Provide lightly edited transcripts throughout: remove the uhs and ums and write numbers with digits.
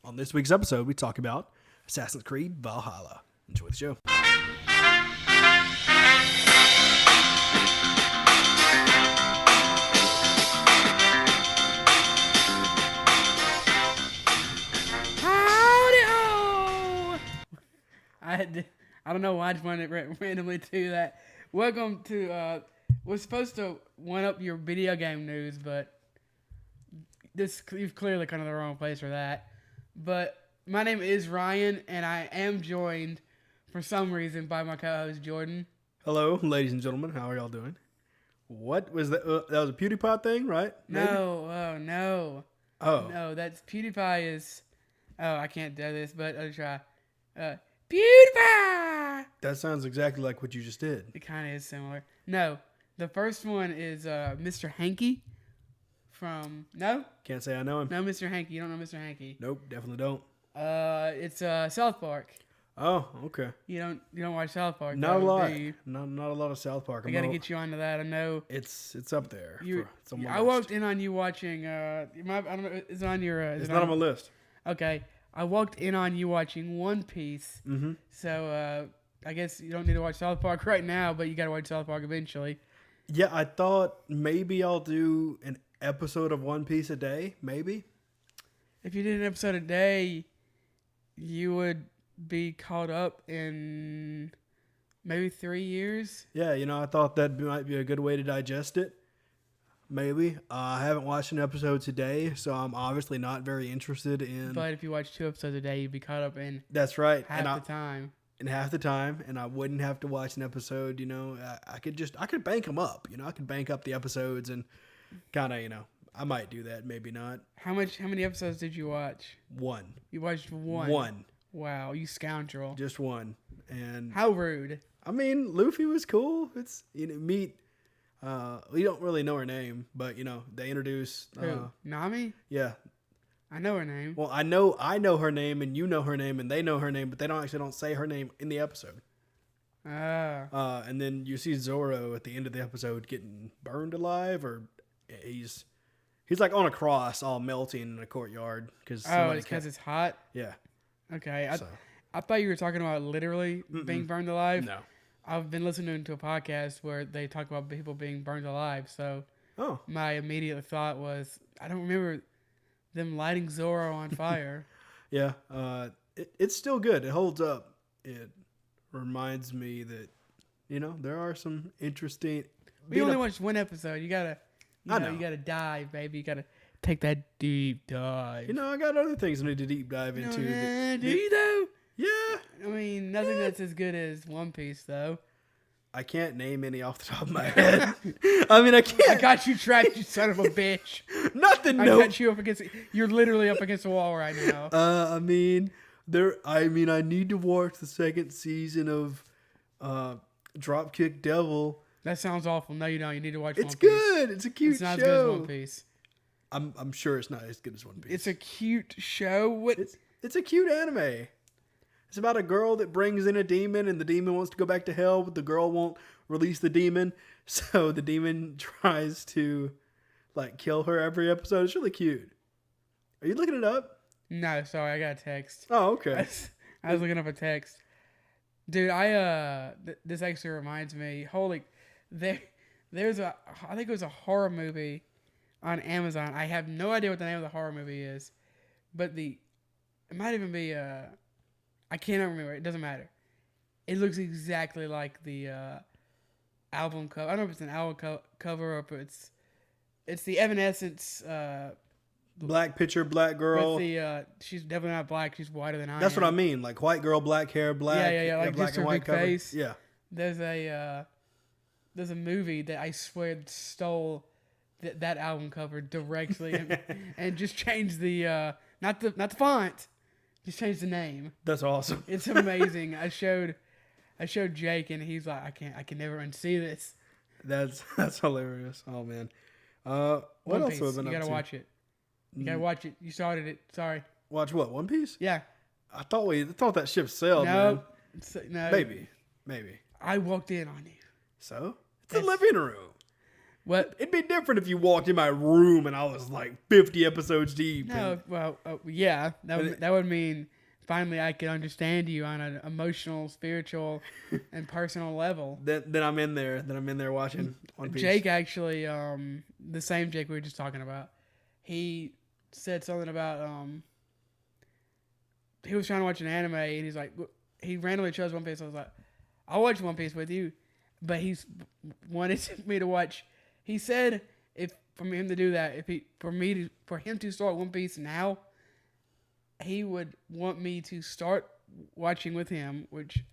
On this week's episode, we talk about Assassin's Creed Valhalla. Enjoy the show. I don't know why I just wanted to randomly do that. Welcome to, we're supposed to one-up your video game news, but you've clearly come to the wrong place for that. But my name is Ryan, and I am joined, for some reason, by my co-host Jordan. Hello, ladies and gentlemen. How are y'all doing? What was that? That was a PewDiePie thing, right? Maybe? No. Oh. No, that's PewDiePie is... Oh, I can't do this, but I'll try. PewDiePie! That sounds exactly like what you just did. It kind of is similar. No, the first one is Mr. Hanky from... No? Can't say I know him. No, Mr. Hanky. You don't know Mr. Hanky. Nope, definitely don't. It's South Park. Oh, okay. You don't watch South Park? Not a lot. Not a lot of South Park. I got to get you onto that. I know. It's up there. I walked in on you watching... I don't know. Is it on your... it's not on my list. Okay. I walked in on you watching One Piece. Mm-hmm. So, I guess you don't need to watch South Park right now, but you got to watch South Park eventually. Yeah, I thought maybe I'll do an episode of One Piece a day, maybe. If you did an episode a day, you would be caught up in maybe 3 years. Yeah, I thought that might be a good way to digest it. Maybe. I haven't watched an episode today, so I'm obviously not very interested in... But if you watch 2 episodes a day, you'd be caught up in... That's right. Half the time. In half the time, and I wouldn't have to watch an episode, I could bank them up, I could bank up the episodes and kind of, I might do that, maybe not. How many episodes did you watch? 1. You watched 1? 1. Wow, you scoundrel. Just 1. And how rude. I mean, Luffy was cool. It's, meet... we don't really know her name, but they introduce Who? Nami? Yeah, I know her name. Well, I know her name, and you know her name, and they know her name, but they don't say her name in the episode. And then you see Zoro at the end of the episode getting burned alive, or he's like on a cross, all melting in a courtyard because it's hot. Yeah. Okay, I thought you were talking about literally being burned alive. No. I've been listening to a podcast where they talk about people being burned alive. So my immediate thought was, I don't remember them lighting Zoro on fire. Yeah. It's still good. It holds up. It reminds me that, there are some interesting... We only watched 1 episode. You gotta, you gotta dive, baby. You gotta take that deep dive. I got other things I need to deep dive into. Do you though? Yeah. I mean, nothing that's as good as One Piece, though. I can't name any off the top of my head. I mean, I can't. I got you trapped, you son of a bitch. Nothing. I got you up against... You're literally up against the wall right now. I need to watch the 2nd season of Dropkick Devil. That sounds awful. No, you don't. You need to watch One Piece. It's good. It's a cute show. It's not as good as One Piece. I'm sure it's not as good as One Piece. It's a cute show. It's a cute anime. It's about a girl that brings in a demon, and the demon wants to go back to hell, but the girl won't release the demon. So the demon tries to, kill her every episode. It's really cute. Are you looking it up? No, sorry. I got a text. Oh, okay. I was looking up a text. Dude, this actually reminds me. There's I think it was a horror movie on Amazon. I have no idea what the name of the horror movie is, but it might even be I cannot remember. It doesn't matter. It looks exactly like the album cover. I don't know if it's an album cover or if it's the Evanescence. Black picture, black girl. With she's definitely not black. She's whiter than I am. That's what I mean. Like white girl, black hair, black. Yeah. Like black just and her white big cover. face. Yeah. There's a movie that I swear stole that album cover directly and just changed the not the font. Just changed the name. That's awesome. It's amazing. I showed Jake, and he's like, I can never unsee this. That's hilarious. Oh man. What else have I been up to? You gotta watch it. You gotta watch it. You started it. Sorry. Watch what? One Piece? Yeah. I thought that ship sailed. No. Maybe. I walked in on you. So it's a living room. What? It'd be different if you walked in my room and I was like 50 episodes deep. No, well, yeah, that would mean finally I can understand you on an emotional, spiritual, and personal level. Then I'm in there. Then I'm in there watching One Piece. Jake actually, the same Jake we were just talking about, he said something about he was trying to watch an anime and he's like, he randomly chose One Piece. I was like, I'll watch One Piece with you, but he's wanted me to watch. He said if for him to do that, for him to start One Piece now, he would want me to start watching with him, which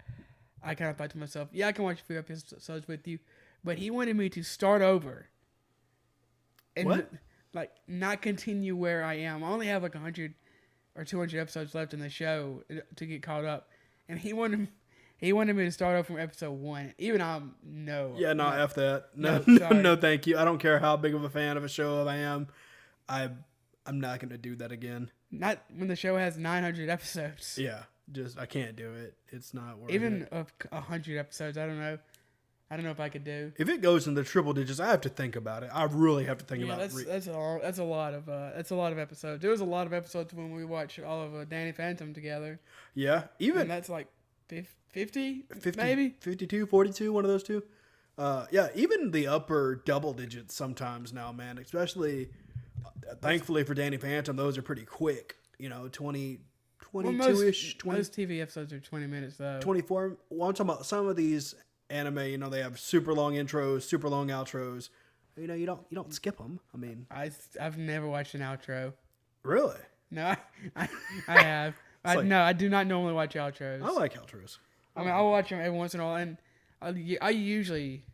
I kind of thought to myself, yeah, I can watch a few episodes with you, but he wanted me to start over and like not continue where I am. I only have like 100 or 200 episodes left in the show to get caught up, and he wanted me to start off from episode 1. Even I'm no. Yeah, no, F that. No, no, thank you. I don't care how big of a fan of a show I am. I'm not going to do that again. Not when the show has 900 episodes. Yeah, just I can't do it. It's not worth Even it. of 100 episodes, I don't know if I could do. If it goes in the triple digits, I have to think about it. I really have to think about it. That's a lot of episodes. There was a lot of episodes when we watched all of Danny Phantom together. Yeah, and that's like 50 maybe 52, 42, one of those two. Yeah, even the upper double digits sometimes now, man. Especially, thankfully for Danny Phantom, those are pretty quick. 20, 22-ish. Most TV episodes are 20 minutes though. 24. Well, I'm talking about some of these anime. They have super long intros, super long outros. You don't skip them. I mean, I've never watched an outro. Really? No, I have. I do not normally watch outros. I like outros. I mean, I'll watch them every once in a while, and I usually,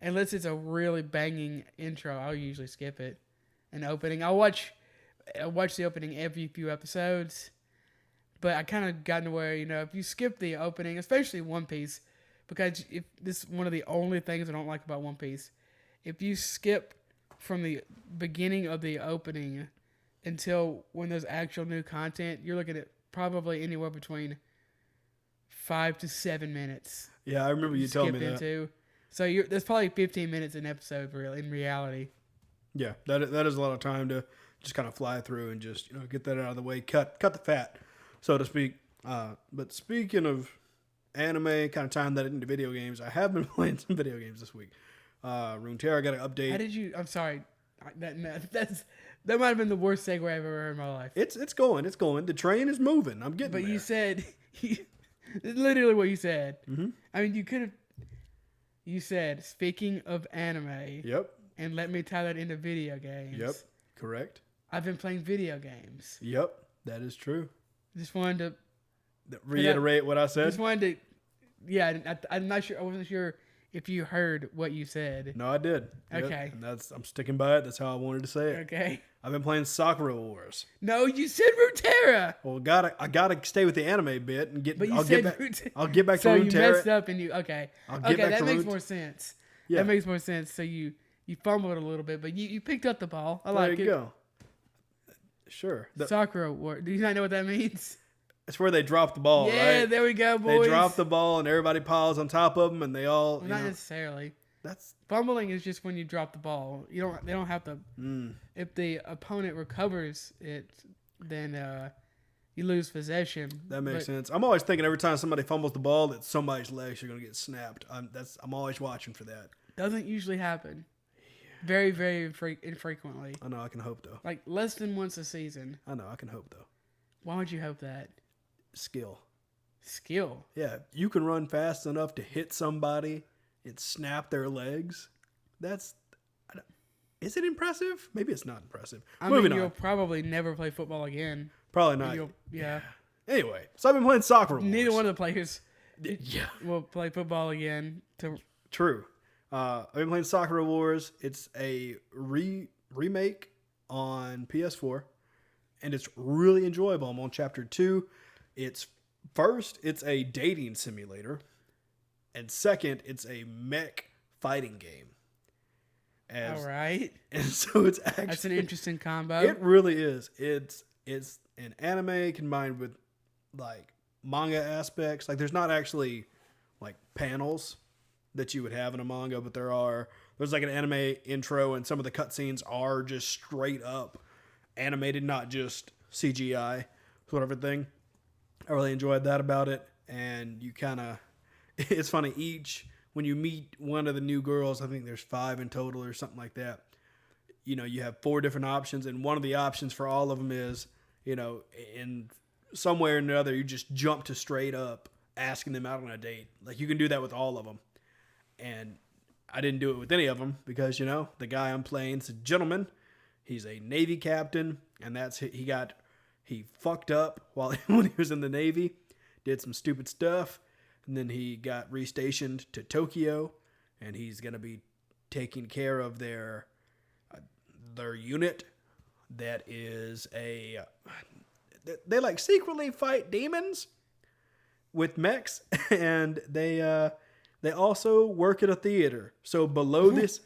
unless it's a really banging intro, I'll usually skip it. An opening, I watch the opening every few episodes, but I kind of gotten to where if you skip the opening, especially One Piece, because if this is one of the only things I don't like about One Piece, if you skip from the beginning of the opening until when there's actual new content, you're looking at probably anywhere between 5 to 7 minutes. Yeah, I remember you telling me that. So there's probably 15 minutes an episode, really, in reality. Yeah, that is a lot of time to just kind of fly through and just get that out of the way, cut the fat, so to speak. But speaking of anime, kind of tying that into video games, I have been playing some video games this week. Runeterra got an update. How did you? I'm sorry. That might have been the worst segue I've ever heard in my life. It's going. The train is moving. I'm getting there. But you said, literally what you said. Mm-hmm. I mean, you could have. You said, speaking of anime. Yep. And let me tie that into video games. Yep. Correct. I've been playing video games. Yep. That is true. Just wanted to reiterate what I said. Just wanted to. Yeah, I'm not sure. I wasn't sure if you heard what you said. No, I did. Okay. Yep. And I'm sticking by it. That's how I wanted to say it. Okay. I've been playing Sakura Wars. No, you said Runeterra. Well, I gotta stay with the anime bit and get. But I'll get back to Runeterra. So you messed up and you okay. I'll get back that to makes more sense. Yeah. That makes more sense. So you fumbled a little bit, but you picked up the ball. I like it. There you go. Sure. Sakura Wars. Do you not know what that means? It's where they drop the ball, yeah, right? There we go, boys. They drop the ball and everybody piles on top of them, and they all. Well, not necessarily. That's fumbling is just when you drop the ball. They don't have to. If the opponent recovers it, then you lose possession. That makes sense. I'm always thinking every time somebody fumbles the ball that somebody's legs are going to get snapped. I'm always watching for that. Doesn't usually happen. Very, very infrequently. I know. I can hope though. Like less than once a season. I know. I can hope though. Why would you hope that? Skill. Yeah, you can run fast enough to hit somebody and snap their legs. Is it impressive? Maybe it's not impressive. You'll probably never play football again. Probably not. Yeah. Anyway, so I've been playing Sakura Wars. Neither one of the players will play football again. True. I've been playing Sakura Wars. It's a remake on PS4, and it's really enjoyable. I'm on chapter 2. It's a dating simulator, and second, it's a mech fighting game. All right. And so it's actually... That's an interesting combo. It really is. It's an anime combined with, like, manga aspects. Like, there's not actually, like, panels that you would have in a manga, but there are there's like an anime intro, and some of the cutscenes are just straight up animated, not just CGI sort of a thing. I really enjoyed that about it. And you kind of, it's funny, when you meet one of the new girls, I think there's 5 in total or something like that, you know, you have 4 different options, and one of the options for all of them is, you know, in some way or another, you just jump to straight up asking them out on a date. Like, you can do that with all of them. And I didn't do it with any of them because, you know, the guy I'm playing is a gentleman. He's a Navy captain, and he fucked up when he was in the Navy, did some stupid stuff, and then he got restationed to Tokyo, and he's going to be taking care of their unit that is they like secretly fight demons with mechs, and they also work at a theater. So below this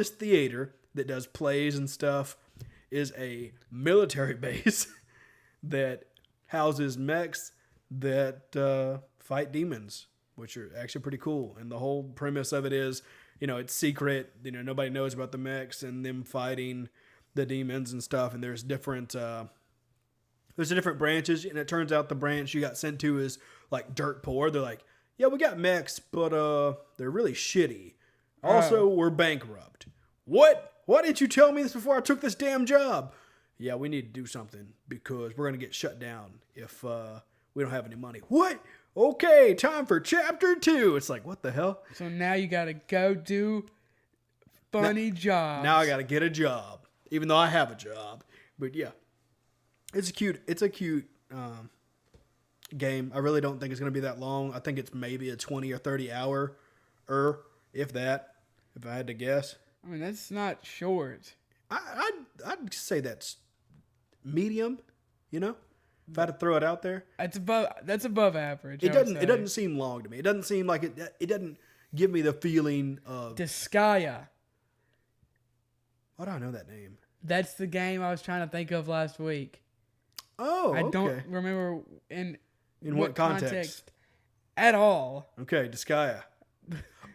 theater that does plays and stuff is a military base that houses mechs that fight demons, which are actually pretty cool. And the whole premise of it is, you know, it's secret. You know, nobody knows about the mechs and them fighting the demons and stuff. And there's different branches. And it turns out the branch you got sent to is like dirt poor. They're like, yeah, we got mechs, but they're really shitty. Also, we're bankrupt. What? Why didn't you tell me this before I took this damn job? Yeah, we need to do something because we're going to get shut down if we don't have any money. What? Okay, time for chapter 2. It's like, what the hell? So now you got to go do funny jobs. Now I got to get a job, even though I have a job. But yeah, it's a cute game. I really don't think it's going to be that long. I think it's maybe a 20 or 30 hour, if that, if I had to guess. I mean, that's not short. I'd say that's medium, you know? If I had to throw it out there. That's above average. It doesn't seem long to me. It doesn't seem like it doesn't give me the feeling of Disgaea. Why do I know that name? That's the game I was trying to think of last week. Oh, okay. I don't remember in what context at all. Okay, Disgaea.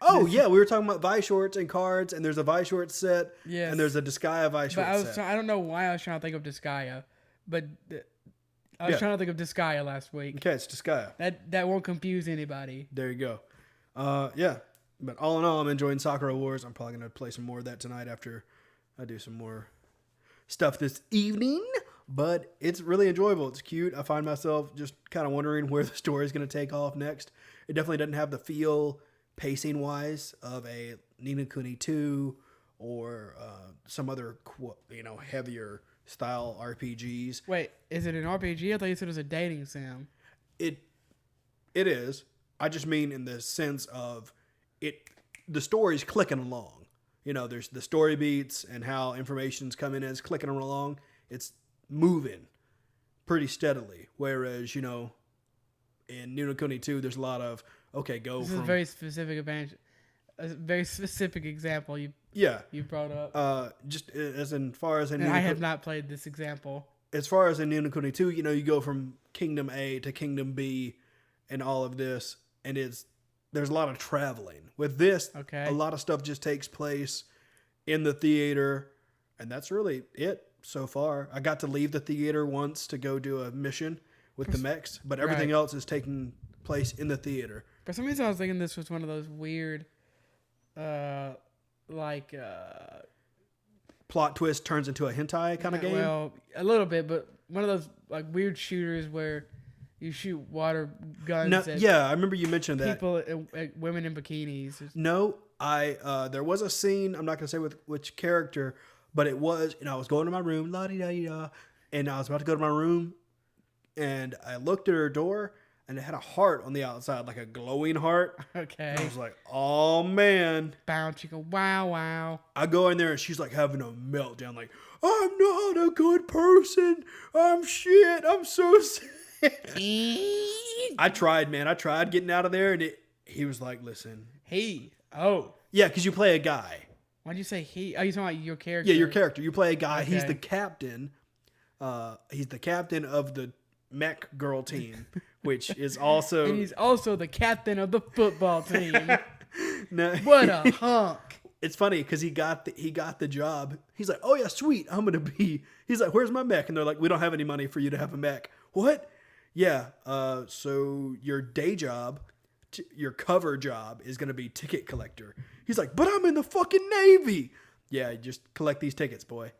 Oh, yeah, we were talking about Vice Shorts and cards, and there's a Vice Shorts set, and there's a Disgaea Vice Shorts set. I don't know why I was trying to think of Disgaea, but I was trying to think of Disgaea last week. Okay, it's Disgaea. That won't confuse anybody. There you go. Yeah, but all in all, I'm enjoying Sakura Wars. I'm probably going to play some more of that tonight after I do some more stuff this evening, but it's really enjoyable. It's cute. I find myself just kind of wondering where the story is going to take off next. It definitely doesn't have the feel, pacing-wise, of a Ni no Kuni 2 or some other, heavier style RPGs. Wait, is it an RPG? I thought you said it was a dating sim. It is. I just mean in the sense of the story's clicking along. You know, there's the story beats and how information's coming in, it's clicking along. It's moving pretty steadily. Whereas, you know, in Ni no Kuni 2, there's a lot of, this is a very specific advantage. A very specific example you brought up. Just as far as I have not played this example. As far as in Ni no Kuni 2, you know, you go from Kingdom A to Kingdom B and all of this, and there's a lot of traveling. With this, a lot of stuff just takes place in the theater, and that's really it so far. I got to leave the theater once to go do a mission with the mechs, but everything else is taking place in the theater. For some reason, I was thinking this was one of those weird, plot twist turns into a hentai kind of game. Well, a little bit, but one of those like weird shooters where you shoot water guns. I remember you mentioned that. People, women in bikinis. No, there was a scene. I'm not gonna say with which character, but it was. I was going to my room, la-di-da-di-da, and I was about to go to my room, and I looked at her door. And it had a heart on the outside, like a glowing heart. Okay. And I was like, oh, man. Bounce. You go, wow. I go in there, and she's like having a meltdown. Like, I'm not a good person. I'm shit. I'm so sad. I tried, man. I tried getting out of there, and he was like, listen. He? Oh. Yeah, because you play a guy. Why'd you say he? Oh, you talking about your character? Yeah, your character. You play a guy. Okay. He's the captain. He's the captain of the mech girl team, which is also... And he's also the captain of the football team. No. What a hunk. It's funny because he got the job. He's like, oh yeah, sweet. He's like, where's my mech? And they're like, we don't have any money for you to have a mech. What? Yeah. So your day job, your cover job is going to be ticket collector. He's like, but I'm in the fucking Navy. Yeah. Just collect these tickets, boy.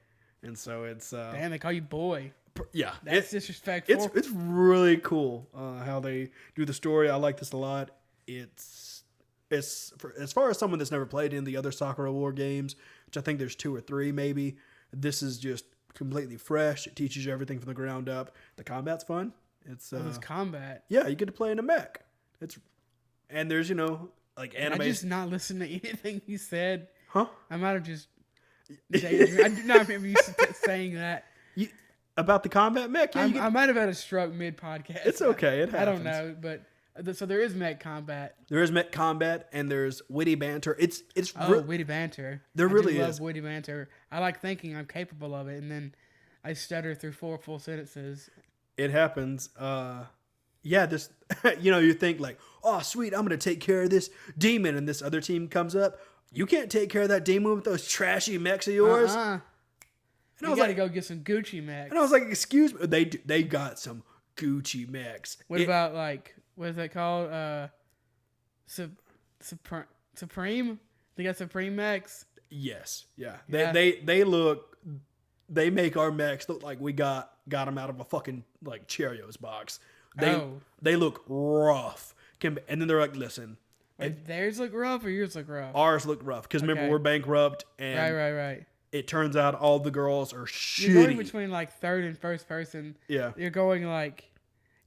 And so it's, damn, they call you boy. Yeah. That's disrespectful. It's really cool, how they do the story. I like this a lot. It's as far as someone that's never played in the other Soccer War games, which I think there's 2 or 3 maybe, this is just completely fresh. It teaches you everything from the ground up. The combat's fun. It's combat. Yeah, you get to play in a mech. And there's like anime. I just not listen to anything you said. Huh? I might have just. I do not remember you saying that. About the combat mech? Yeah, I might have had a stroke mid podcast. It's okay. It happens. I don't know, but. So there is mech combat. There is mech combat, and there's witty banter. It's witty banter. There really is. I love witty banter. I like thinking I'm capable of it, and then I stutter through 4 full sentences. It happens. Yeah, this. You think like, oh sweet, I'm gonna take care of this demon, and this other team comes up. You can't take care of that demon with those trashy mechs of yours. And you gotta go get some Gucci mechs. And I was like, excuse me, they got some Gucci mechs. What about like? What is that called? Supreme? They got Supreme mechs? Yes. Yeah. Yeah. They make our mechs look like we got them out of a fucking like Cheerios box. They look rough. And then they're like, listen. Wait, theirs look rough or yours look rough? Ours look rough. Because remember, we're bankrupt. And right. It turns out all the girls are shitty. You're going between like third and first person. Yeah. You're going like...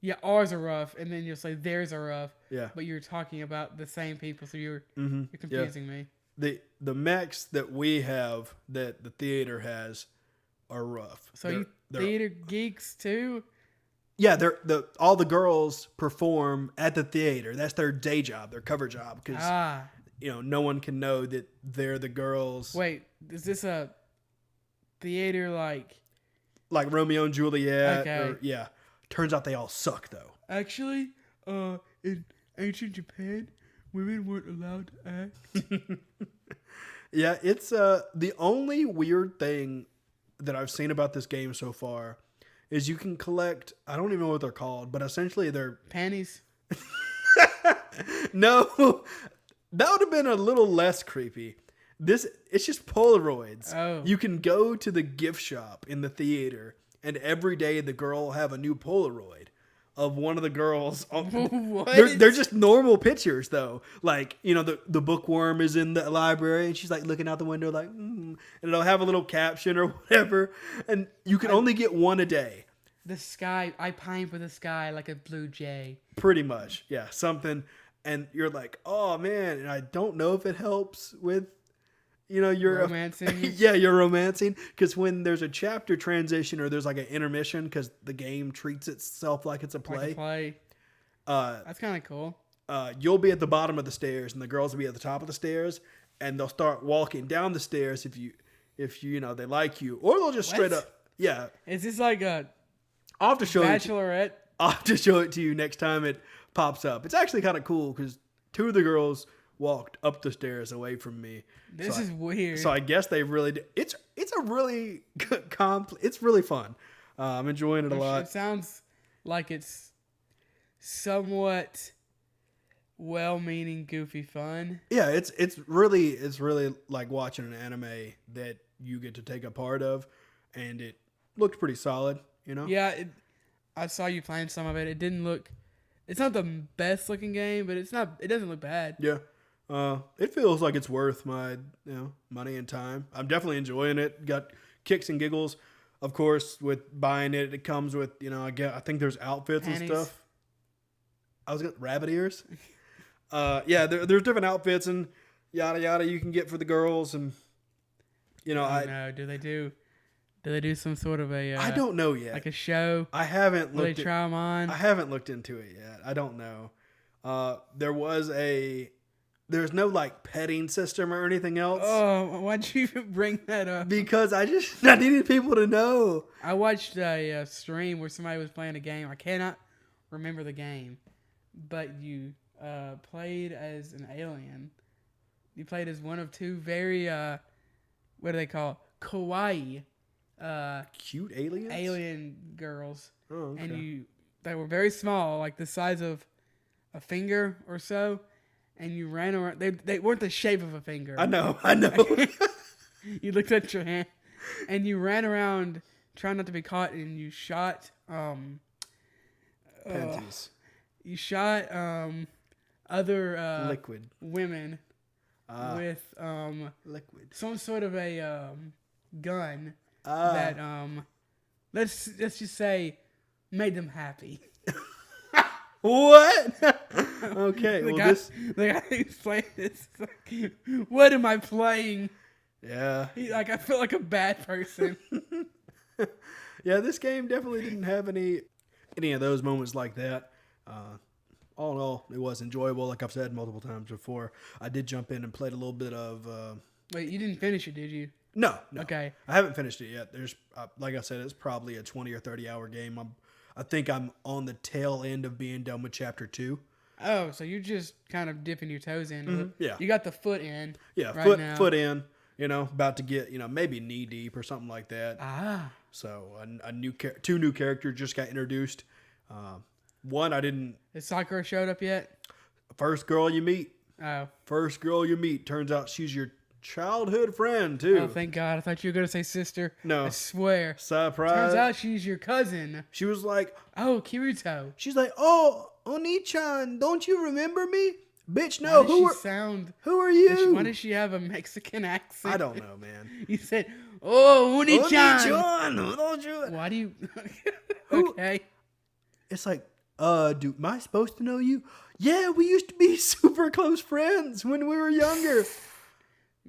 Yeah, ours are rough, and then you'll say theirs are rough. Yeah. But you're talking about the same people, so you're confusing me. The mechs that we have, that the theater has, are rough. So you theater geeks too? Yeah, all the girls perform at the theater. That's their day job, their cover job, because no one can know that they're the girls. Wait, is this a theater like Romeo and Juliet? Okay. Yeah. Turns out they all suck, though. Actually, in ancient Japan, women weren't allowed to act. Yeah, it's the only weird thing that I've seen about this game so far is you can collect, I don't even know what they're called, but essentially they're... Panties? No, that would have been a little less creepy. It's just Polaroids. Oh. You can go to the gift shop in the theater, and every day the girl will have a new Polaroid of one of the girls. What? They're just normal pictures, though. Like, the bookworm is in the library, and she's like looking out the window like, and it'll have a little caption or whatever. And you can only get one a day. The sky, I pine for the sky like a blue jay. Pretty much, yeah, something. And you're like, oh man, and I don't know if it helps with... you're romancing. Yeah, you're romancing, because when there's a chapter transition or there's like an intermission, because the game treats itself like it's a play. That's kind of cool. You'll be at the bottom of the stairs, and the girls will be at the top of the stairs, and they'll start walking down the stairs if they like you, or they'll just straight up. Yeah. Is this like a I'll have to show Bachelorette? I'll have to show it to you next time it pops up. It's actually kind of cool because 2 of the girls walked up the stairs away from me. This is weird. So I guess they really did. It's a really it's really fun. I'm enjoying it a lot. It sounds like it's somewhat well-meaning, goofy fun. Yeah, it's really like watching an anime that you get to take a part of, and it looked pretty solid, Yeah, I saw you playing some of it. It didn't look. It's not the best looking game, but it doesn't look bad. Yeah. It feels like it's worth my money and time. I'm definitely enjoying it. Got kicks and giggles. Of course, with buying it, it comes with I think there's outfits Panties. and stuff. I was gonna rabbit ears. Yeah, there's different outfits and yada yada you can get for the girls, and No, do they do some sort of a? I don't know yet. Like a show. I haven't Will looked. they try them on? I haven't looked into it yet. I don't know. There's no like petting system or anything else. Oh, why'd you even bring that up? Because I needed people to know. I watched a stream where somebody was playing a game. I cannot remember the game, but you played as an alien You played as one of two very what do they call kawaii cute aliens? alien girls. Oh, okay. And they were very small, like the size of a finger or so, and you ran around. They weren't the shape of a finger. I know. You looked at your hand, and you ran around trying not to be caught, and you shot Panties. you shot other Liquid. women with Liquid. some sort of a gun that that let's just say made them happy. What? Okay. The Well, guy who's playing this, is like, what am I playing? Yeah. I feel like a bad person. Yeah, this game definitely didn't have any of those moments like that. All in all, it was enjoyable. Like I've said multiple times before, I did jump in and played a little bit of. Wait, you didn't finish it, did you? No. Okay. I haven't finished it yet. There's, like I said, it's probably a 20 or 30 hour game. I think I'm on the tail end of being done with chapter 2. Oh, so you're just kind of dipping your toes in. Mm-hmm. Yeah. You got the foot in. Yeah, right foot in. About to get maybe knee deep or something like that. Ah. So two new characters just got introduced. One I didn't. Has Sakura showed up yet? First girl you meet. Oh. First girl you meet. Turns out she's your childhood friend too. Oh, thank God! I thought you were gonna say sister. No. I swear. Surprise. Turns out she's your cousin. She was like, oh, Kirito. She's like, oh, Oni-chan, don't you remember me? Bitch, no. Who are you? Why does she have a Mexican accent? I don't know, man. You said, oh, Oni-chan. Oni-chan, don't you? Why do you? Okay. It's like, am I supposed to know you? Yeah, we used to be super close friends when we were younger.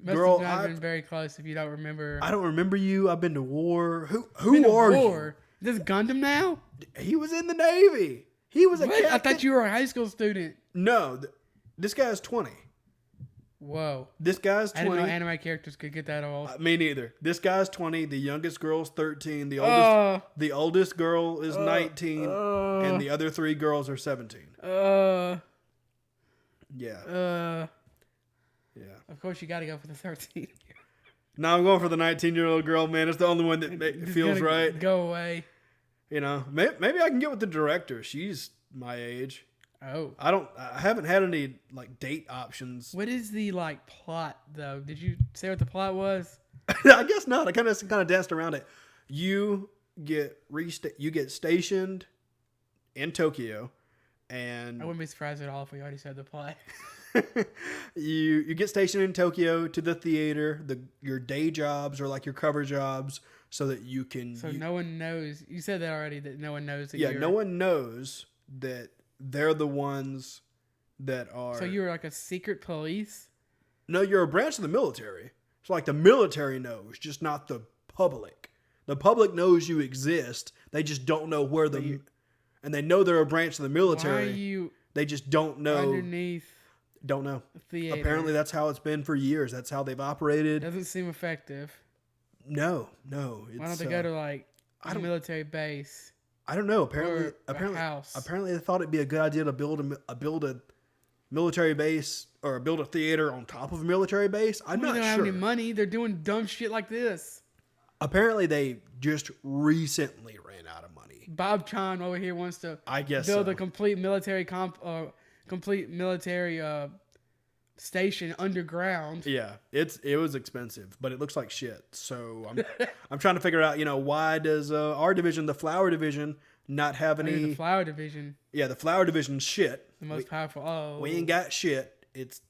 Girl, I've been very close if you don't remember. I don't remember you. I've been to war. Who are you? This Gundam now? He was in the Navy. He was a captain. I thought you were a high school student. No, this guy's 20. Whoa. This guy's 20. I didn't know anime characters could get that old. Me neither. This guy's 20. The youngest girl's 13. The oldest girl is 19. And the other 3 girls are 17. Yeah. Yeah. Of course, you got to go for the 13. No, I'm going for the 19-year-old girl, man. It's the only one that feels right. Go away. Maybe I can get with the director. She's my age. Oh. I haven't had any date options. What is the plot though? Did you say what the plot was? I guess not. I kind of danced around it. You get stationed in Tokyo, and I wouldn't be surprised at all if we already said the plot. you get stationed in Tokyo to the theater. Your day jobs are like your cover jobs, so that you can. So no one knows. You said that already. That no one knows that. Yeah, no one knows that they're the ones that are. So you're like a secret police. No, you're a branch of the military. It's like the military knows, just not the public. The public knows you exist. They just don't know where and they know they're a branch of the military. Why are you? They just don't know. Underneath. Don't know. Theater. Apparently, that's how it's been for years. That's how they've operated. Doesn't seem effective. No. Why don't they go to a military base? I don't know. Apparently, they thought it'd be a good idea to build a military base or build a theater on top of a military base. I'm not sure. They don't have any money. They're doing dumb shit like this. Apparently, they just recently ran out of money. Bob Chan over here wants to build a complete military station underground. Yeah, it was expensive, but it looks like shit. So I'm trying to figure out, why does our division, the Flower Division, not have any? The Flower Division. Yeah, the Flower Division's shit. The most powerful. Oh, we ain't got shit. It's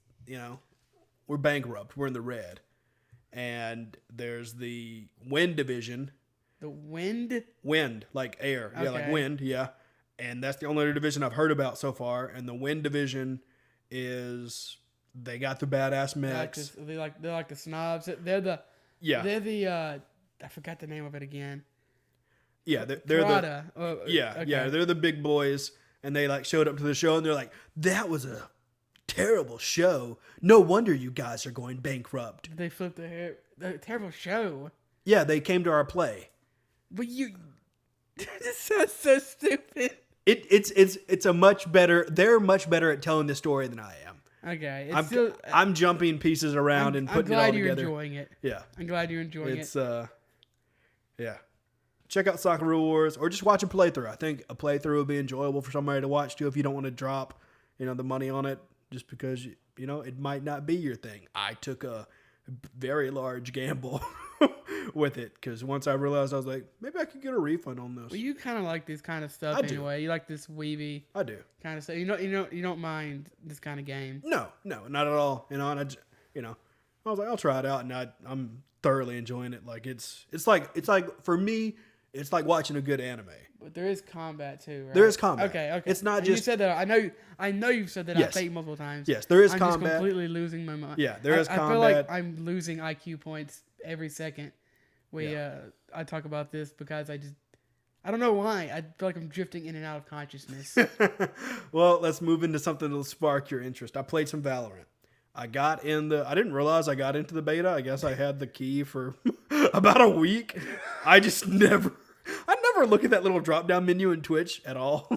we're bankrupt. We're in the red. And there's the Wind Division. The Wind? Wind, like air. Okay. Yeah, like wind. Yeah. And that's the only other division I've heard about so far. And the Wind Division is they got the badass mechs. They're like the snobs. They're the I forgot the name of it again. Yeah, they're Prada. They're the big boys, and they showed up to the show, and they're like, that was a terrible show. No wonder you guys are going bankrupt. They flipped their hair. A terrible show. Yeah, they came to our play. But this sounds so stupid. It's a much better. They're much better at telling the story than I am. Okay, I'm jumping pieces around and putting it all together. I'm glad you're enjoying it. Yeah, I'm glad you're enjoying it. Yeah. Check out Soccer Rule Wars or just watch a playthrough. I think a playthrough would be enjoyable for somebody to watch too if you don't want to drop, the money on it just because it might not be your thing. I took a very large gamble with it because once I realized I was like, maybe I could get a refund on this. Well, you kind of like this kind of stuff anyway. You like this weeby. I do kind of stuff. You don't mind this kind of game. No, not at all. And I was like, I'll try it out, and I'm thoroughly enjoying it. Like it's like for me, it's like watching a good anime. But there is combat too, right? There is combat. Okay. It's not and just. You said that. I know you've said that. Yes. I think multiple times. Yes, there is I'm combat. I'm just completely losing my mind. Yeah, there is combat. I feel like I'm losing IQ points every second. I talk about this because I don't know why. I feel like I'm drifting in and out of consciousness. Well, let's move into something that'll spark your interest. I played some Valorant. I didn't realize I got into the beta. I guess I had the key for about a week. I never look at that little drop down menu in Twitch at all.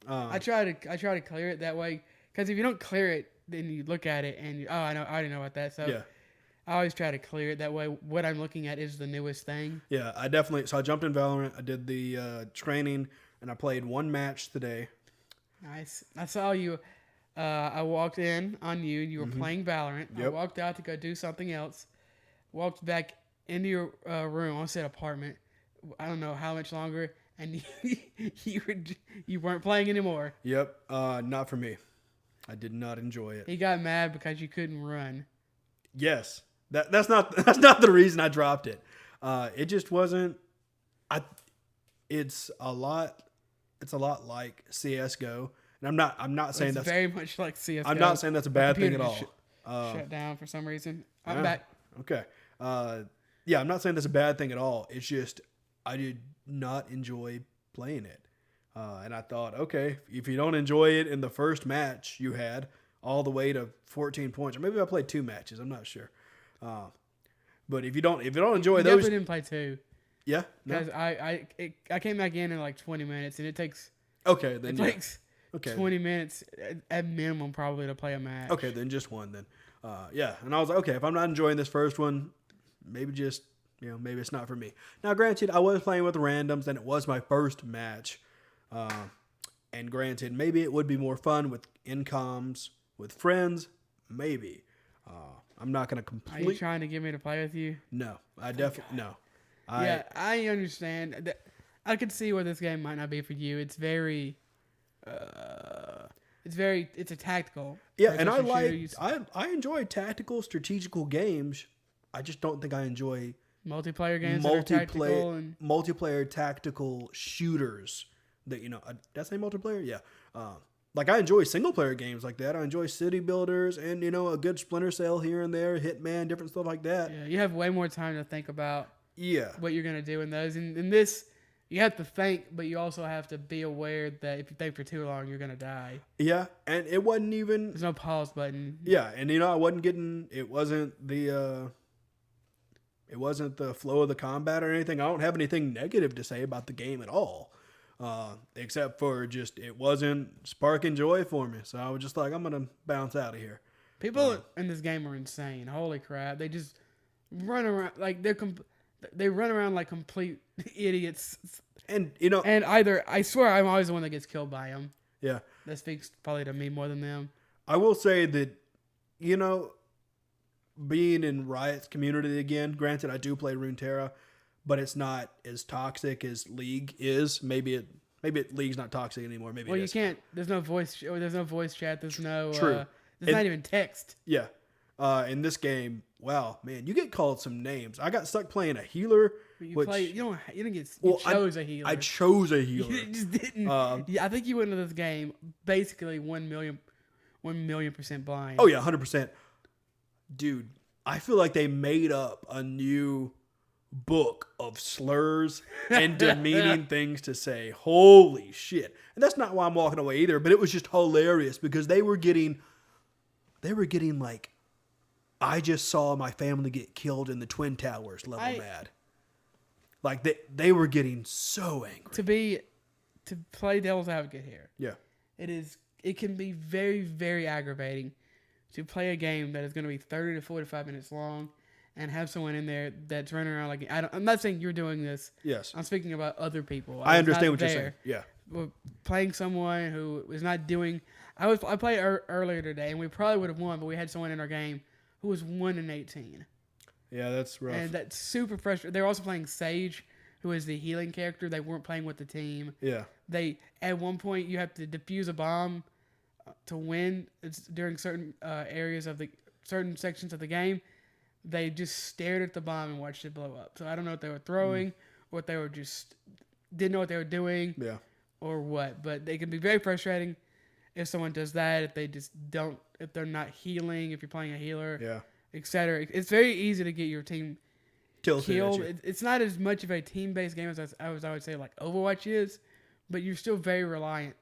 I try to clear it that way because if you don't clear it, then you look at it and I already know about that. So yeah. I always try to clear it that way. What I'm looking at is the newest thing. Yeah, I jumped in Valorant. I did the training and I played one match today. Nice. I saw you. I walked in on you. You were playing Valorant. Yep. I walked out to go do something else. Walked back into your room. I said apartment. I don't know how much longer, and you weren't playing anymore. Yep. Not for me. I did not enjoy it. He got mad because you couldn't run. Yes. That's not the reason I dropped it. It just wasn't. It's a lot like CS:GO. And I'm not saying that's very much like CS:GO. I'm not saying that's a bad thing at all. Shut down for some reason. I'm back. Okay. Yeah, I'm not saying that's a bad thing at all. It's just I did not enjoy playing it. And I thought, okay, if you don't enjoy it in the first match you had all the way to 14 points, or maybe I played 2 matches, I'm not sure. But if you don't enjoy those, definitely didn't play 2. Yeah, because I came back in like 20 minutes, and it takes. Okay, then it takes 20 minutes at minimum probably to play a match. Okay, then just one then. Yeah, and I was like, okay, if I'm not enjoying this first one, maybe just maybe it's not for me. Now, granted, I was playing with randoms, and it was my first match. And granted, maybe it would be more fun with incoms with friends. Maybe. I'm not gonna completely. Are you trying to get me to play with you? No, I definitely no. I understand that. I could see where this game might not be for you. It's very. It's a tactical. Yeah, and I enjoy tactical, strategical games. I just don't think I enjoy multiplayer games. Multiplayer tactical shooters. That did I say multiplayer? Yeah. Like I enjoy single player games like that. I enjoy city builders and a good Splinter Cell here and there, Hitman, different stuff like that. Yeah, you have way more time to think about. Yeah. What you're gonna do in those. In this, you have to think, but you also have to be aware that if you think for too long, you're gonna die. Yeah, and it wasn't even. There's no pause button. Yeah, and I wasn't getting. It wasn't the flow of the combat or anything. I don't have anything negative to say about the game at all. Except for just it wasn't sparking joy for me. So I was just like, I'm gonna bounce out of here. People in this game are insane. Holy crap! They just run around like they run around like complete idiots. And and I swear I'm always the one that gets killed by them. Yeah, that speaks probably to me more than them. I will say that being in Riot's community again. Granted, I do play Runeterra. But it's not as toxic as League is. Maybe League's not toxic anymore. Maybe. Well, you can't. There's no voice chat. There's no. True. There's not even text. Yeah. In this game, wow, man, you get called some names. I got stuck playing a healer. You didn't get. You chose a healer. I chose a healer. You just didn't. I think you went into this game basically 1 million% blind. Oh yeah, 100%. Dude, I feel like they made up a new book of slurs and demeaning things to say. Holy shit. And that's not why I'm walking away either, but it was just hilarious because they were getting like, I just saw my family get killed in the Twin Towers level mad. Like they were getting so angry. To play devil's advocate here. Yeah. It can be very, very aggravating to play a game that is going to be 30 to 45 minutes long and have someone in there that's running around like I'm not saying you're doing this. Yes. I'm speaking about other people. I understand what you're saying. Yeah. We're playing someone who is not doing. I played earlier today, and we probably would have won, but we had someone in our game who was 1-18. Yeah, that's rough. And that's super frustrating. They were also playing Sage, who is the healing character. They weren't playing with the team. Yeah. They at one point you have to defuse a bomb to win. It's during certain areas of the certain sections of the game. They just stared at the bomb and watched it blow up. So I don't know what they were throwing, or what they were just didn't know what they were doing, or what. But they can be very frustrating if someone does that. If they just don't, if they're not healing, if you're playing a healer, etc. It's very easy to get your team killed. It's not as much of a team-based game as I would say like Overwatch is, but you're still very reliant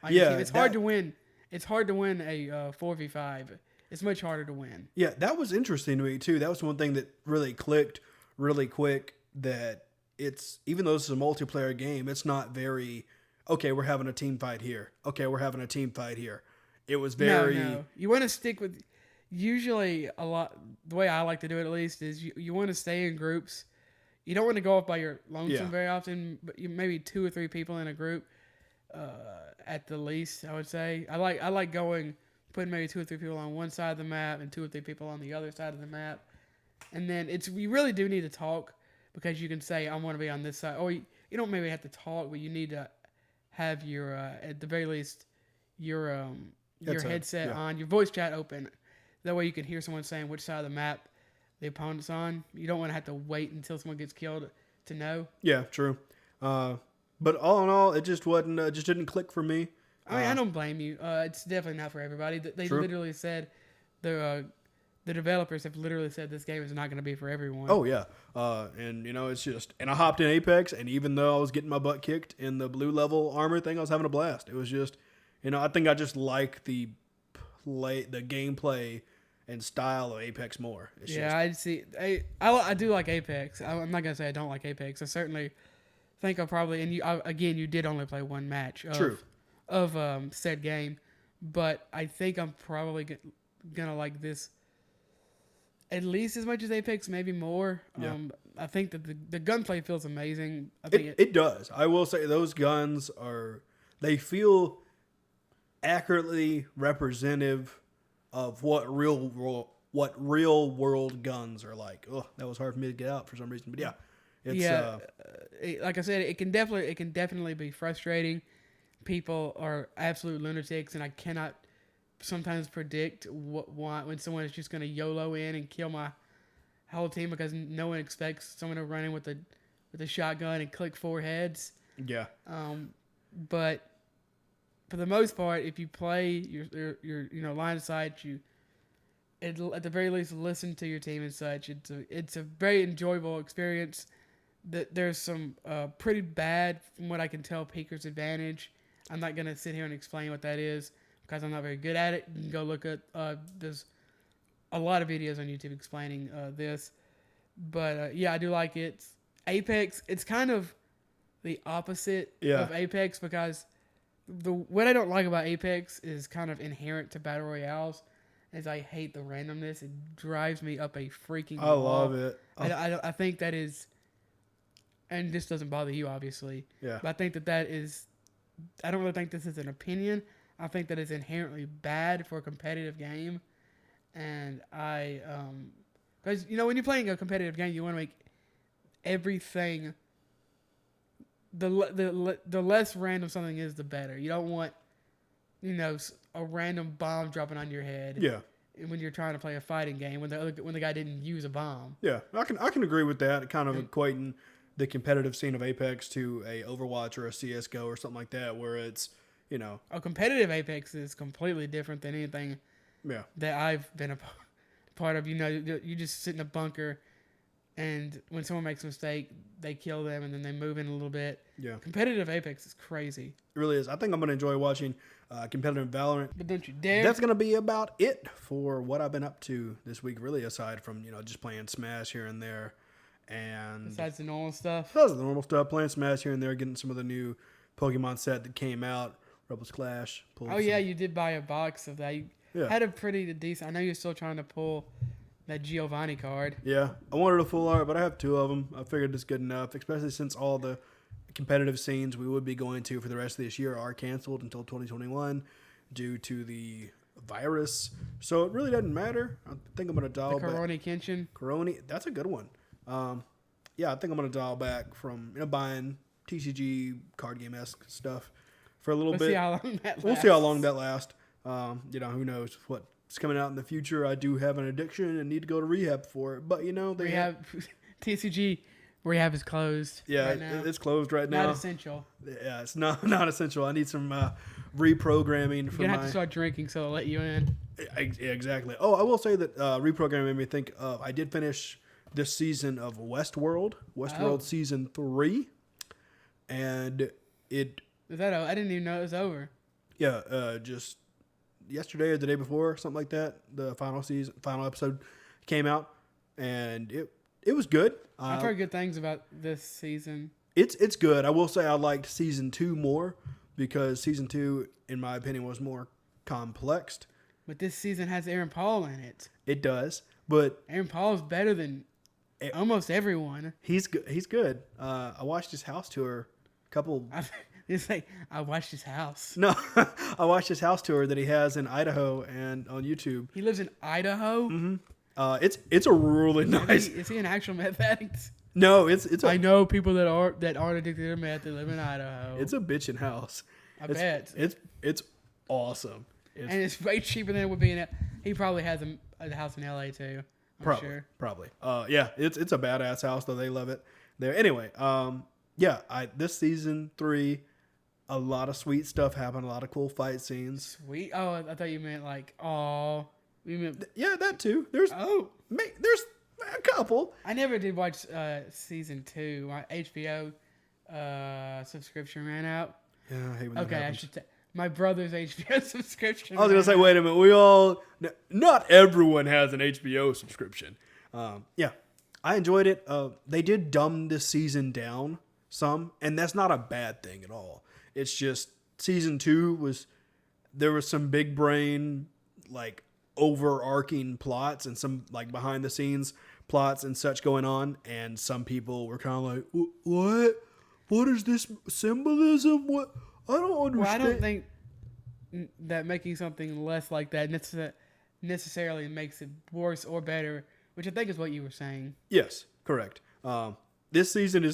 on your team. It's hard to win. It's hard to win a 4v5. It's much harder to win. Yeah, that was interesting to me too. That was one thing that really clicked really quick, that it's, even though this is a multiplayer game, it's not very, okay, we're having a team fight here. Okay, we're having a team fight here. It was very... No. You want to stick with... Usually, a lot... The way I like to do it, at least, is you want to stay in groups. You don't want to go off by your lonesome very often, but maybe 2 or 3 people in a group at the least, I would say. I like going... Putting maybe 2 or 3 people on one side of the map and 2 or 3 people on the other side of the map. And then you really do need to talk, because you can say, I want to be on this side. Or you don't maybe have to talk, but you need to have your, at the very least, your headset on, your voice chat open. That way you can hear someone saying which side of the map the opponent's on. You don't want to have to wait until someone gets killed to know. Yeah, true. But all in all, it just wasn't, just didn't click for me. I mean, I don't blame you. It's definitely not for everybody. They literally said, the developers have literally said this game is not going to be for everyone. Oh, yeah. And, it's just... And I hopped in Apex, and even though I was getting my butt kicked in the blue level armor thing, I was having a blast. It was just... I think I just like the gameplay and style of Apex more. I see. I do like Apex. I'm not going to say I don't like Apex. I certainly think I'll probably... And you did only play one match. Of said game, but I think I'm probably gonna like this at least as much as Apex, maybe more. Yeah. I think that the gunplay feels amazing. I think it does. I will say those guns they feel accurately representative of what real world guns are like. Oh, that was hard for me to get out for some reason, but yeah, it's like I said, it can definitely be frustrating. People are absolute lunatics, and I cannot sometimes predict when someone is just going to YOLO in and kill my whole team, because no one expects someone to run in with a shotgun and click 4 heads. Yeah. But for the most part, if you play your line of sight, at the very least listen to your team and such. It's a very enjoyable experience. There's some pretty bad, from what I can tell, Peeker's advantage. I'm not going to sit here and explain what that is, because I'm not very good at it. You can go look at, there's a lot of videos on YouTube explaining this. But I do like it. Apex, it's kind of the opposite of Apex, because what I don't like about Apex is kind of inherent to Battle Royales, is I hate the randomness. It drives me up a freaking wall. I love it. I think that is, and this doesn't bother you, obviously. Yeah. But I think that is, I don't really think this is an opinion. I think that it's inherently bad for a competitive game. And because, when you're playing a competitive game, you want to make everything, the less random something is, the better. You don't want, a random bomb dropping on your head. Yeah. When you're trying to play a fighting game, when the guy didn't use a bomb. Yeah, I can agree with that. Kind of equating the competitive scene of Apex to a Overwatch or a CS:GO or something like that, where it's, a competitive Apex is completely different than anything that I've been a part of. You just sit in a bunker, and when someone makes a mistake, they kill them, and then they move in a little bit. Yeah. Competitive Apex is crazy. It really is. I think I'm going to enjoy watching competitive Valorant. But don't you dare. That's going to be about it for what I've been up to this week, really, aside from, just playing Smash here and there. And besides the normal stuff? Besides the normal stuff, playing Smash here and there, getting some of the new Pokemon set that came out, Rebels Clash. You did buy a box of that. Yeah. Had a pretty decent. I know you're still trying to pull that Giovanni card. Yeah, I wanted a full art, but I have 2 of them. I figured it's good enough, especially since all the competitive scenes we would be going to for the rest of this year are canceled until 2021 due to the virus. So it really doesn't matter. I think I'm going to dial The back. Coroni Kenshin. Coroni, that's a good one. Yeah, I think I'm going to dial back from buying TCG card game-esque stuff for a little bit. See how long that lasts. We'll see how long that lasts. Who knows what's coming out in the future. I do have an addiction and need to go to rehab for it. But, they have TCG rehab is closed. Yeah, right now. it's closed right now. Not essential. Yeah, it's not essential. I need some reprogramming. You're going to have to start drinking, so they'll let you in. Exactly. Oh, I will say that reprogramming made me think of, I did finish this season of Westworld Season 3. And it... Is that over? I didn't even know it was over. Yeah, just yesterday or the day before, something like that. The final episode came out, and it was good. I've heard good things about this season. It's good. I will say I liked Season 2 more because Season 2, in my opinion, was more complex. But this season has Aaron Paul in it. It does, but Aaron Paul's better than almost everyone. He's good. He's good. I watched his house tour a couple... It's like, I watched his house. No, I watched his house tour that he has in Idaho and on YouTube. He lives in Idaho? Mm-hmm. It's a really nice... Is he an actual meth addict? No, it's I know people that aren't addicted to meth that live in Idaho. It's a bitchin' house. I bet. It's awesome. And it's way cheaper than it would be in it. He probably has a house in LA too. I'm sure. Probably. Yeah, it's a badass house though. They love it there. Anyway, this season 3, a lot of sweet stuff happened. A lot of cool fight scenes. Sweet. Oh, I thought you meant like, oh, you meant yeah, that too. There's a couple. I never did watch season 2. My HBO subscription ran out. Yeah, I hate when that happens. I should my brother's HBO subscription. I was gonna say, wait a minute. Not everyone has an HBO subscription. Yeah, I enjoyed it. They did dumb this season down some, and that's not a bad thing at all. It's just season 2 there was some big brain, like, overarching plots and some, like, behind the scenes plots and such going on. And some people were kind of like, what? What is this symbolism? What? I don't understand. Well, I don't think that making something less like that necessarily makes it worse or better, which I think is what you were saying. Yes, correct. This season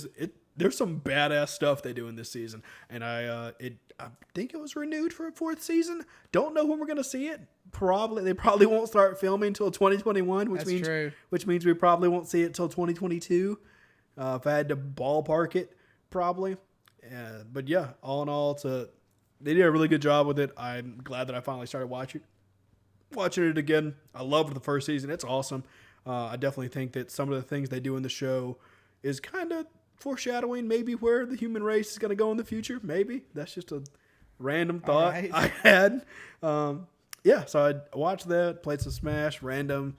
there's some badass stuff they do in this season, and I think it was renewed for a 4th season. Don't know when we're gonna see it. They probably won't start filming until 2021, which means we probably won't see it till 2022. If I had to ballpark it, probably. But yeah, all in all, they did a really good job with it. I'm glad that I finally started watching it again. I loved the first season. It's awesome. I definitely think that some of the things they do in the show is kind of foreshadowing maybe where the human race is going to go in the future. Maybe. That's just a random thought I had. So I watched that, played some Smash, random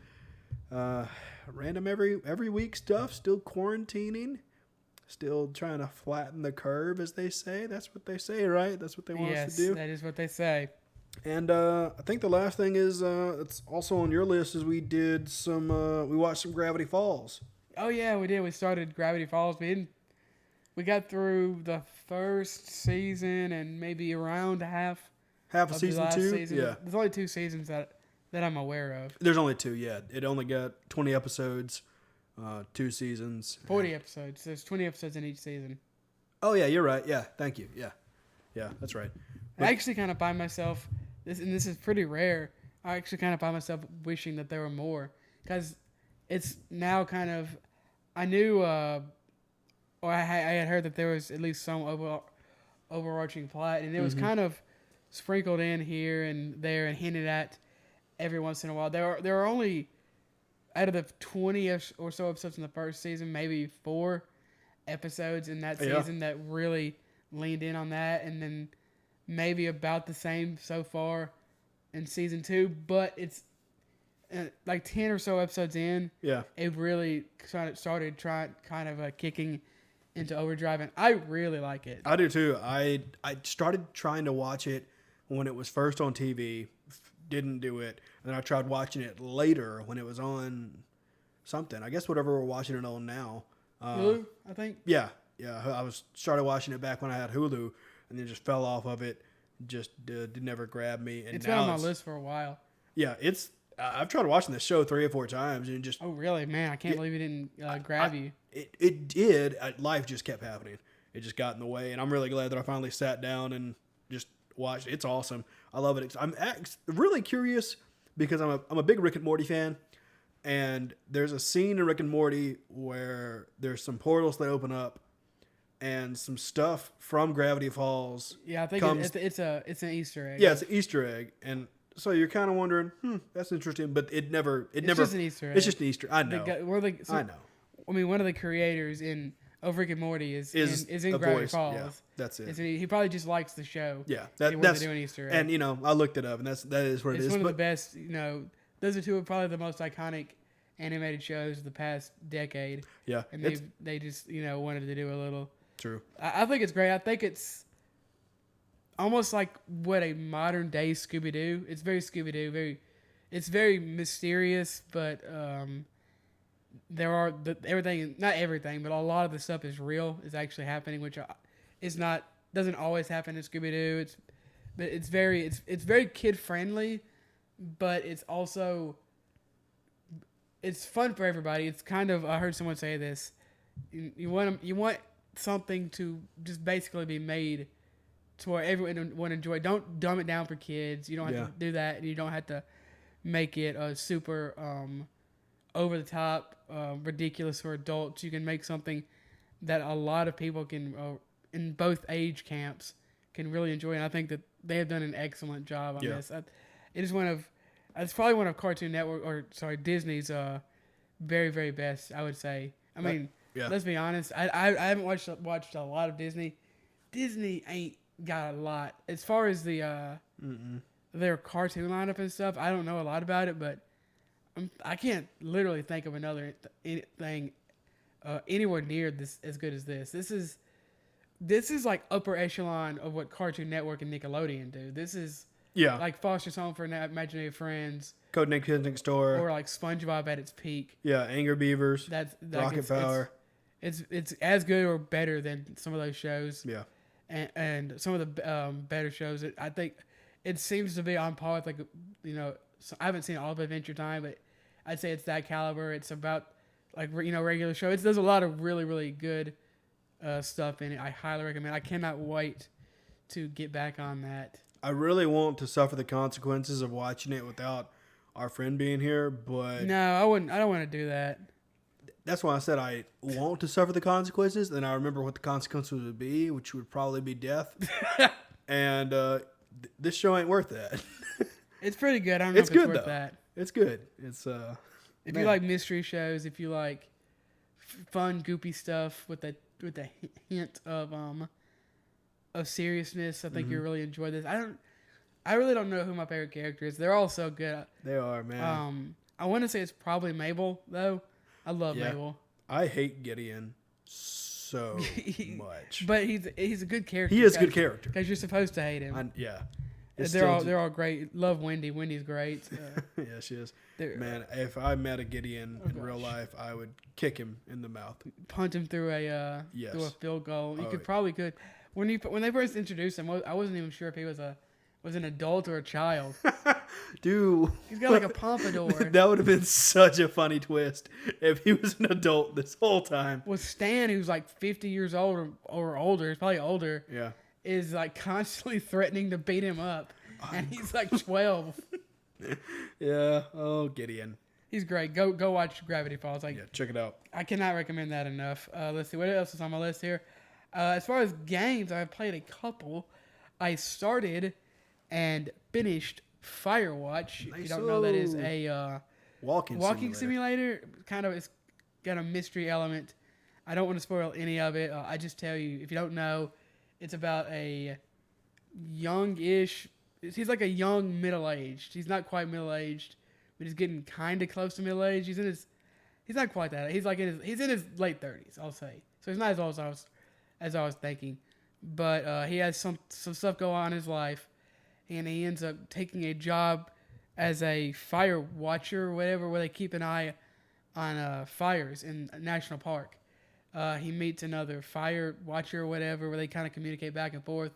every week stuff, still quarantining. Still trying to flatten the curve, as they say. That's what they say, right? That's what they want us to do. Yes, that is what they say. And I think the last thing is, it's also on your list, is we watched some Gravity Falls. Oh, yeah, we did. We started Gravity Falls. We got through the first season and maybe around half of season 2? Season. Yeah. There's only 2 seasons that I'm aware of. There's only 2, yeah. It only got 20 episodes. 2 seasons. 40 episodes. There's 20 episodes in each season. Oh, yeah, you're right. Yeah, thank you. Yeah, that's right. I actually kind of find myself, this is pretty rare, I actually kind of find myself wishing that there were more. Because it's now kind of, I knew, or I had heard that there was at least some overarching plot, and it was kind of sprinkled in here and there and hinted at every once in a while. There are only... out of the 20 or so episodes in the first season, maybe 4 episodes in that season that really leaned in on that, and then maybe about the same so far in season 2. But it's like 10 or so episodes in. Yeah, it really started kicking into overdrive, and I really like it. I do too. I started trying to watch it when it was first on TV didn't do it. And then I tried watching it later when it was on something. I guess whatever we're watching it on now. Hulu, I think. Yeah. I started watching it back when I had Hulu, and then just fell off of it. Just did never grab me. And it's been on my list for a while. Yeah, I've tried watching this show 3 or 4 times, and just. Oh really, man! I can't believe it didn't grab you. It did. Life just kept happening. It just got in the way, and I'm really glad that I finally sat down and just watched. It's awesome. I love it. I'm really curious because I'm a big Rick and Morty fan. And there's a scene in Rick and Morty where there's some portals that open up, and some stuff from Gravity Falls. Yeah, I think it's an Easter egg. Yeah, it's an Easter egg, and so you're kind of wondering, that's interesting, but it's just an Easter egg. It's just an Easter. I know. I know. I mean, one of the creators of Rick and Morty is in Gravity Falls. Yeah, that's it. He probably just likes the show. Yeah, that's doing Easter egg. And I looked it up, and that is what it is. It's one of the best. Those are two of probably the most iconic animated shows of the past decade. Yeah, and they just wanted to do a little. True. I think it's great. I think it's almost like what a modern day Scooby Doo. It's very Scooby Doo. It's very mysterious, but there are everything. Not everything, but a lot of the stuff is real. Is actually happening, which doesn't always happen in Scooby Doo. It's very kid friendly, but it's also it's fun for everybody. It's kind of, I heard someone say this. You want something to just basically be made to where everyone would enjoy. Don't dumb it down for kids. You don't have to do that. You don't have to make it super over the top, ridiculous for adults. You can make something that a lot of people can in both age camps can really enjoy. And I think that they have done an excellent job on this. It's probably one of Cartoon Network Disney's very, very best, I would say. I mean, let's be honest. I haven't watched a lot of Disney. Disney ain't got a lot as far as their cartoon lineup and stuff. I don't know a lot about it, but I can't literally think of another thing anywhere near this as good as this. This is like upper echelon of what Cartoon Network and Nickelodeon do. This is like Foster's Home for Imaginary Friends, Codename Store, or like SpongeBob at its peak. Yeah, Angry Beavers. That's Rocket Power. It's as good or better than some of those shows. Yeah, and some of the better shows. I think it seems to be on par with So I haven't seen all of Adventure Time, but I'd say it's that caliber. It's about regular show. There's a lot of really, really good stuff in it. I highly recommend. I cannot wait to get back on that. I really want to suffer the consequences of watching it without our friend being here, but no, I wouldn't. I don't want to do that. That's why I said I want to suffer the consequences. Then I remember what the consequences would be, which would probably be death. And this show ain't worth that. It's pretty good. I don't know if it's worth that. It's good. It's if you like mystery shows, if you like fun, goopy stuff with a hint of seriousness, I think you'll really enjoy this. I really don't know who my favorite character is. They're all so good. They are, man. I want to say it's probably Mabel, though. I love Mabel. I hate Gideon so much. But he's a good character. He is a good character. Because you're supposed to hate him. They're all great. Love Wendy. Wendy's great. Yeah, she is. Man, if I met a Gideon in real life, I would kick him in the mouth. Punch him through a field goal. You probably could. When they first introduced him, I wasn't even sure if he was an adult or a child. Dude. He's got like a pompadour. That would have been such a funny twist if he was an adult this whole time. Well, Stan, who's like 50 years old or older, he's probably older, is like constantly threatening to beat him up. And he's like 12. Yeah. Oh, Gideon. He's great. Go watch Gravity Falls. Check it out. I cannot recommend that enough. Let's see. What else is on my list here? As far as games, I've played a couple. I started and finished Firewatch. If you don't know, that is a walking simulator. Kind of, it's got a mystery element. I don't want to spoil any of it. I just tell you, if you don't know, it's about a young-ish. He's like a young middle-aged. He's not quite middle-aged, but he's getting kind of close to middle-aged. He's not quite that. He's in his late 30s, I'll say. So he's not as old as I was thinking. But he has some stuff go on in his life, and he ends up taking a job as a fire watcher or whatever, where they keep an eye on fires in a national park. He meets another fire watcher or whatever, where they kind of communicate back and forth,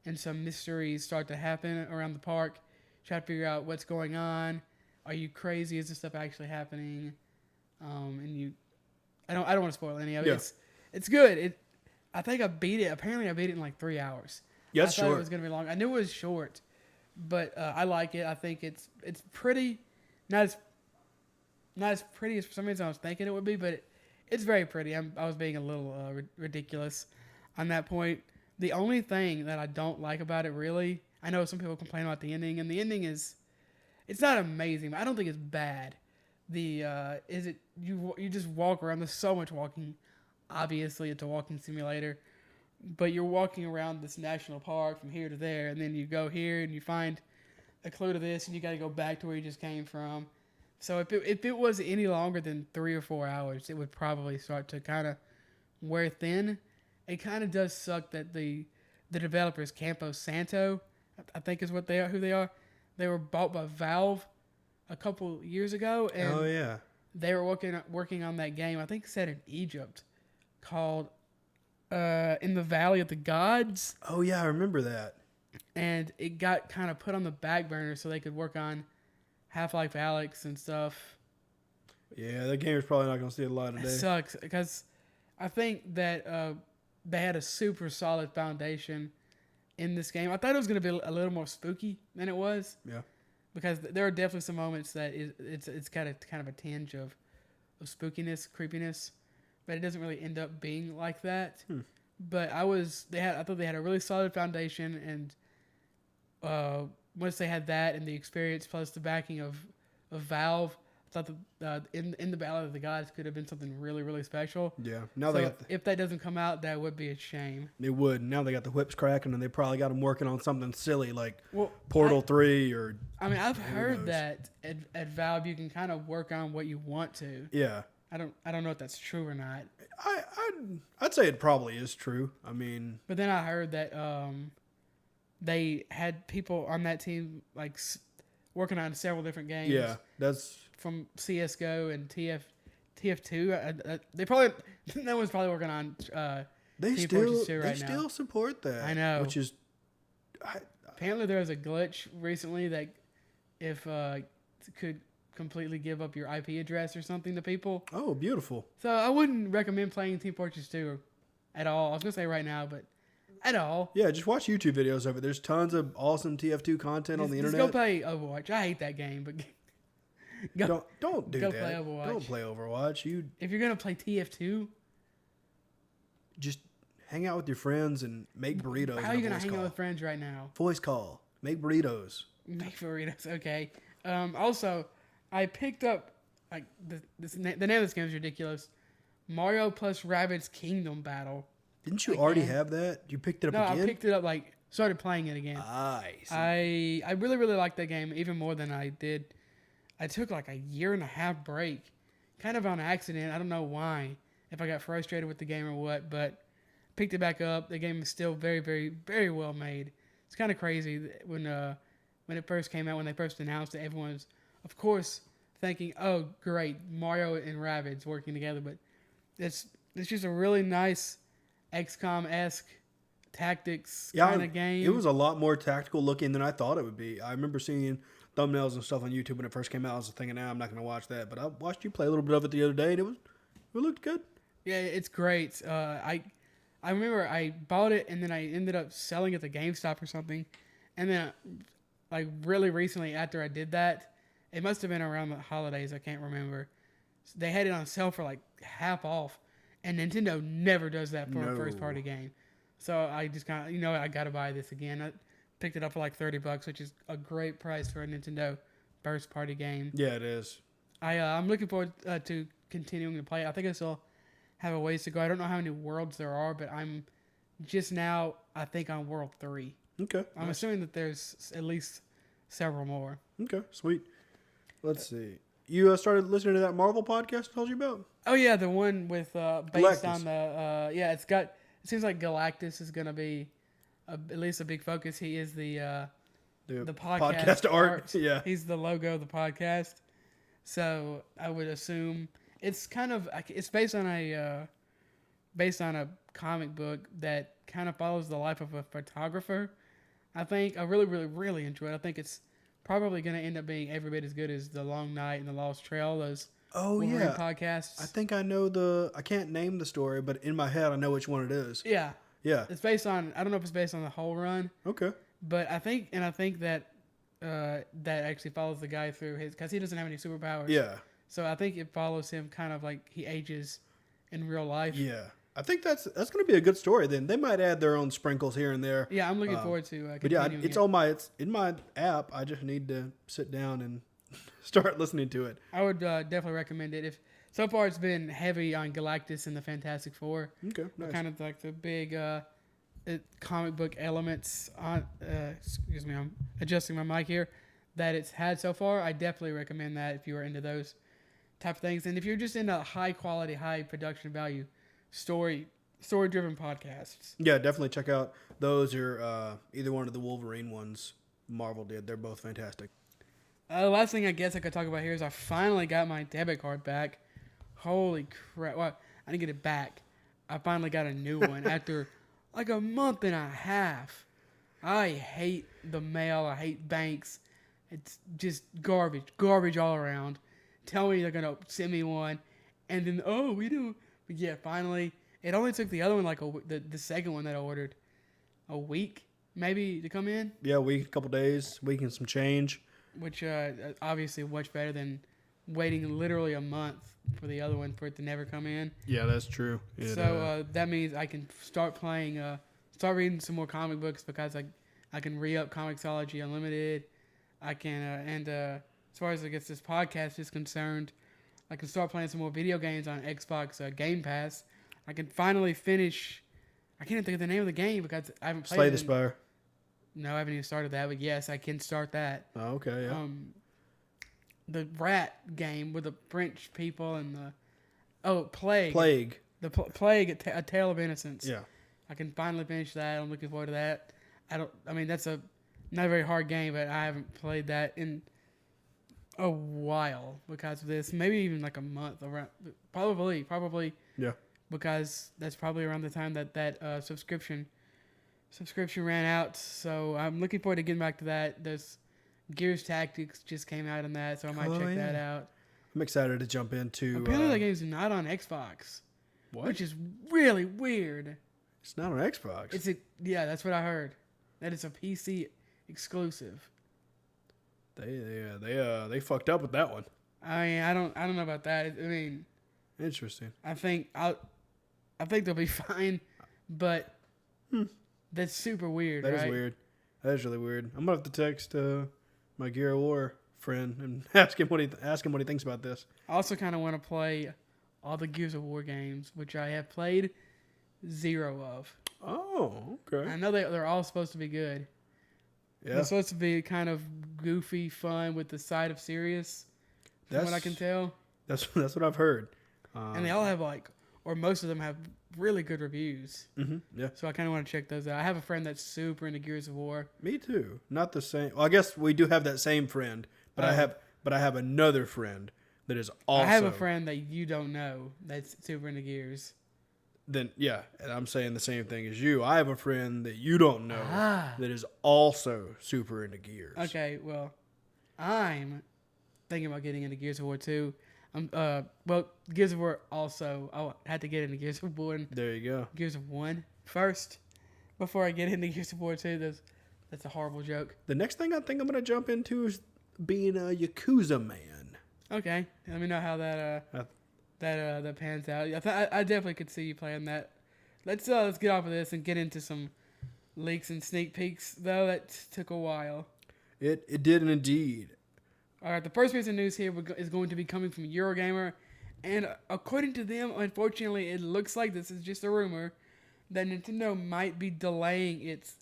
and some mysteries start to happen around the park. Try to figure out what's going on. Are you crazy? Is this stuff actually happening? I don't want to spoil any of it. Yeah. It's good. I think I beat it. Apparently, I beat it in like 3 hours. Yeah, I thought short. it was gonna be long. I knew it was short, but I like it. I think it's pretty, not as pretty as for some reason I was thinking it would be, but it's very pretty. I was being a little ridiculous on that point. The only thing that I don't like about it, really, I know some people complain about the ending, and the ending it's not amazing, but I don't think it's bad. You just walk around. There's so much walking. Obviously, it's a walking simulator, but you're walking around this national park from here to there, and then you go here and you find a clue to this, and you got to go back to where you just came from. So if it was any longer than 3 or 4 hours, it would probably start to kind of wear thin. It kind of does suck that the developers, Campo Santo, I think is what they are, who they are. They were bought by Valve a couple years ago, and they were working on that game. I think set in Egypt, called In the Valley of the Gods. Oh yeah, I remember that. And it got kind of put on the back burner so they could work on Half-Life Alyx and stuff. Yeah, that game is probably not going to see a lot today. It sucks because I think that they had a super solid foundation in this game. I thought it was going to be a little more spooky than it was. Yeah. Because there are definitely some moments that it's kind of a tinge of spookiness, creepiness, but it doesn't really end up being like that. But I thought they had a really solid foundation, and once they had that and the experience plus the backing of Valve, I thought that in the Ballad of the Gods could have been something really, really special. Yeah. If that doesn't come out, that would be a shame. It would. Now they got the whips cracking, and they probably got them working on something silly like Portal 3 or. I mean, I've heard that at Valve you can kind of work on what you want to. Yeah. I don't know if that's true or not. I'd say it probably is true. I mean. But then I heard that they had people on that team working on several different games. Yeah, that's from CS:GO and TF2. They probably no one's probably working on. They still support that. I know, which is. Apparently, there was a glitch recently that if could completely give up your IP address or something to people. Oh, beautiful! So I wouldn't recommend playing Team Fortress 2 at all. I was gonna say right now, but at all. Yeah, just watch YouTube videos of it. There's tons of awesome TF2 content on the internet. Just go play Overwatch. I hate that game, but don't do that. Play Overwatch. Don't play Overwatch. If you're gonna play TF2, just hang out with your friends and make burritos. How are you gonna hang out with friends right now? Voice call. Make burritos. Make burritos. Okay. Also, I picked up the name of this game is ridiculous. Mario plus Rabbids Kingdom Battle. Didn't you already have that? You picked it up again? No, I picked it up, started playing it again. I see. I really, really liked that game, even more than I did. I took a 1.5-year break, kind of on accident. I don't know why, if I got frustrated with the game or what, but picked it back up. The game is still very, very, very well made. It's kind of crazy when it first came out, when they first announced it, everyone was, of course, thinking, oh, great, Mario and Rabbids working together, but it's just a really nice XCOM-esque tactics kind of game. It was a lot more tactical looking than I thought it would be. I remember seeing thumbnails and stuff on YouTube when it first came out. I was thinking, I'm not going to watch that. But I watched you play a little bit of it the other day, and it looked good. Yeah, it's great. I remember I bought it, and then I ended up selling it at GameStop or something. And then, really recently after I did that, it must have been around the holidays. I can't remember. They had it on sale for half off. And Nintendo never does that for a first-party game. So I just kind of, I got to buy this again. I picked it up for $30, which is a great price for a Nintendo first-party game. Yeah, it is. I'm looking forward to continuing to play it. I think I still have a ways to go. I don't know how many worlds there are, but I'm just now, I think, on World 3. Okay. I'm assuming that there's at least several more. Okay, sweet. Let's see. You started listening to that Marvel podcast I told you about? Oh yeah, the one with based Galactus. on the it seems like Galactus is gonna be at least a big focus. He is the the podcast art. Yeah. He's the logo of the podcast. So I would assume it's based on a comic book that kind of follows the life of a photographer. I think I really, really, really enjoy it. I think it's probably going to end up being every bit as good as The Long Night and The Lost Trail. Those Wolverine podcasts. I think I know I can't name the story, but in my head I know which one it is. Yeah. Yeah. It's based on, I don't know if it's based on the whole run. Okay. But I think that that actually follows the guy through because he doesn't have any superpowers. Yeah. So I think it follows him kind of like he ages in real life. Yeah. I think that's going to be a good story. Then they might add their own sprinkles here and there. Yeah, I'm looking forward to. But yeah, it's in my app. I just need to sit down and start listening to it. I would definitely recommend it. If so far it's been heavy on Galactus and the Fantastic Four. Okay, nice. Kind of like the big comic book elements on. Excuse me, I'm adjusting my mic here. That it's had so far. I definitely recommend that if you are into those type of things, and if you're just into high quality, high production value, story driven podcasts. Yeah, definitely check out those or either one of the Wolverine ones Marvel did. They're both fantastic. The last thing I guess I could talk about here is I finally got my debit card back. Holy crap. Well, I didn't get it back. I finally got a new one after like a month and a half. I hate the mail. I hate banks. It's just garbage all around. Tell me they're going to send me one. And then, we do. But yeah, finally. It only took the other one, like the second one that I ordered, a week maybe to come in. Yeah, a couple days, week and some change. Which obviously much better than waiting literally a month for the other one for it to never come in. Yeah, that's true. That means I can start reading some more comic books because I can re-up Comixology Unlimited. I can, as far as I guess this podcast is concerned, I can start playing some more video games on Xbox Game Pass. I can finally finish. I can't even think of the name of the game because I haven't played Slay the Spire. No, I haven't even started that, but yes, I can start that. Oh, okay, yeah. The rat game with the French people and Plague. Plague. The Plague, A Tale of Innocence. Yeah. I can finally finish that. I'm looking forward to that. That's not a very hard game, but I haven't played that in a while because of this. Maybe even like a month around. Probably. Yeah. Because that's probably around the time that subscription ran out. So I'm looking forward to getting back to that. There's Gears Tactics just came out on that, so I might check that out. I'm excited to jump into. Apparently, that game's not on Xbox. What? Which is really weird. It's not on Xbox. That's what I heard. That it's a PC exclusive. They fucked up with that one. I mean, I don't know about that. I mean, interesting. I think they'll be fine, but that's super weird. That is weird. That is really weird. I'm gonna have to text my Gear of War friend and ask him what he thinks about this. I also kind of want to play all the Gears of War games, which I have played 0 of. Oh, okay. I know they're all supposed to be good. Yeah. They're supposed to be kind of goofy, fun with the side of serious. From what I can tell. That's what I've heard. And they all have or most of them have really good reviews. Mm-hmm, yeah. So I kind of want to check those out. I have a friend that's super into Gears of War. Me too. Not the same. Well, I guess we do have that same friend, but I have another friend that is also. I have a friend that you don't know that's super into Gears. Then yeah, and I'm saying the same thing as you. I have a friend that you don't know that is also super into Gears. Okay, well, I'm thinking about getting into Gears of War 2. Gears of War also. I had to get into Gears of War. There you go. Gears of 1 first before I get into Gears of War 2. That's a horrible joke. The next thing I think I'm gonna jump into is being a Yakuza man. Okay, let me know how that pans out. I definitely could see you playing that. Let's get off of this and get into some leaks and sneak peeks. Though that took a while. It did indeed. All right, the first piece of news here is going to be coming from Eurogamer, and according to them, unfortunately, it looks like this is just a rumor that Nintendo might be delaying its,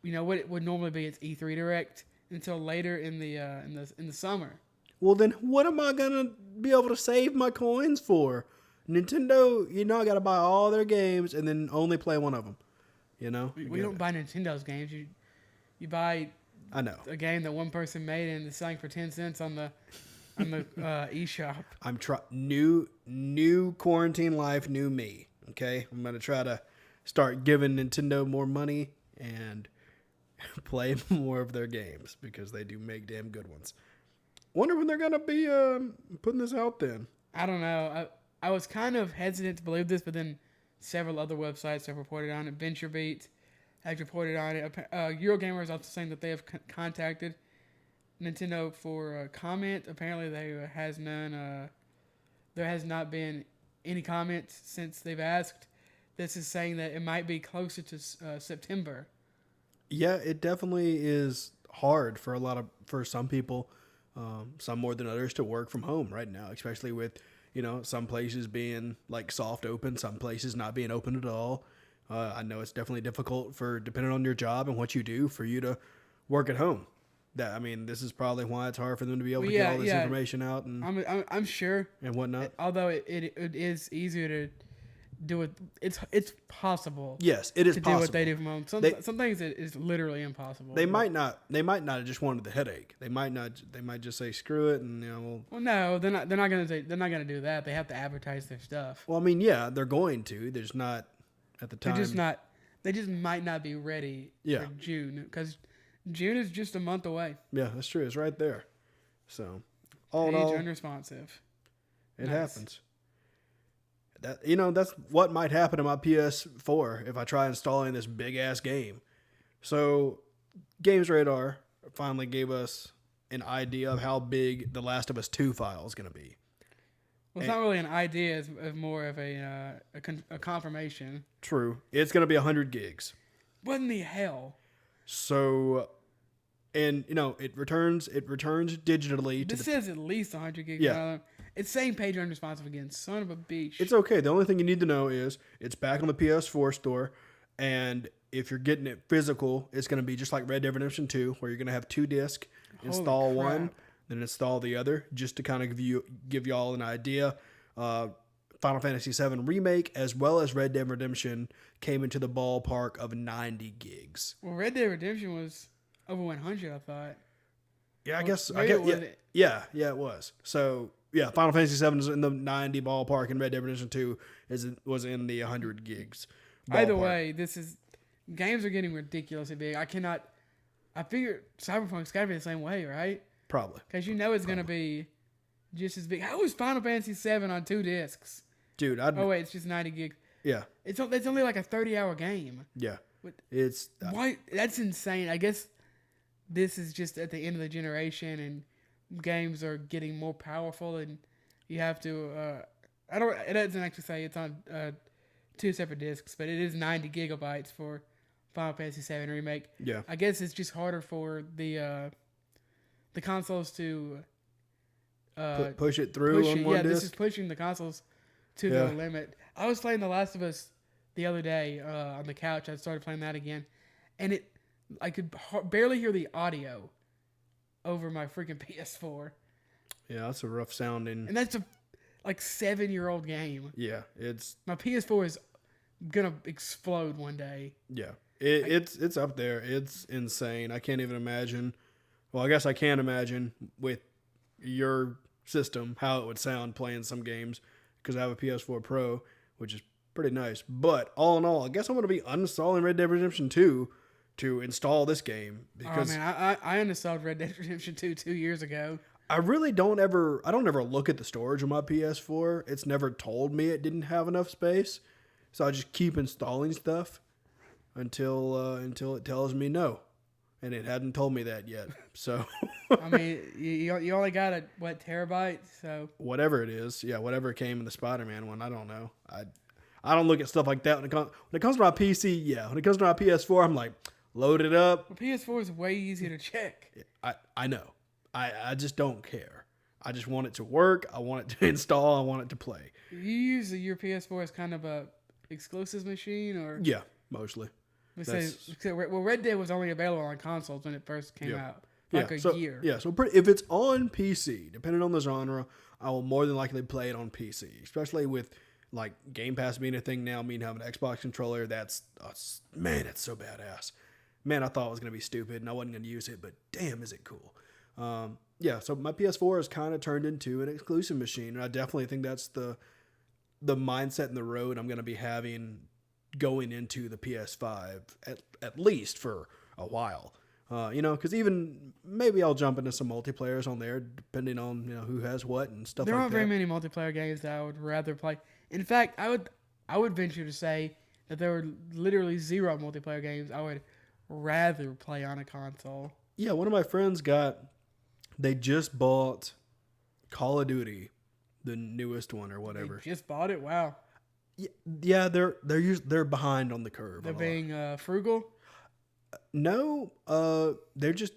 what it would normally be its E3 Direct until later in the summer. Well, then what am I gonna be able to save my coins for? Nintendo, I gotta buy all their games and then only play one of them. We don't buy Nintendo's games. You buy I know. A game that one person made and is selling for 10 cents on the eShop. I'm new quarantine life, new me. Okay, I'm gonna try to start giving Nintendo more money and play more of their games because they do make damn good ones. Wonder when they're gonna be putting this out then. I don't know. I was kind of hesitant to believe this, but then several other websites have reported on it. VentureBeat has reported on it. Eurogamer is also saying that they have contacted Nintendo for comment. Apparently, there has not been any comments since they've asked. This is saying that it might be closer to September. Yeah, it definitely is hard for some people, some more than others, to work from home right now, especially with some places being like soft open, some places not being open at all. I know it's definitely difficult depending on your job and what you do, for you to work at home. This is probably why it's hard for them to be able to get all this information out and I'm sure and whatnot. Although it is easier to do it, it's possible. Yes, it is possible do what they do from home. Some things it is literally impossible. They might not have just wanted the headache. They might just say screw it and Well, no, they're not gonna do that. They have to advertise their stuff. Well, I mean, yeah, they're going to. There's not at the time. They just might not be ready for June, because June is just a month away. Yeah, that's true. It's right there. So, all in all, unresponsive. It happens. That's what might happen to my PS4 if I try installing this big ass game. So, Games Radar finally gave us an idea of how big The Last of Us 2 file is going to be. Well, it's not really an idea; it's more of a confirmation. True, it's going to be 100 gigs. What in the hell? So, and it returns digitally. This says at least 100 gigs. Yeah. It's saying page unresponsive again. Son of a bitch. It's okay. The only thing you need to know is it's back on the PS4 store, and if you're getting it physical, it's going to be just like Red Dead Redemption 2, where you're going to have 2 discs. Install one, then install the other, just to kind of give you all an idea. Final Fantasy VII Remake as well as Red Dead Redemption came into the ballpark of 90 gigs. Well, Red Dead Redemption was over 100, I thought. Yeah, I guess it was. So, yeah, Final Fantasy VII is in the 90 ballpark, and Red Dead Redemption 2 was in the 100 gigs ballpark. Either way, games are getting ridiculously big. I figure Cyberpunk's got to be the same way, right? Probably. Because it's going to be just as big. How is Final Fantasy VII on 2 discs? Dude, it's just 90 gigs. Yeah. It's only like a 30-hour game. Yeah. Why? That's insane. I guess this is just at the end of the generation, and games are getting more powerful, and you have to. It doesn't actually say it's on 2 separate discs, but it is 90 gigabytes for Final Fantasy VII Remake. Yeah. I guess it's just harder for the consoles to push it through on one disc. This is pushing the consoles to the limit. I was playing The Last of Us the other day on the couch. I started playing that again, and I could barely hear the audio over my freaking PS4. Yeah, that's a rough sounding. And that's a 7-year-old game. Yeah, my PS4 is gonna explode one day. Yeah, it's up there. It's insane. I can't even imagine. Well, I guess I can imagine with your system how it would sound playing some games, because I have a PS4 Pro, which is pretty nice. But all in all, I guess I'm going to be uninstalling Red Dead Redemption 2 to install this game, because I uninstalled Red Dead Redemption 2 2 years ago. I don't ever look at the storage on my PS4. It's never told me it didn't have enough space, so I just keep installing stuff until it tells me no. And it hadn't told me that yet. So, I mean, you only got a terabyte, so whatever it is, whatever came in the Spider-Man one, I don't know. I don't look at stuff like that when it comes to my PC. Yeah, when it comes to my PS4, I'm like, load it up. Well, PS4 is way easier to check. I know. I just don't care. I just want it to work. I want it to install. I want it to play. You use your PS4 as kind of a exclusive machine, or yeah, mostly. Red Dead was only available on consoles when it first came out. A year. Yeah, so if it's on PC, depending on the genre, I will more than likely play it on PC. Especially with like Game Pass being a thing now, me having an Xbox controller, it's so badass. man, I thought it was going to be stupid and I wasn't going to use it, but damn, is it cool. Yeah, so my PS4 has kind of turned into an exclusive machine, and I definitely think that's the mindset and the road I'm going to be having going into the PS5, at least for a while. Because even maybe I'll jump into some multiplayers on there, depending on who has what and stuff like that. There aren't very many multiplayer games that I would rather play. In fact, I would venture to say that there were literally 0 multiplayer games I would rather play on a console. Yeah, one of my friends they just bought Call of Duty, the newest one or whatever. They just bought it? Wow. Yeah, they're behind on the curve. They're being frugal? No, they're just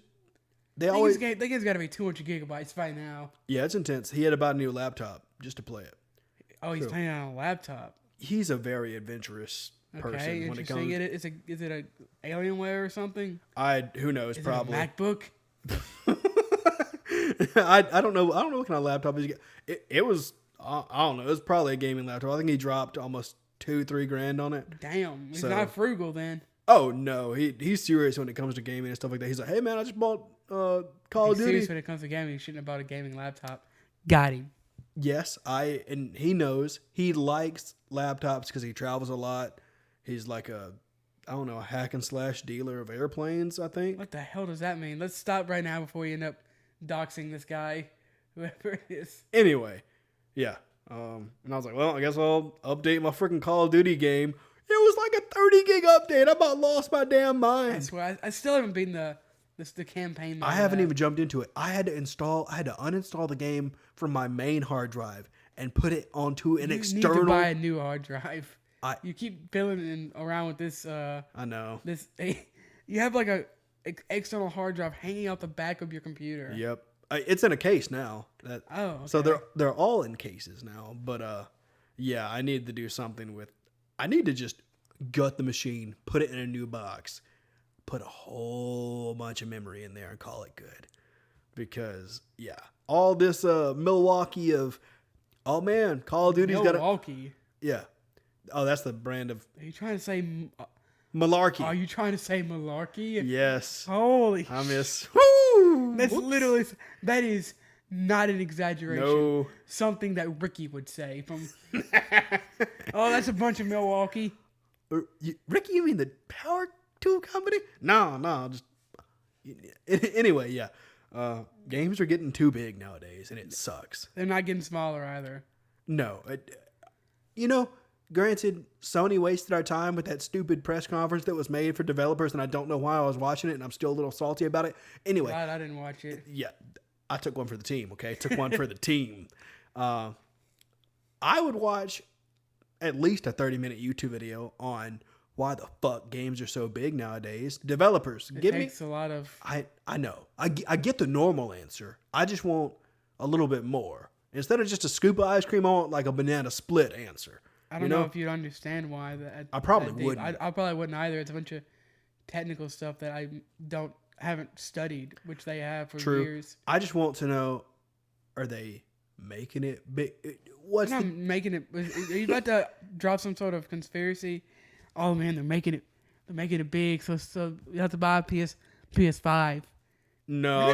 That game's got to be 200 gigabytes by now. Yeah, it's intense. He had to buy a new laptop just to play it. Oh, he's playing it on a laptop. He's a very adverse person. Okay, when interesting. Is it a Alienware or something? Who knows? Is probably it a MacBook. I don't know. I don't know what kind of laptop it was. I don't know. It was probably a gaming laptop. I think he dropped almost $2-3 on it. Damn, he's not frugal then. Oh no, he's serious when it comes to gaming and stuff like that. He's like, hey man, I just bought Call of Duty. Serious when it comes to gaming. He shouldn't have bought a gaming laptop. Got him. Yes, and he knows he likes laptops because he travels a lot. He's like a hack and slash dealer of airplanes, I think. What the hell does that mean? Let's stop right now before we end up doxing this guy, whoever it is. Anyway, yeah. And I was like, well, I guess I'll update my freaking Call of Duty game. It was like a 30 gig update. I about lost my damn mind. I swear, I still haven't beaten the campaign mode. I haven't even jumped into it. I had to uninstall the game from my main hard drive and put it onto an external. You need to buy a new hard drive. You keep filling around with this. I know. You have like a external hard drive hanging out the back of your computer. Yep. It's in a case now. Okay. So they're all in cases now. But yeah, I need to do something with. I need to just gut the machine, put it in a new box, put a whole bunch of memory in there, and call it good. Because yeah, all this Milwaukee of, oh man, Call of Duty's got Milwaukee. Yeah. Oh, that's the brand of. Are you trying to say malarkey? Are you trying to say malarkey? Yes. Holy. I miss. Woo! That's literally. That is not an exaggeration. No. Something that Ricky would say from. Oh, that's a bunch of Milwaukee. Ricky, you mean the power tool company? No, just. Anyway, yeah. Games are getting too big nowadays, and it sucks. They're not getting smaller either. No. Granted, Sony wasted our time with that stupid press conference that was made for developers, and I don't know why I was watching it, and I'm still a little salty about it. Anyway. Glad I didn't watch it. Yeah. I took one for the team, okay? Took one for the team. I would watch at least a 30-minute YouTube video on why the fuck games are so big nowadays. Developers, it takes a lot of... I know. I get the normal answer. I just want a little bit more. Instead of just a scoop of ice cream, I want like a banana split answer. I don't know if you'd understand why. I probably wouldn't. I probably wouldn't either. It's a bunch of technical stuff that I haven't studied, which they have for years. I just want to know, are they making it big? Making it. Are you about to drop some sort of conspiracy? Oh man, they're making it big, so you have to buy a PS5. No.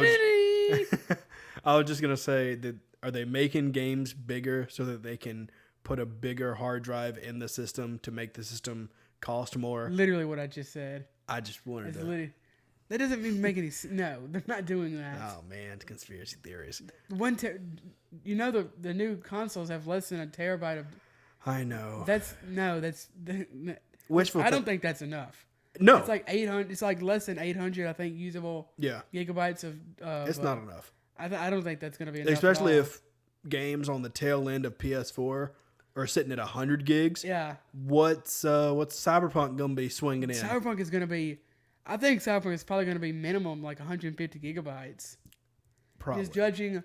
I was just gonna say that, are they making games bigger so that they can put a bigger hard drive in the system to make the system cost more? Literally what I just said. I just wanted to. That doesn't even make any sense. No, they're not doing that. Oh man, conspiracy theories. The new consoles have less than a terabyte of. I know. Wishful. I don't think that's enough. No, it's like 800. It's like less than 800. I think usable. Yeah. Gigabytes of. It's not enough. I don't think that's going to be enough. Especially if games on the tail end of PS4 are sitting at 100 gigs. Yeah. What's Cyberpunk going to be swinging in? Cyberpunk is going to be. I think Cyberpunk is probably going to be minimum like 150 gigabytes. Probably. Just judging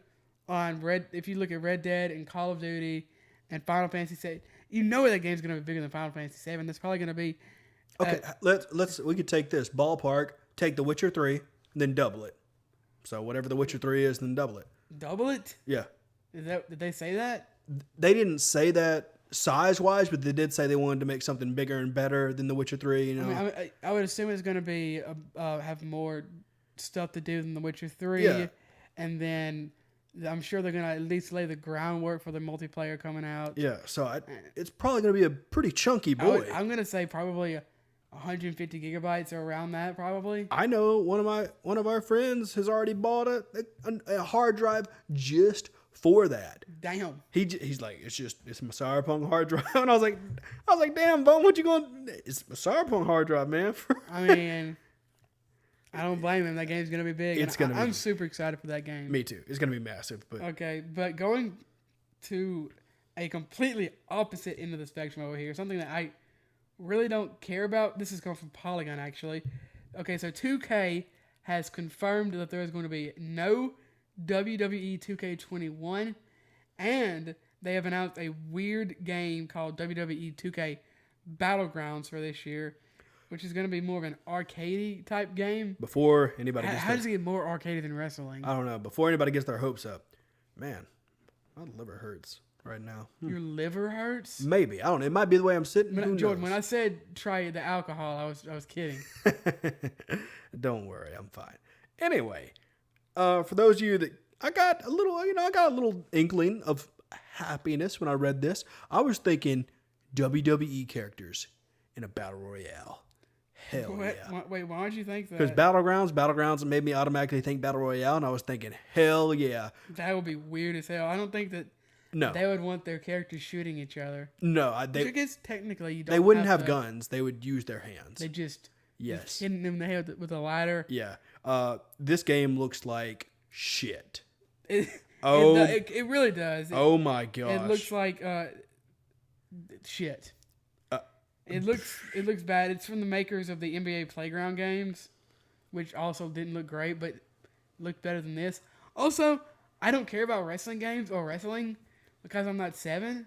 on if you look at Red Dead and Call of Duty and Final Fantasy VII, you know that game's going to be bigger than Final Fantasy VII. That's probably going to be. Okay, we could take this ballpark, take The Witcher 3, and then double it. So whatever The Witcher 3 is, then double it. Double it? Yeah. Did they say that? They didn't say that size-wise, but they did say they wanted to make something bigger and better than The Witcher 3, you know? I would assume it's going to be have more stuff to do than The Witcher 3. Yeah. And then I'm sure they're going to at least lay the groundwork for the multiplayer coming out. Yeah, so it's probably going to be a pretty chunky boy. I'm going to say probably 150 gigabytes or around that, probably. I know one of our friends has already bought a hard drive just for that. Damn. He's like, it's my Cyberpunk hard drive, and I was like, damn, Bone, what you going? It's a Cyberpunk hard drive, man. I mean, I don't blame him. That game's gonna be big. I'm super excited for that game. Me too. It's gonna be massive. But okay, but going to a completely opposite end of the spectrum over here, something that I really don't care about. This is coming from Polygon, actually. Okay, so 2K has confirmed that there is going to be no WWE 2K21, and they have announced a weird game called WWE 2K Battlegrounds for this year, which is going to be more of an arcade type game. Before anybody gets how does it get more arcade than wrestling? I don't know. Before anybody gets their hopes up, man, my liver hurts right now. Your liver hurts? Maybe. I don't know. It might be the way I'm sitting. Jordan, when I said try the alcohol, I was kidding. Don't worry, I'm fine. Anyway, for those of you that I got a little inkling of happiness when I read this. I was thinking WWE characters in a battle royale. Hell yeah. Wait, why would you think that? Because Battlegrounds made me automatically think Battle Royale, and I was thinking, hell yeah. That would be weird as hell. I don't think that they would want their characters shooting each other. No. I guess technically you don't They wouldn't have guns. They would use their hands. They just yes. hitting them in the head with a ladder. Yeah. This game looks like shit. It really does. Oh my gosh. It looks like shit. It looks bad. It's from the makers of the NBA Playground games, which also didn't look great, but looked better than this. Also, I don't care about wrestling games or wrestling because I'm not 7.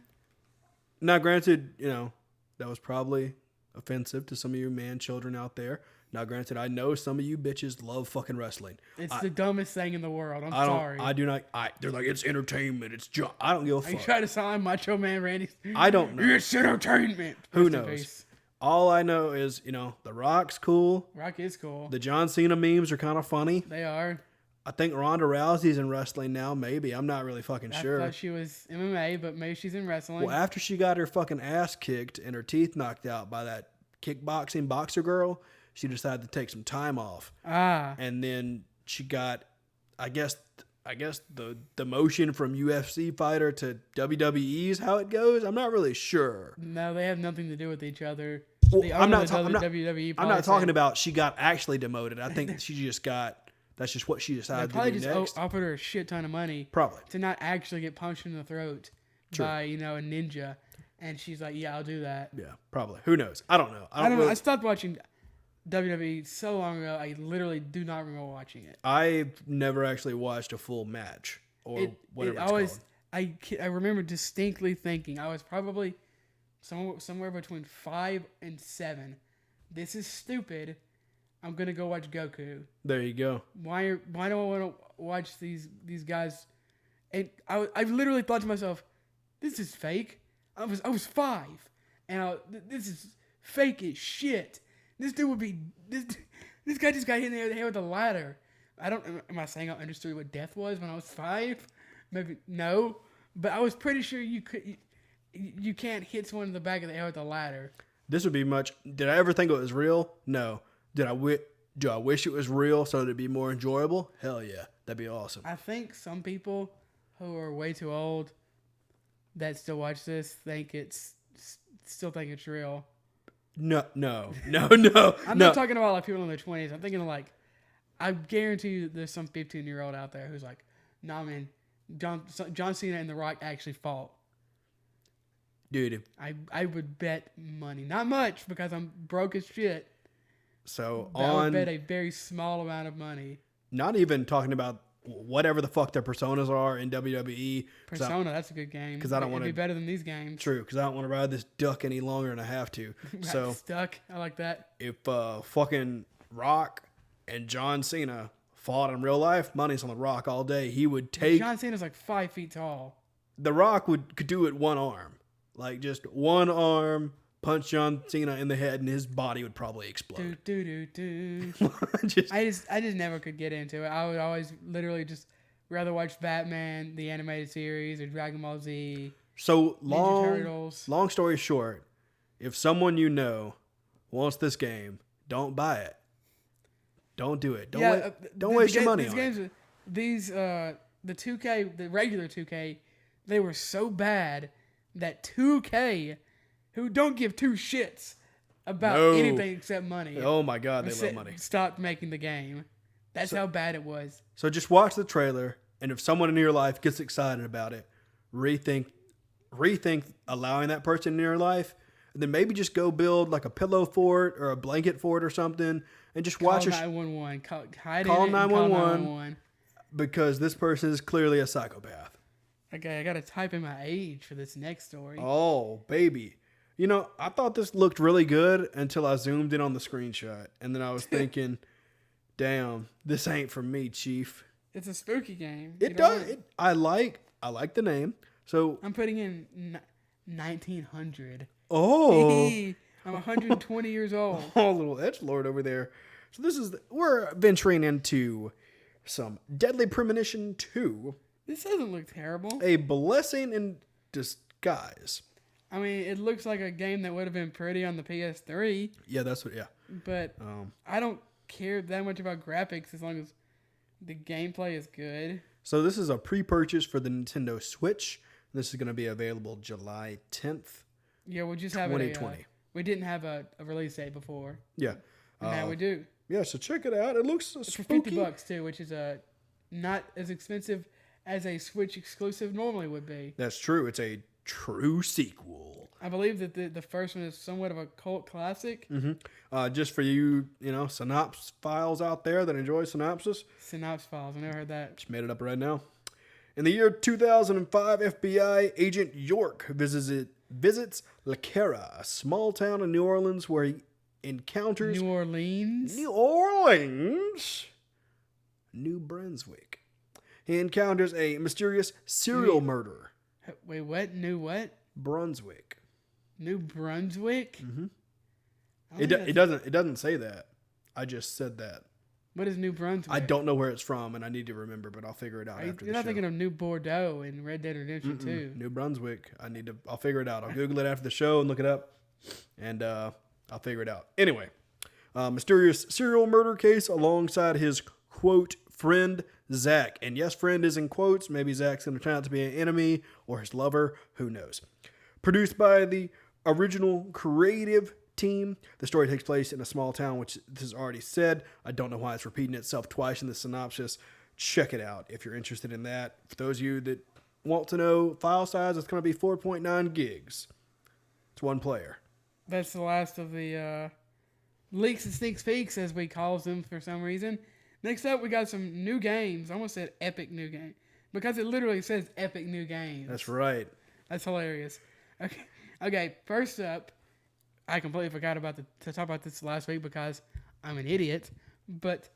Now, granted, that was probably offensive to some of you man children out there. Now, granted, I know some of you bitches love fucking wrestling. It's the dumbest thing in the world. I'm sorry. I do not. They're like, it's entertainment. It's I don't give a fuck. Are you trying to sound Macho Man Randy? I don't know. It's entertainment. Who knows? All I know is, The Rock's cool. Rock is cool. The John Cena memes are kind of funny. They are. I think Ronda Rousey's in wrestling now. Maybe. I'm not really fucking sure. I thought she was MMA, but maybe she's in wrestling. Well, after she got her fucking ass kicked and her teeth knocked out by that kickboxing boxer girl, she decided to take some time off. And then she got, I guess the demotion from UFC fighter to WWE is how it goes. I'm not really sure. No, they have nothing to do with each other. Well, I'm not talking about she got actually demoted. I think she just got. That's just what she decided to do next. Probably just offered her a shit ton of money. Probably to not actually get punched in the throat by a ninja, and she's like, "Yeah, I'll do that." Yeah, probably. Who knows? I don't know. I don't know. I stopped watching WWE so long ago. I literally do not remember watching it. I've never actually watched a full match or whatever it's called. I remember distinctly thinking I was probably somewhere between 5 and 7. This is stupid. I'm gonna go watch Goku. There you go. Why do I want to watch these guys? And I literally thought to myself, this is fake. I was 5, and this is fake as shit. This dude would be this guy just got hit in the head with a ladder. Am I saying I understood what death was when I was 5? Maybe no, but I was pretty sure you can't hit someone in the back of the head with a ladder. This would be much. Did I ever think it was real? No. Do I wish it was real so it'd be more enjoyable? Hell yeah, that'd be awesome. I think some people who are way too old that still watch this still think it's real. No. I'm not talking about like people in their 20s. I'm thinking like, I guarantee you there's some 15-year-old out there who's like, nah, man, John Cena and The Rock actually fought. Dude, I would bet money, not much because I'm broke as shit. So I would bet a very small amount of money. Not even talking about whatever the fuck their personas are in WWE. Persona, that's a good game. Because I don't want to be better than these games. True, because I don't want to ride this duck any longer than I have to. So stuck. I like that. If fucking Rock and John Cena fought in real life, money's on The Rock all day. He would take. John Cena's like 5 feet tall. The Rock could do it one arm. Like just one arm, punch John Cena in the head, and his body would probably explode. I just never could get into it. I would always literally just rather watch Batman, the animated series, or Dragon Ball Z. So Ninja Turtles. Long story short, if someone you know wants this game, don't buy it. Don't do it. Don't waste your money on it. The 2K, the regular 2K, they were so bad that 2K, who don't give two shits about anything except money. Oh my God, they love money. Stopped making the game. That's how bad it was. So just watch the trailer, and if someone in your life gets excited about it, rethink allowing that person in your life, and then maybe just go build like a pillow fort or a blanket fort or something, and just watch it. Call 911. Call 911 because this person is clearly a psychopath. Okay, I gotta type in my age for this next story. Oh, baby. You know, I thought this looked really good until I zoomed in on the screenshot, and then I was thinking, damn, this ain't for me, Chief. It's a spooky game. It does. I like the name. So I'm putting in 1900. Oh, I'm 120 years old. Oh, little edgelord over there. So we're venturing into some Deadly Premonition 2. This doesn't look terrible. A blessing in disguise. I mean, it looks like a game that would have been pretty on the PS3. Yeah, yeah. But I don't care that much about graphics as long as the gameplay is good. So this is a pre-purchase for the Nintendo Switch. This is going to be available July 10th. Yeah, we'll just have 2020. We didn't have a release date before. Yeah. And now we do. Yeah, so check it out. It looks it's spooky. for $50 too, which is not as expensive as a Switch exclusive normally would be. That's true. It's a true sequel. I believe that the first one is somewhat of a cult classic. Mm-hmm. Just for you, synopsis files out there that enjoy synopsis. Synopsis files. I never heard that. Just made it up right now. In the year 2005, FBI agent York visits La Cara, a small town in New Orleans where he encounters... New Orleans? New Brunswick. He encounters a mysterious serial murderer. Wait, what? New what? Brunswick. New Brunswick? Mm-hmm. It doesn't say that. I just said that. What is New Brunswick? I don't know where it's from, and I need to remember, but I'll figure it out after the show. You're not thinking of New Bordeaux in Red Dead Redemption 2. New Brunswick. I'll figure it out. I'll Google it after the show and look it up, and I'll figure it out. Anyway, mysterious serial murder case alongside his, quote, friend, Zach. And yes, friend is in quotes. Maybe Zach's going to turn out to be an enemy or his lover. Who knows? Produced by the original creative team. The story takes place in a small town, which this is already said. I don't know why it's repeating itself twice in the synopsis. Check it out if you're interested in that. For those of you that want to know file size, it's going to be 4.9 gigs. It's one player. That's the last of the leaks and sneak peeks, as we call them for some reason. Next up, we got some new games. I almost said epic new game because it literally says epic new games. That's right. That's hilarious. Okay. First up, I completely forgot to talk about this last week because I'm an idiot. But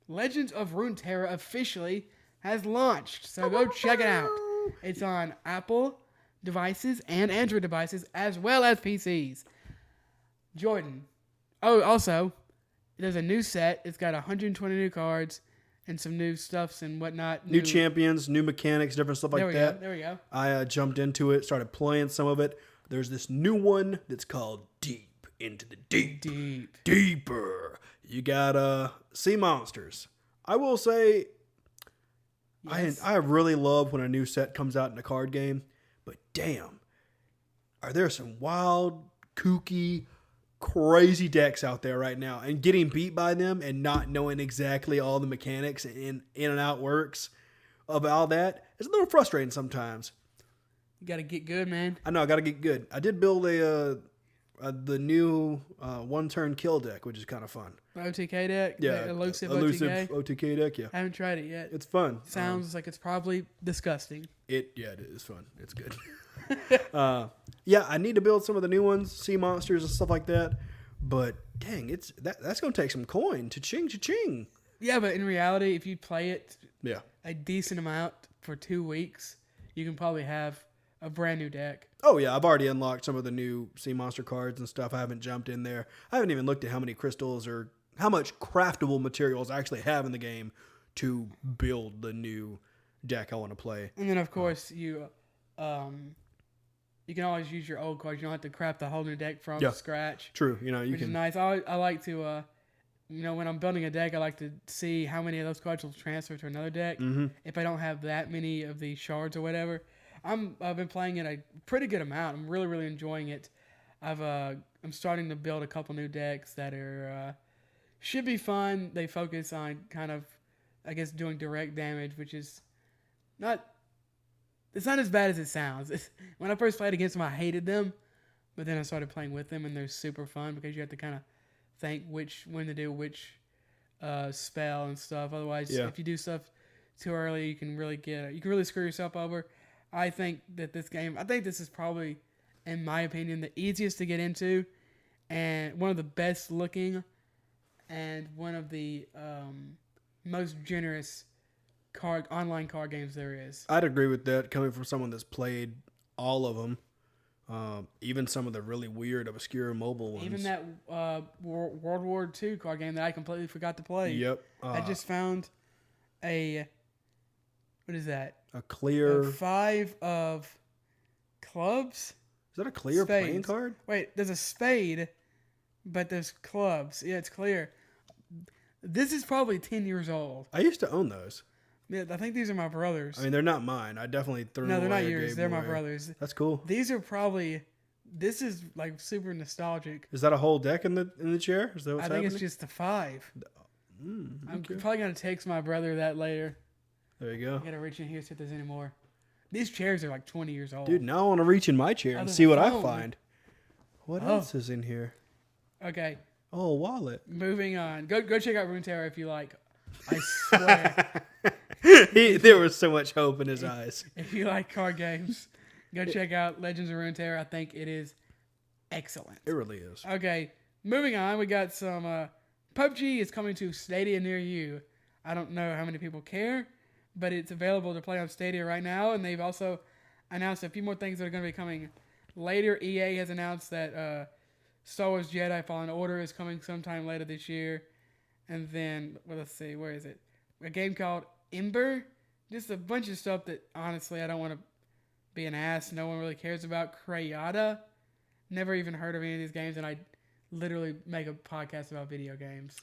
Legends of Runeterra officially has launched, so go check it out. It's on Apple devices and Android devices as well as PCs. Jordan. Oh, also, there's a new set. It's got 120 new cards and some new stuffs and whatnot. New champions, new mechanics, different stuff like that. There we go. I jumped into it, started playing some of it. There's this new one that's called Deep into the Deep. Deeper. You got sea monsters. I will say, yes. I really love when a new set comes out in a card game, but damn, are there some wild, kooky, crazy decks out there right now, and getting beat by them and not knowing exactly all the mechanics and in and out works of all that is a little frustrating sometimes. You gotta get good, man. I know, I gotta get good. I did build the new one-turn kill deck, which is kind of fun. OTK deck? Yeah. Elusive OTK deck, yeah. I haven't tried it yet. It's fun. Sounds like it's probably disgusting. It is fun. It's good. Yeah, I need to build some of the new ones, sea monsters and stuff like that. But dang, that's gonna take some coin. Cha-ching. Yeah, but in reality, if you play it a decent amount for 2 weeks, you can probably have a brand new deck. Oh yeah, I've already unlocked some of the new Sea Monster cards and stuff. I haven't jumped in there. I haven't even looked at how many crystals or how much craftable materials I actually have in the game to build the new deck I want to play. And then of course you can always use your old cards. You don't have to craft the whole new deck from scratch. True, you know, which is nice. I like to when I'm building a deck, I like to see how many of those cards will transfer to another deck. Mm-hmm. If I don't have that many of the shards or whatever, I've been playing it a pretty good amount. I'm really, really enjoying it. I'm starting to build a couple new decks that are should be fun. They focus on kind of, I guess, doing direct damage, which is it's not as bad as it sounds. When I first played against them, I hated them, but then I started playing with them, and they're super fun because you have to kind of think when to do which spell and stuff. Otherwise, if you do stuff too early, you can really screw yourself over. I think this is probably, in my opinion, the easiest to get into, and one of the best looking, and one of the most generous online card games there is. I'd agree with that, coming from someone that's played all of them. Even some of the really weird, obscure mobile ones. Even that World War II card game that I completely forgot to play. Yep. I just found what is that? A clear... 5 of clubs? Is that a clear Spades. playing card? Wait, there's a spade, but there's clubs. Yeah, it's clear. This is probably 10 years old. I used to own those. Yeah, I think these are my brothers. I mean, they're not mine. I definitely threw them away. No, they're not yours. They're my brothers. That's cool. These are probably... This is like super nostalgic. Is that a whole deck in the chair? Is that what's happening? I think it's just a 5. Okay. I'm probably going to text my brother that later. There you go. I got to reach in here see if there's any more. These chairs are like 20 years old. Dude, now I want to reach in my chair and see what I find. What else is in here? Okay. Oh, a wallet. Moving on. Go check out Runeterra if you like. I swear. There was so much hope in his eyes. If you like card games, go check out Legends of Runeterra. I think it is excellent. It really is. Okay. Moving on. We got some... PUBG is coming to Stadia near you. I don't know how many people care, but it's available to play on Stadia right now, and they've also announced a few more things that are going to be coming later. EA has announced that Star Wars Jedi Fallen Order is coming sometime later this year, and then, well, let's see, where is it? A game called Ember. Just a bunch of stuff that, honestly, I don't want to be an ass. No one really cares about. Crayata. Never even heard of any of these games, and I literally make a podcast about video games.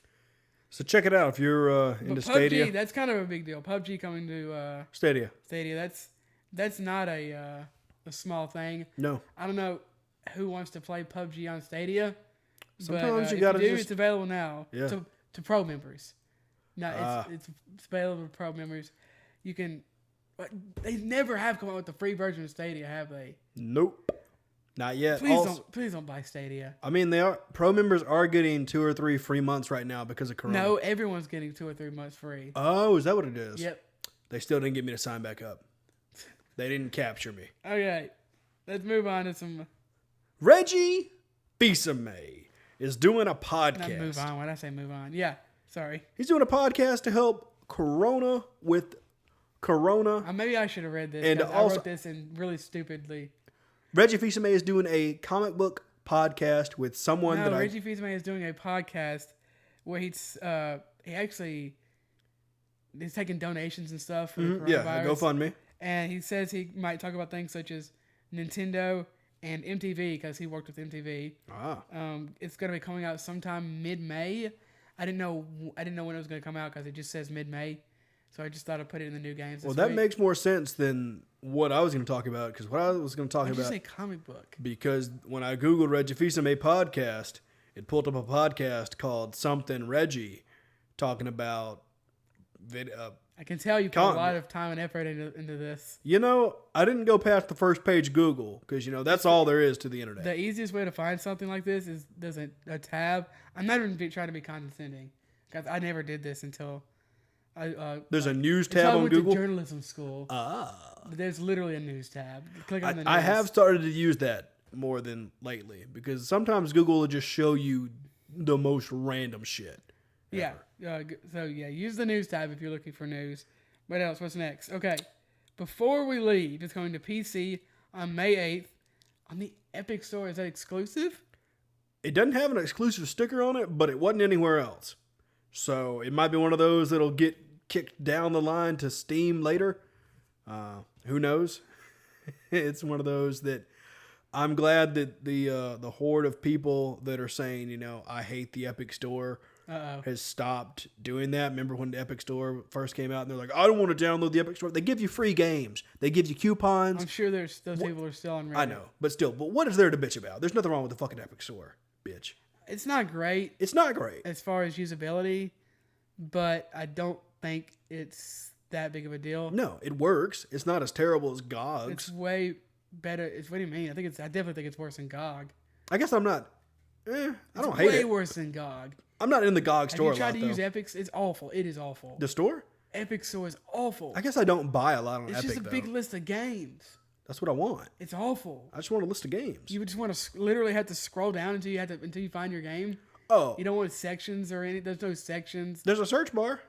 So check it out if you're into Stadia. PUBG, that's kind of a big deal. PUBG coming to Stadia. That's not a small thing. No. I don't know who wants to play PUBG on Stadia. Sometimes but, you gotta it's available now to pro members. No, it's available to pro members. You can. They never have come out with the free version of Stadia, have they? Nope. Not yet. Please don't buy Stadia. I mean, pro members are getting 2 or 3 free months right now because of Corona. No, everyone's getting 2 or 3 months free. Oh, is that what it is? Yep. They still didn't get me to sign back up. They didn't capture me. Okay, let's move on to some. Reggie Fils-Aimé is doing a podcast. Not move on. Why did I say move on? Yeah, sorry. He's doing a podcast to help Corona with Corona. Maybe I should have read this. And also, I wrote this in really stupidly. Reggie Fils-Aimé is doing a comic book podcast with someone Reggie Fils-Aimé is doing a podcast where he's taking donations and stuff for the coronavirus. Yeah, GoFundMe. And he says he might talk about things such as Nintendo and MTV because he worked with MTV. It's going to be coming out sometime mid-May. I didn't know when it was going to come out because it just says mid-May. So I just thought I'd put it in the new games. Well, that makes more sense than what I was going to talk about. Because what I was going to talk about... Why did you say comic book? Because when I Googled Reggie Fils-Aimé podcast, it pulled up a podcast called Something Reggie, talking about... I can tell you put a lot of time and effort into this. You know, I didn't go past the first page Google because, you know, that's all there is to the internet. The easiest way to find something like this is there's a tab. I'm not even trying to be condescending because I never did this until... there's a news tab on Google. I went to journalism school. There's literally a news tab. Click on the news. I have started to use that more than lately because sometimes Google will just show you the most random shit. Yeah. Use the news tab if you're looking for news. What else? What's next? Okay. Before we leave, it's going to PC on May 8th on the Epic Store. Is that exclusive? It doesn't have an exclusive sticker on it, but it wasn't anywhere else. So it might be one of those that'll get kicked down the line to Steam later. Who knows? It's one of those that I'm glad that the horde of people that are saying, I hate the Epic Store has stopped doing that. Remember when the Epic Store first came out and they're like, I don't want to download the Epic Store. They give you free games. They give you coupons. I'm sure those people are still on Reddit. I know, but still. But what is there to bitch about? There's nothing wrong with the fucking Epic Store, bitch. It's not great. It's not great. As far as usability, but I don't think it's that big of a deal. No, it works. It's not as terrible as GOG's. It's way better. What do you mean? I definitely think it's worse than GOG. I guess I'm not. I don't hate it. It's way worse than GOG. I'm not in the GOG store a lot, Have you tried to use Epic's? It's awful. It is awful. The store? Epic Store is awful. I guess I don't buy a lot on Epic, It's just a big list of games. That's what I want. It's awful. I just want a list of games. You would just want to literally have to scroll down until you find your game. Oh. You don't want sections or any. There's no sections. There's a search bar.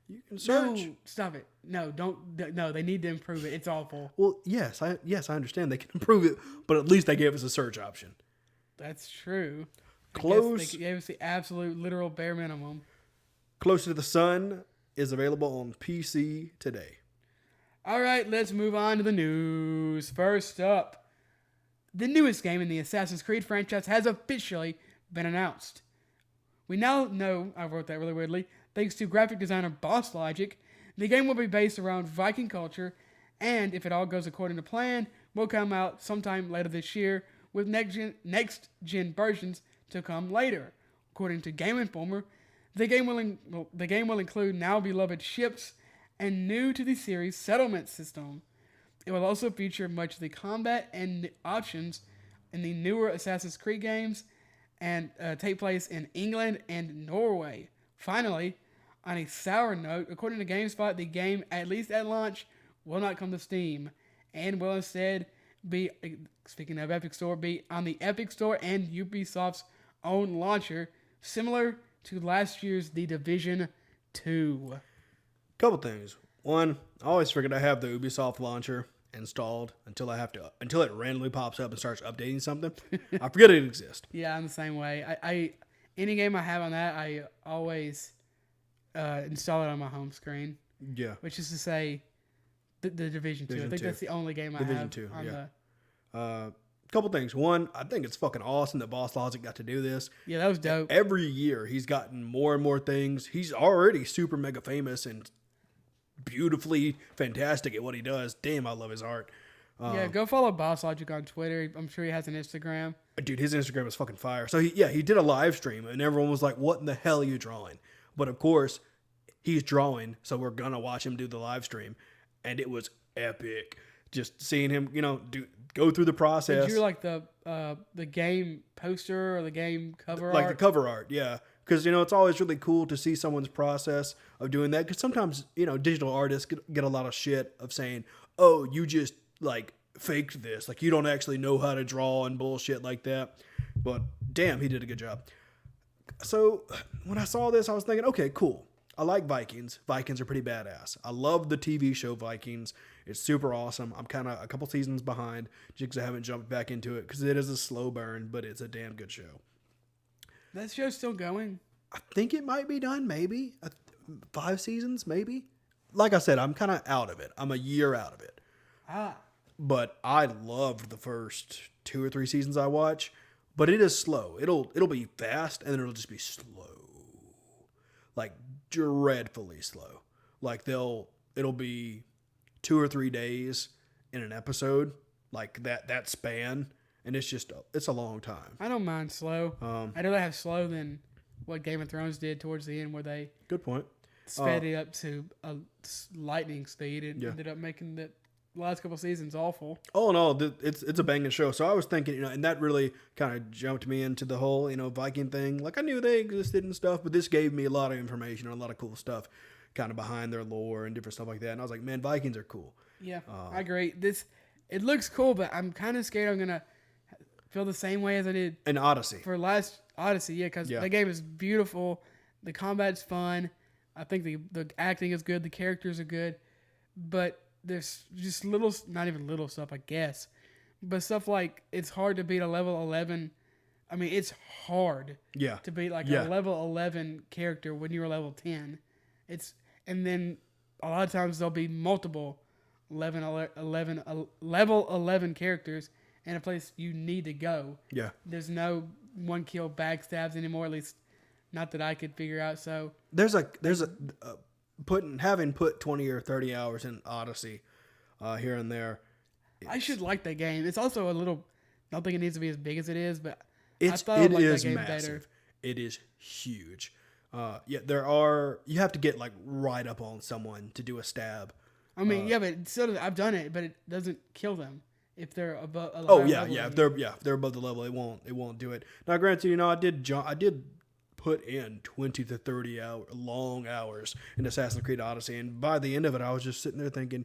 You can search. No, stop it. No, don't. No, they need to improve it. It's awful. Well, yes, I understand they can improve it, but at least they gave us a search option. That's true. Close. They gave us the absolute, literal bare minimum. Closer to the Sun is available on PC today. All right, let's move on to the news. First up, the newest game in the Assassin's Creed franchise has officially been announced. We now know, I wrote that really weirdly, thanks to graphic designer Boss Logic, the game will be based around Viking culture, and if it all goes according to plan, will come out sometime later this year, with next-gen versions to come later. According to Game Informer, the game will include now beloved ships and new to the series settlement system. It will also feature much of the combat and options in the newer Assassin's Creed games and take place in England and Norway. Finally, on a sour note, according to GameSpot, the game, at least at launch, will not come to Steam and will instead be, speaking of Epic Store, be on the Epic Store and Ubisoft's own launcher, similar to last year's The Division 2. Couple things. One, I always forget I have the Ubisoft launcher installed until it randomly pops up and starts updating something. I forget it exists. Yeah, I'm the same way. I any game I have on that, I always install it on my home screen. Yeah. Which is to say, the Division 2. I think that's the only game I have on the... Couple things. One, I think it's fucking awesome that Boss Logic got to do this. Yeah, that was dope. Every year, he's gotten more and more things. He's already super mega famous and beautifully fantastic at what he does. Damn, I love his art. Yeah, go follow Boss Logic on Twitter. I'm sure he has an Instagram. Dude, his Instagram is fucking fire. So, he did a live stream, and everyone was like, what in the hell are you drawing? But, of course, he's drawing, so we're going to watch him do the live stream. And it was epic. Just seeing him, go through the process. Did you like the game poster or the game cover art? Like the cover art, yeah. Because, it's always really cool to see someone's process of doing that. Because sometimes, digital artists get a lot of shit of saying, oh, you just, faked this. You don't actually know how to draw and bullshit like that. But, damn, he did a good job. So, when I saw this, I was thinking, okay, cool. I like Vikings. Vikings are pretty badass. I love the TV show Vikings. It's super awesome. I'm kind of a couple seasons behind just because I haven't jumped back into it because it is a slow burn, but it's a damn good show. That show's still going? I think it might be done, maybe. 5 seasons, maybe. Like I said, I'm kind of out of it. I'm a year out of it. But I loved the first 2 or 3 seasons I watch. But it is slow. It'll be fast, and then it'll just be slow. Dreadfully slow. It'll be 2 or 3 days in an episode, that span, and it's a long time. I don't mind slow. I'd rather have slow than what Game of Thrones did towards the end, where they good point sped it up to a lightning speed and ended up making the last couple seasons awful. All in all, it's a banging show. So I was thinking, and that really kind of jumped me into the whole, Viking thing. I knew they existed and stuff, but this gave me a lot of information and a lot of cool stuff kind of behind their lore and different stuff like that. And I was like, man, Vikings are cool. Yeah, I agree. It looks cool, but I'm kind of scared I'm going to feel the same way as I did in Odyssey. For last Odyssey, because the game is beautiful. The combat's fun. I think the acting is good. The characters are good. But there's just not even little stuff, I guess. But stuff like it's hard to beat a level 11. I mean, it's hard to beat like a level 11 character when you're level 10. And then a lot of times there'll be multiple level 11 characters in a place you need to go. Yeah. There's no one kill backstabs anymore, at least not that I could figure out. So having put 20 or 30 hours in Odyssey here and there. I should like that game. It's also a little, I don't think it needs to be as big as it is, but I thought it is massive. Better. It is huge. You have to get like right up on someone to do a stab. I mean, but still, I've done it, but it doesn't kill them if they're above. If they're above the level, it won't do it. Now, granted, I did put in 20 to 30 long hours in Assassin's Creed Odyssey, and by the end of it, I was just sitting there thinking,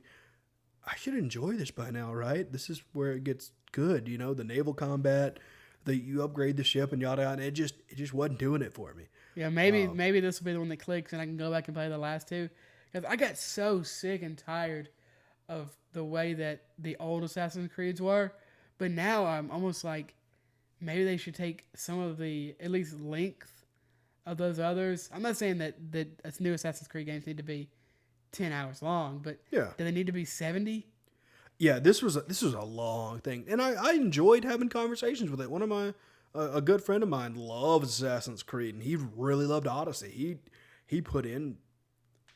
I should enjoy this by now, right? This is where it gets good, the naval combat, you upgrade the ship and yada yada. It just wasn't doing it for me. Yeah, maybe this will be the one that clicks, and I can go back and play the last two. Because I got so sick and tired of the way that the old Assassin's Creeds were, but now I'm almost like maybe they should take some of the at least length of those others. I'm not saying that new Assassin's Creed games need to be 10 hours long, but do they need to be 70? Yeah, this was a long thing, and I enjoyed having conversations with it. One of a good friend of mine loves Assassin's Creed, and he really loved Odyssey. He put in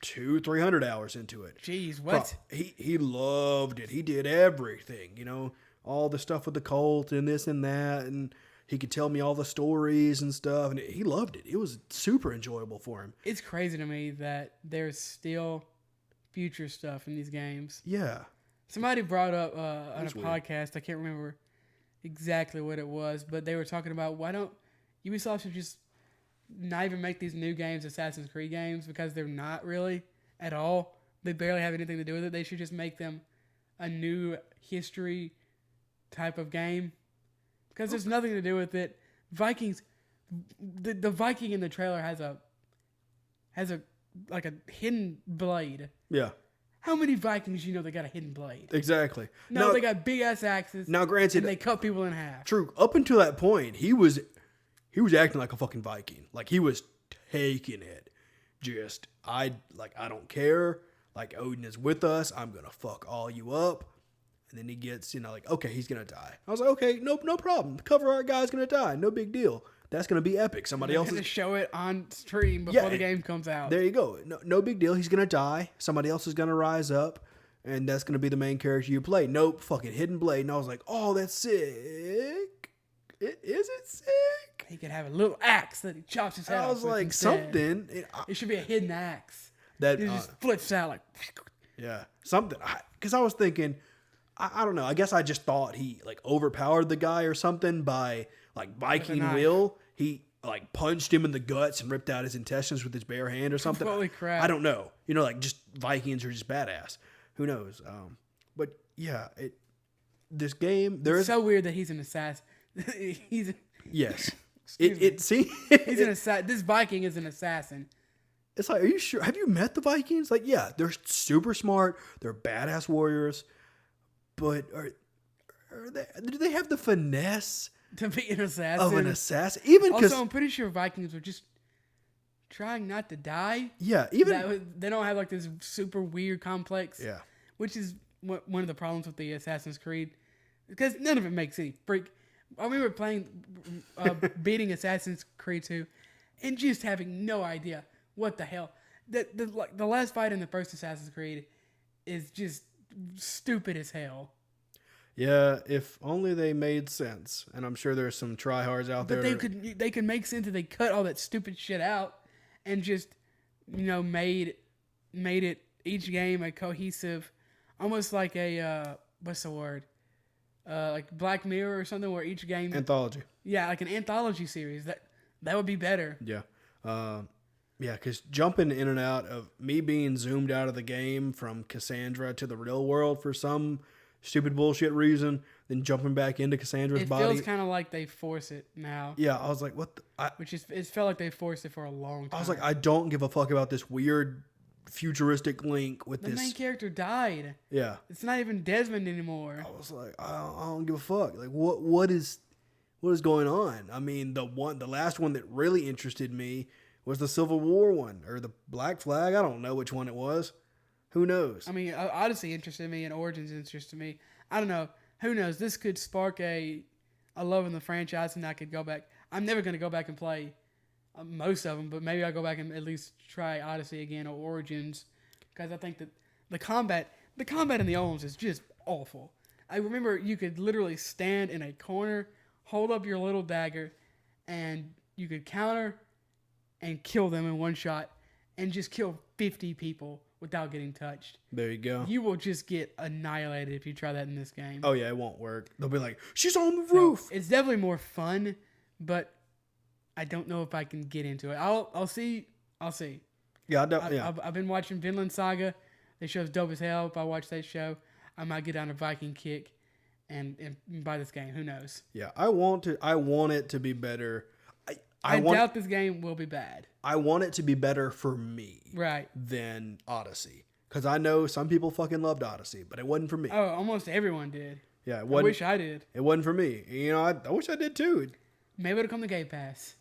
200-300 hours into it. Jeez, what? He loved it. He did everything, all the stuff with the cult and this and that, and he could tell me all the stories and stuff, and he loved it. It was super enjoyable for him. It's crazy to me that there's still future stuff in these games. Yeah. Somebody brought up on a podcast, I can't remember exactly what it was, but they were talking about why don't Ubisoft should just not even make these new games Assassin's Creed games, because they're not really at all. They barely have anything to do with it. They should just make them a new history type of game, because there's nothing to do with it. Vikings, the Viking in the trailer has a like a hidden blade. Yeah. How many Vikings they got a hidden blade? Exactly. No, they got big ass axes. Now, granted, and they cut people in half. True. Up until that point, he was acting like a fucking Viking. Like, he was taking it. I don't care. Like, Odin is with us. I'm gonna fuck all you up. And then he gets, okay, he's gonna die. I was like, okay, no problem. The cover art guy's gonna die. No big deal. That's gonna be epic. Somebody else is gonna show it on stream before the game comes out. There you go. No big deal. He's gonna die. Somebody else is gonna rise up, and that's gonna be the main character you play. Nope, fucking hidden blade. And I was like, oh, that's sick. Is it sick? He could have a little axe that he chops his head off. I was like, something. It should be a hidden axe that just flips out like. Yeah, something. Because I was thinking, I don't know. I guess I just thought he overpowered the guy or something by Viking will. He punched him in the guts and ripped out his intestines with his bare hand or something. Holy crap! I don't know. Just Vikings are just badass. Who knows? But yeah, this game it's so weird that he's an assassin. Yes. He's an assassin. This Viking is an assassin. It's like, are you sure? Have you met the Vikings? Like, yeah, they're super smart. They're badass warriors. But do they have the finesse to be an assassin? Of an assassin? Even also, I'm pretty sure Vikings were just trying not to die. Yeah, they don't have this super weird complex. Yeah, which is one of the problems with the Assassin's Creed, because none of it makes any freak. I remember playing, beating Assassin's Creed 2, and just having no idea what the hell. The last fight in the first Assassin's Creed is just stupid as hell. Yeah, if only they made sense. And I'm sure there's some tryhards out there. But they could make sense if they cut all that stupid shit out and just made it each game a cohesive, almost like a what's the word? Like Black Mirror or something, where each game anthology. Yeah, like an anthology series. That would be better. Yeah. Yeah, because jumping in and out of me being zoomed out of the game from Cassandra to the real world for some stupid bullshit reason, then jumping back into Cassandra's body. It feels kind of like they force it now. Yeah, I was like, what? It felt like they forced it for a long time. I was like, I don't give a fuck about this weird futuristic Link with the this. main character died. Yeah. It's not even Desmond anymore. I was like, I don't give a fuck. Like, what is going on? I mean, the last one that really interested me was the Civil War one or the Black Flag. I don't know which one it was. Who knows? I mean, Odyssey interested me and Origins interested me. I don't know. Who knows? This could spark a love in the franchise, and I could go back. I'm never going to go back and play most of them, but maybe I'll go back and at least try Odyssey again or Origins, because I think that the combat in the old ones is just awful. I remember you could literally stand in a corner, hold up your little dagger, and you could counter and kill them in one shot and just kill 50 people without getting touched. There you go. You will just get annihilated if you try that in this game. Oh yeah, it won't work. They'll be like, she's on the roof. So it's definitely more fun, but I don't know if I can get into it. I'll see. Yeah, I've been watching Vinland Saga. That show's dope as hell. If I watch that show, I might get on a Viking kick and buy this game. Who knows? Yeah, I want it to be better. I doubt this game will be bad. I want it to be better for me, right, than Odyssey, because I know some people fucking loved Odyssey, but it wasn't for me. Oh, almost everyone did. Yeah, I wish I did. It wasn't for me. You know, I wish I did too. Maybe it'll come to Game Pass.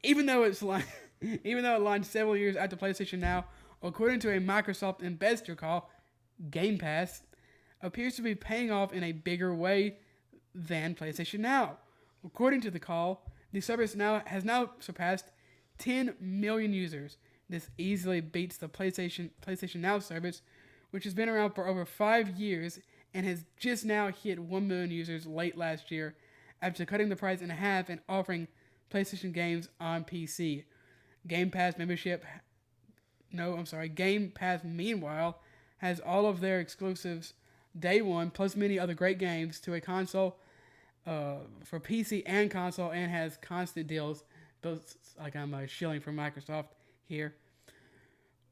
Even though it launched several years after PlayStation Now, according to a Microsoft investor call, Game Pass appears to be paying off in a bigger way than PlayStation Now. According to the call, the service has now surpassed 10 million users. This easily beats the PlayStation Now service, which has been around for over 5 years and has just now hit 1 million users late last year after cutting the price in half and offering PlayStation games on PC. Game Pass, meanwhile, has all of their exclusives day one, plus many other great games to a console for PC and console, and has constant deals. Those, like I'm shilling for Microsoft here.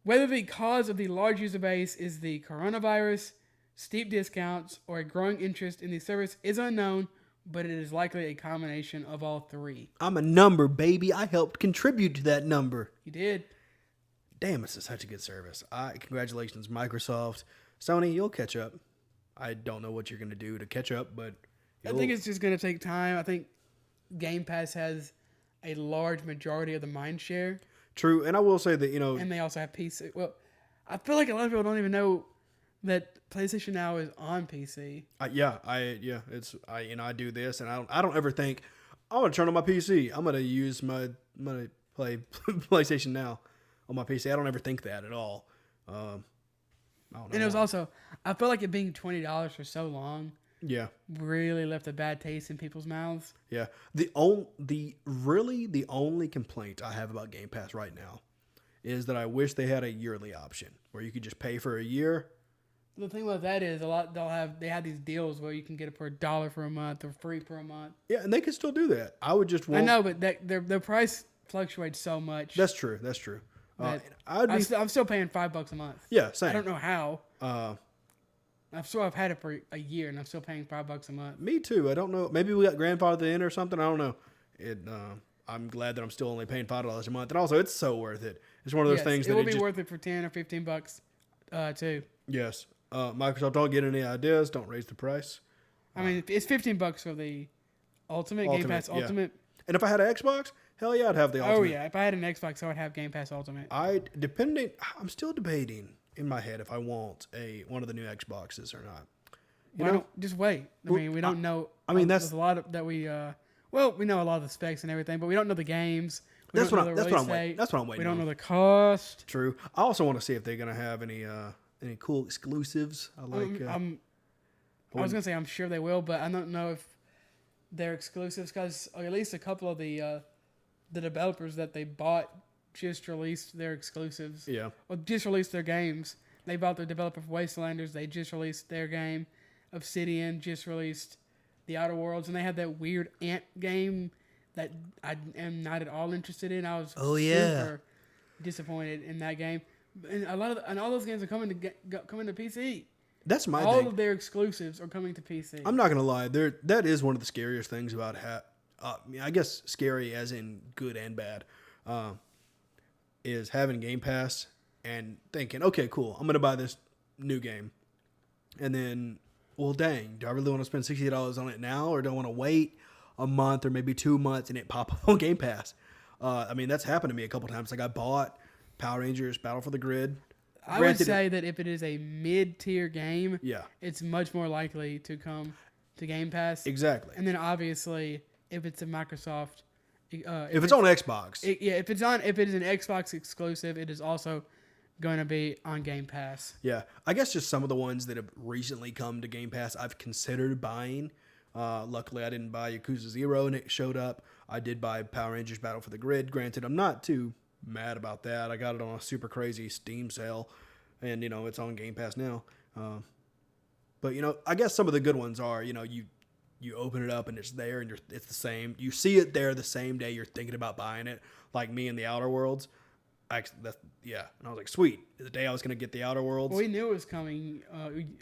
Whether the cause of the large user base is the coronavirus, steep discounts, or a growing interest in the service is unknown, but it is likely a combination of all three. I'm a number, baby. I helped contribute to that number. You did. Damn, this is such a good service. Congratulations, Microsoft. Sony, you'll catch up. I don't know what you're going to do to catch up, but I think it's just going to take time. I think Game Pass has a large majority of the mind share. True, and I will say that, you know... And they also have PC. Well, I feel like a lot of people don't even know that PlayStation Now is on PC. I do this, and I don't ever think, I'm going to turn on my PC. I'm going to play PlayStation Now on my PC. I don't ever think that at all. I don't know. And it was also, I feel like it being $20 for so long. Yeah. Really left a bad taste in people's mouths. Yeah. The only complaint I have about Game Pass right now is that I wish they had a yearly option where you could just pay for a year. The thing about that is they have these deals where you can get it for $1 for a month or free for a month. Yeah, and they could still do that. I would just want... I know, but their price fluctuates so much. That's true. I'm still paying $5 a month. Yeah, same. I don't know how. I've had it for a year and I'm still paying $5 a month. Me too. I don't know. Maybe we got grandfathered in or something. I don't know. I'm glad that I'm still only paying $5 a month, and also it's so worth it. It's one of those things that it will be worth it for $10 or $15 too. Yes. Microsoft, don't get any ideas. Don't raise the price. I mean, it's $15 for the Ultimate Game Pass Ultimate. And if I had an Xbox, hell yeah, I'd have the Ultimate. Oh yeah, if I had an Xbox, I would have Game Pass Ultimate. I'm still debating in my head if I want one of the new Xboxes or not. Why don't just wait? I mean, we don't know. I mean, there's a lot of that we. We know a lot of the specs and everything, but we don't know the games. That's what I'm waiting. We don't know the cost. True. I also want to see if they're gonna have any cool exclusives. I was gonna say I'm sure they will, but I don't know if they're exclusives because at least a couple of the developers that they bought just released their exclusives. Yeah. Well, just released their games. They bought the developer for Wastelanders. They just released their game. Obsidian just released The Outer Worlds, and they had that weird ant game that I am not at all interested in. I was super disappointed in that game. And all those games are coming to PC. That's my all thing. All of their exclusives are coming to PC. I'm not gonna lie. That is one of the scariest things about I guess scary as in good and bad. Is having Game Pass and thinking, okay, cool, I'm going to buy this new game. And then, well, dang, do I really want to spend $60 on it now, or do I want to wait a month or maybe 2 months and it pop up on Game Pass? I mean, that's happened to me a couple times. Like, I bought Power Rangers Battle for the Grid. I would say that if it is a mid-tier game, it's much more likely to come to Game Pass. Exactly. And then obviously, if it's a Microsoft, if it's on Xbox, if it is an Xbox exclusive, it is also going to be on Game Pass. Yeah, I guess just some of the ones that have recently come to Game Pass, I've considered buying. Luckily, I didn't buy Yakuza 0 and it showed up. I did buy Power Rangers Battle for the Grid. Granted, I'm not too mad about that. I got it on a super crazy Steam sale, and it's on Game Pass now. But I guess some of the good ones are you open it up and it's there and it's the same. You see it there the same day you're thinking about buying it, like me in the Outer Worlds. And I was like, sweet. The day I was gonna get the Outer Worlds. Well, we knew it was coming.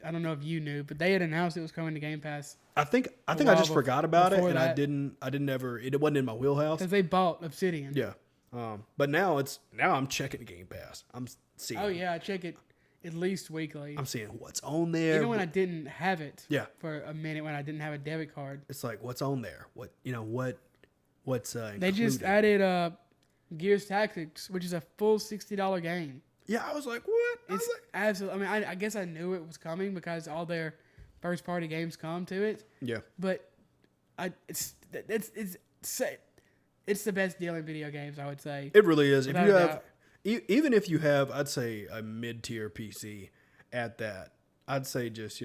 I don't know if you knew, but they had announced it was coming to Game Pass. I think I just forgot about it, and I didn't ever. It wasn't in my wheelhouse because they bought Obsidian. Yeah. But now I'm checking Game Pass. I'm seeing. Oh yeah, I check it at least weekly. I'm seeing what's on there. Even when I didn't have it. Yeah. For a minute when I didn't have a debit card. It's like, what's on there? What's they just added Gears Tactics, which is a full $60 game. Yeah, I was like, what? It's absolutely. I mean, I guess I knew it was coming because all their first party games come to it. Yeah. But it's the best deal in video games, I would say. It really is. If you have, even if you have, I'd say a mid-tier PC at that, I'd say just,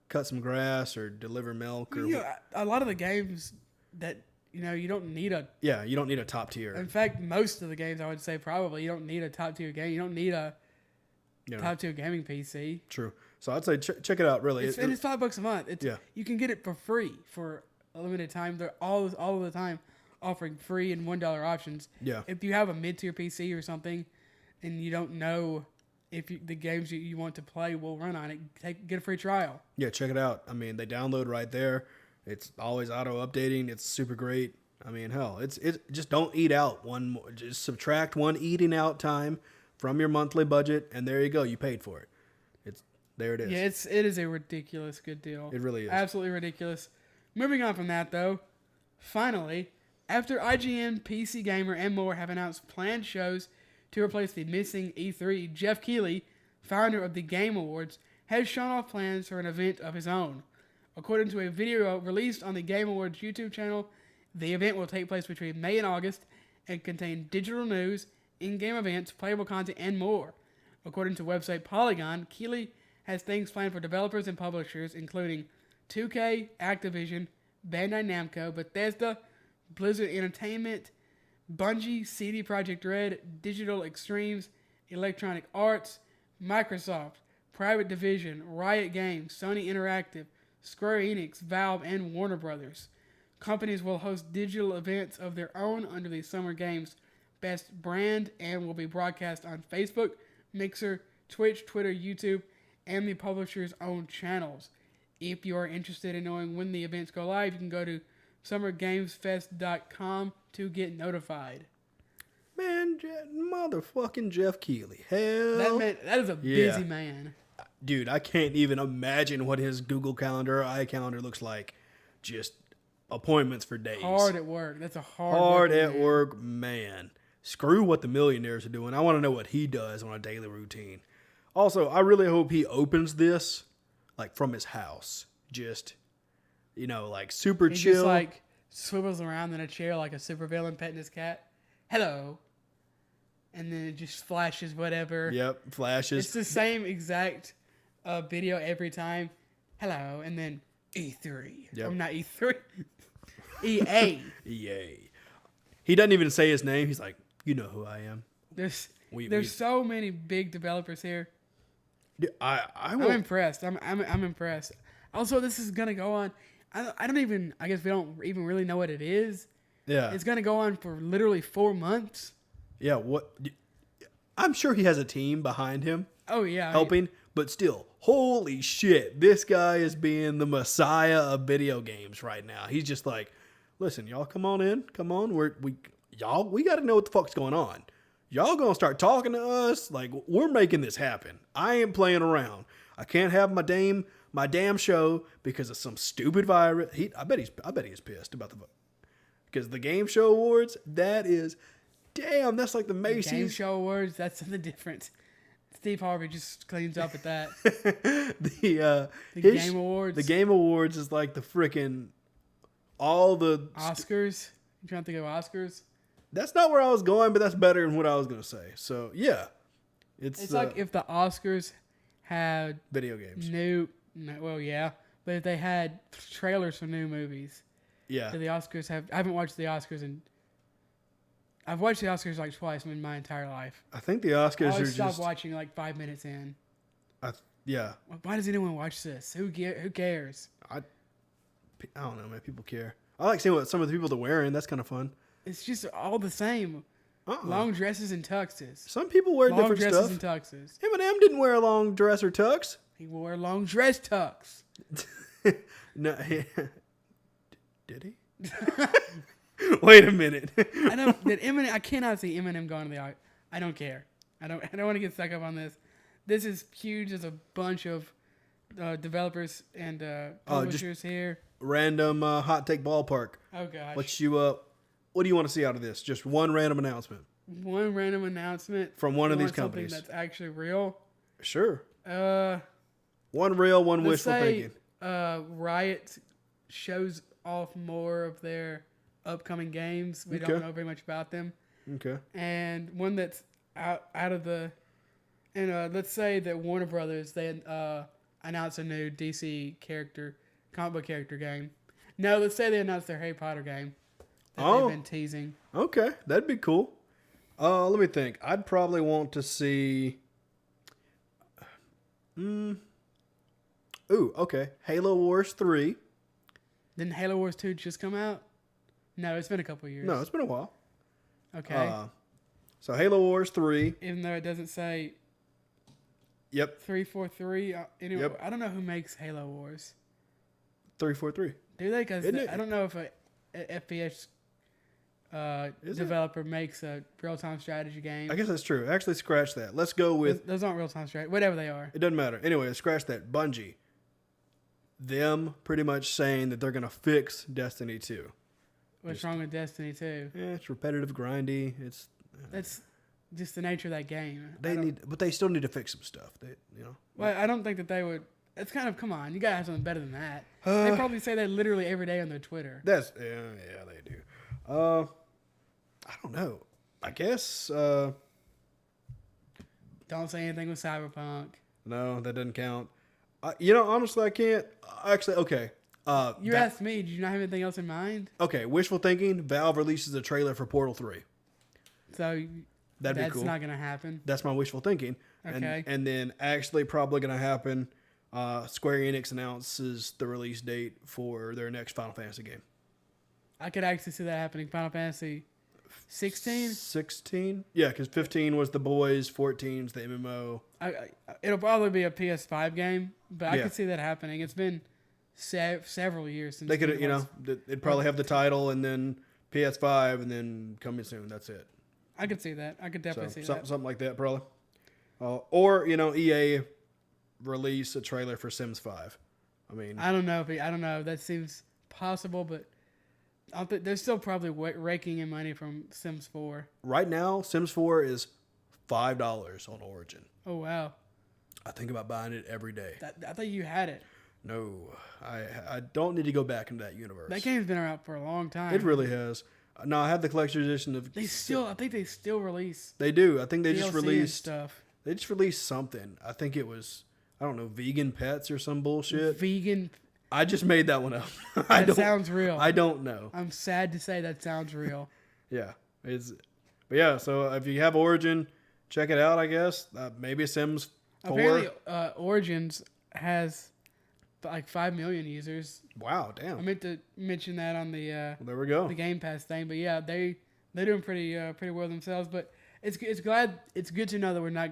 cut some grass or deliver milk. A lot of the games that, you don't need a... Yeah, you don't need a top tier. In fact, most of the games, I would say probably, you don't need a top tier game. You don't need a top tier gaming PC. True. So I'd say check it out, really. It's $5 a month. You can get it for free for a limited time. They're all of the time offering free and $1 options. Yeah. If you have a mid-tier PC or something and you don't know if the games you want to play will run on it, get a free trial. Yeah, check it out. I mean, they download right there. It's always auto-updating. It's super great. I mean, hell, it's just don't eat out just subtract one eating out time from your monthly budget, and there you go. You paid for it. There it is. Yeah, it is a ridiculous good deal. It really is. Absolutely ridiculous. Moving on from that, though, finally, after IGN, PC Gamer, and more have announced planned shows to replace the missing E3, Jeff Keighley, founder of the Game Awards, has shown off plans for an event of his own. According to a video released on the Game Awards YouTube channel, the event will take place between May and August and contain digital news, in-game events, playable content, and more. According to website Polygon, Keighley has things planned for developers and publishers, including 2K, Activision, Bandai Namco, Bethesda, Blizzard Entertainment, Bungie, CD Projekt Red, Digital Extremes, Electronic Arts, Microsoft, Private Division, Riot Games, Sony Interactive, Square Enix, Valve, and Warner Brothers. Companies will host digital events of their own under the Summer Games Best brand and will be broadcast on Facebook, Mixer, Twitch, Twitter, YouTube, and the publisher's own channels. If you are interested in knowing when the events go live, you can go to summergamesfest.com to get notified. Man, motherfucking Jeff Keighley. Hell. That is a busy man. Dude, I can't even imagine what his Google Calendar or iCalendar looks like. Just appointments for days. Hard at work. That's a hard at work, man. Screw what the millionaires are doing. I want to know what he does on a daily routine. Also, I really hope he opens this like from his house. Just, like super chill. He just like swivels around in a chair like a supervillain petting his cat. Hello. And then it just flashes whatever. Yep, flashes. It's the same exact video every time. Hello. And then E3. Yep. I'm not E3. EA. EA. He doesn't even say his name. He's like, you know who I am. There's so many big developers here. I'm impressed. I'm impressed. Also, this is gonna go on. I guess we don't even really know what it is. Yeah. It's gonna go on for literally 4 months. Yeah. I'm sure he has a team behind him. Oh yeah. Helping, but still, holy shit! This guy is being the messiah of video games right now. He's just like, listen, y'all, come on in, come on. We got to know what the fuck's going on. y'all gonna start talking to us? Like, we're making this happen. I ain't playing around. I can't have my damn show because of some stupid virus. I bet he's pissed about the because the game show awards. That's like the Macy's Game show awards. That's something different. Steve Harvey just cleans up at that. The Game Awards. The Game Awards is like the freaking all the Oscars. You trying to think of Oscars? That's not where I was going, but that's better than what I was gonna say. So yeah, it's like if the Oscars had video games. But if they had trailers for new movies. Yeah. Do the Oscars have? I haven't watched the Oscars I've watched the Oscars like twice in my entire life. I think the Oscars I always are stop watching like 5 minutes in. Yeah. Why does anyone watch this? Who cares? I don't know, man. People care. I like seeing what some of the people are wearing. That's kind of fun. It's just all the same. Long dresses and tuxes. Some people wear different stuff. Long dresses and tuxes. Eminem didn't wear a long dress or tux. He wore a long dress tux. No, did he? Wait a minute. I cannot see Eminem going to the. I don't care. I don't want to get stuck up on this. This is huge. There's a bunch of developers and publishers here. Random hot take ballpark. Oh gosh. What do you want to see out of this? Just one random announcement. One random announcement from one of these companies. Something that's actually real. Sure. One real, one wishful thinking. Riot shows off more of their upcoming games. We don't know very much about them. Okay. And one that's out of the, and let's say that Warner Brothers they announced a new DC comic book character game. No, let's say they announced their Harry Potter game that they've been teasing. Okay, that'd be cool. Let me think. I'd probably want to see. Okay. Halo Wars 3. Didn't Halo Wars 2 just come out? No, it's been a couple of years. No, it's been a while. Okay. So Halo Wars 3. Even though it doesn't say. Yep. 343. Anyway, Yep. I don't know who makes Halo Wars. 343. Do they? Because I don't know if a FPS developer makes a real-time strategy game. I guess that's true. Actually, scratch that. Let's go with... Those aren't real-time strategy. Whatever they are. It doesn't matter. Anyway, scratch that. Bungie. Them pretty much saying that they're going to fix Destiny 2. What's wrong with Destiny 2? Yeah, it's repetitive, grindy. That's just the nature of that game. But they still need to fix some stuff. Well, I don't think that they would... It's kind of, come on, you got to have something better than that. They probably say that literally every day on their Twitter. Yeah, they do. I don't know. I guess. Don't say anything with Cyberpunk. No, that doesn't count. Honestly, I can't. Actually, okay. You asked me. Did you not have anything else in mind? Okay, wishful thinking. Valve releases a trailer for Portal 3. So that's be cool. That's not going to happen. That's my wishful thinking. Okay. And then actually probably going to happen. Square Enix announces the release date for their next Final Fantasy game. I could actually see that happening. Final Fantasy 16? 16? Yeah, because 15 was the boys, 14 is the MMO. It'll probably be a PS5 game, but I could see that happening. It's been several years since they could, it'd probably have the title and then PS5 and then coming soon. That's it. I could see that. I could definitely see that. Something like that, probably. Or EA release a trailer for Sims 5. I mean, I don't know. That seems possible, but they're still probably raking in money from Sims 4. Right now, Sims 4 is $5 on Origin. Oh wow! I think about buying it every day. I thought you had it. No, I don't need to go back into that universe. That game's been around for a long time. It really has. No, I have the collector's edition of. I think they still release. They do. I think they DLC just released stuff. They just released something. I think it was, I don't know, vegan pets or some bullshit. Vegan. I just made that one up. That sounds real. I don't know. I'm sad to say that sounds real. Yeah, so if you have Origin, check it out. I guess maybe Sims 4. Apparently, Origins has like 5 million users. Wow, damn. I meant to mention that on the there we go. The Game Pass thing, but yeah, they're doing pretty well themselves. But it's good to know that we're not,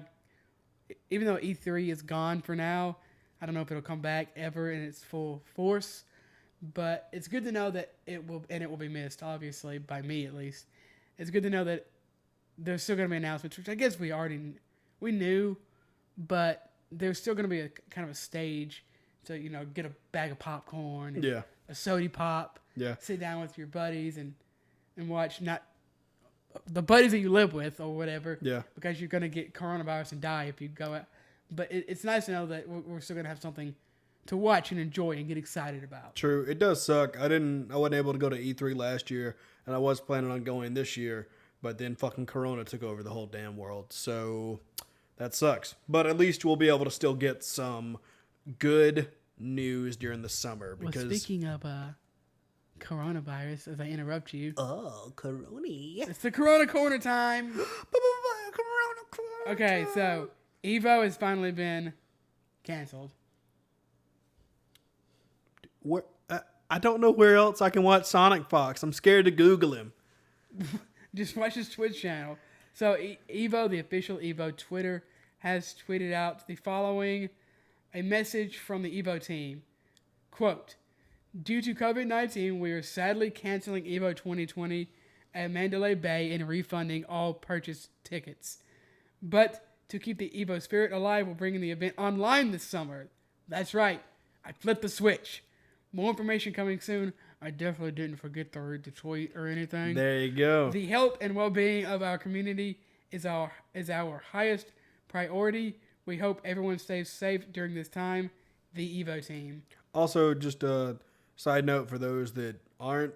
even though E3 is gone for now. I don't know if it'll come back ever in its full force, but it's good to know that it will be missed, obviously by me at least. It's good to know that there's still going to be announcements, which I guess we knew, but there's still going to be a kind of a stage to, get a bag of popcorn, and a soda pop, sit down with your buddies and watch, not the buddies that you live with or whatever, because you're going to get coronavirus and die if you go out. But it's nice to know that we're still going to have something to watch and enjoy and get excited about. True. It does suck. I wasn't able to go to E3 last year, and I was planning on going this year, but then fucking Corona took over the whole damn world. So that sucks. But at least we'll be able to still get some good news during the summer. Because speaking of coronavirus, as I interrupt you. Oh, Corona. It's the Corona Corner time. Okay, so Evo has finally been canceled. Where, I don't know where else I can watch Sonic Fox. I'm scared to Google him. Just watch his Twitch channel. So Evo, the official Evo Twitter, has tweeted out the following, a message from the Evo team. Quote, due to COVID-19, we are sadly canceling Evo 2020 at Mandalay Bay and refunding all purchased tickets. But to keep the Evo spirit alive, we're bringing the event online this summer. That's right. I flipped the switch. More information coming soon. I definitely didn't forget to read the tweet or anything. There you go. The health and well-being of our community is our highest priority. We hope everyone stays safe during this time. The Evo team. Also, just a side note for those that aren't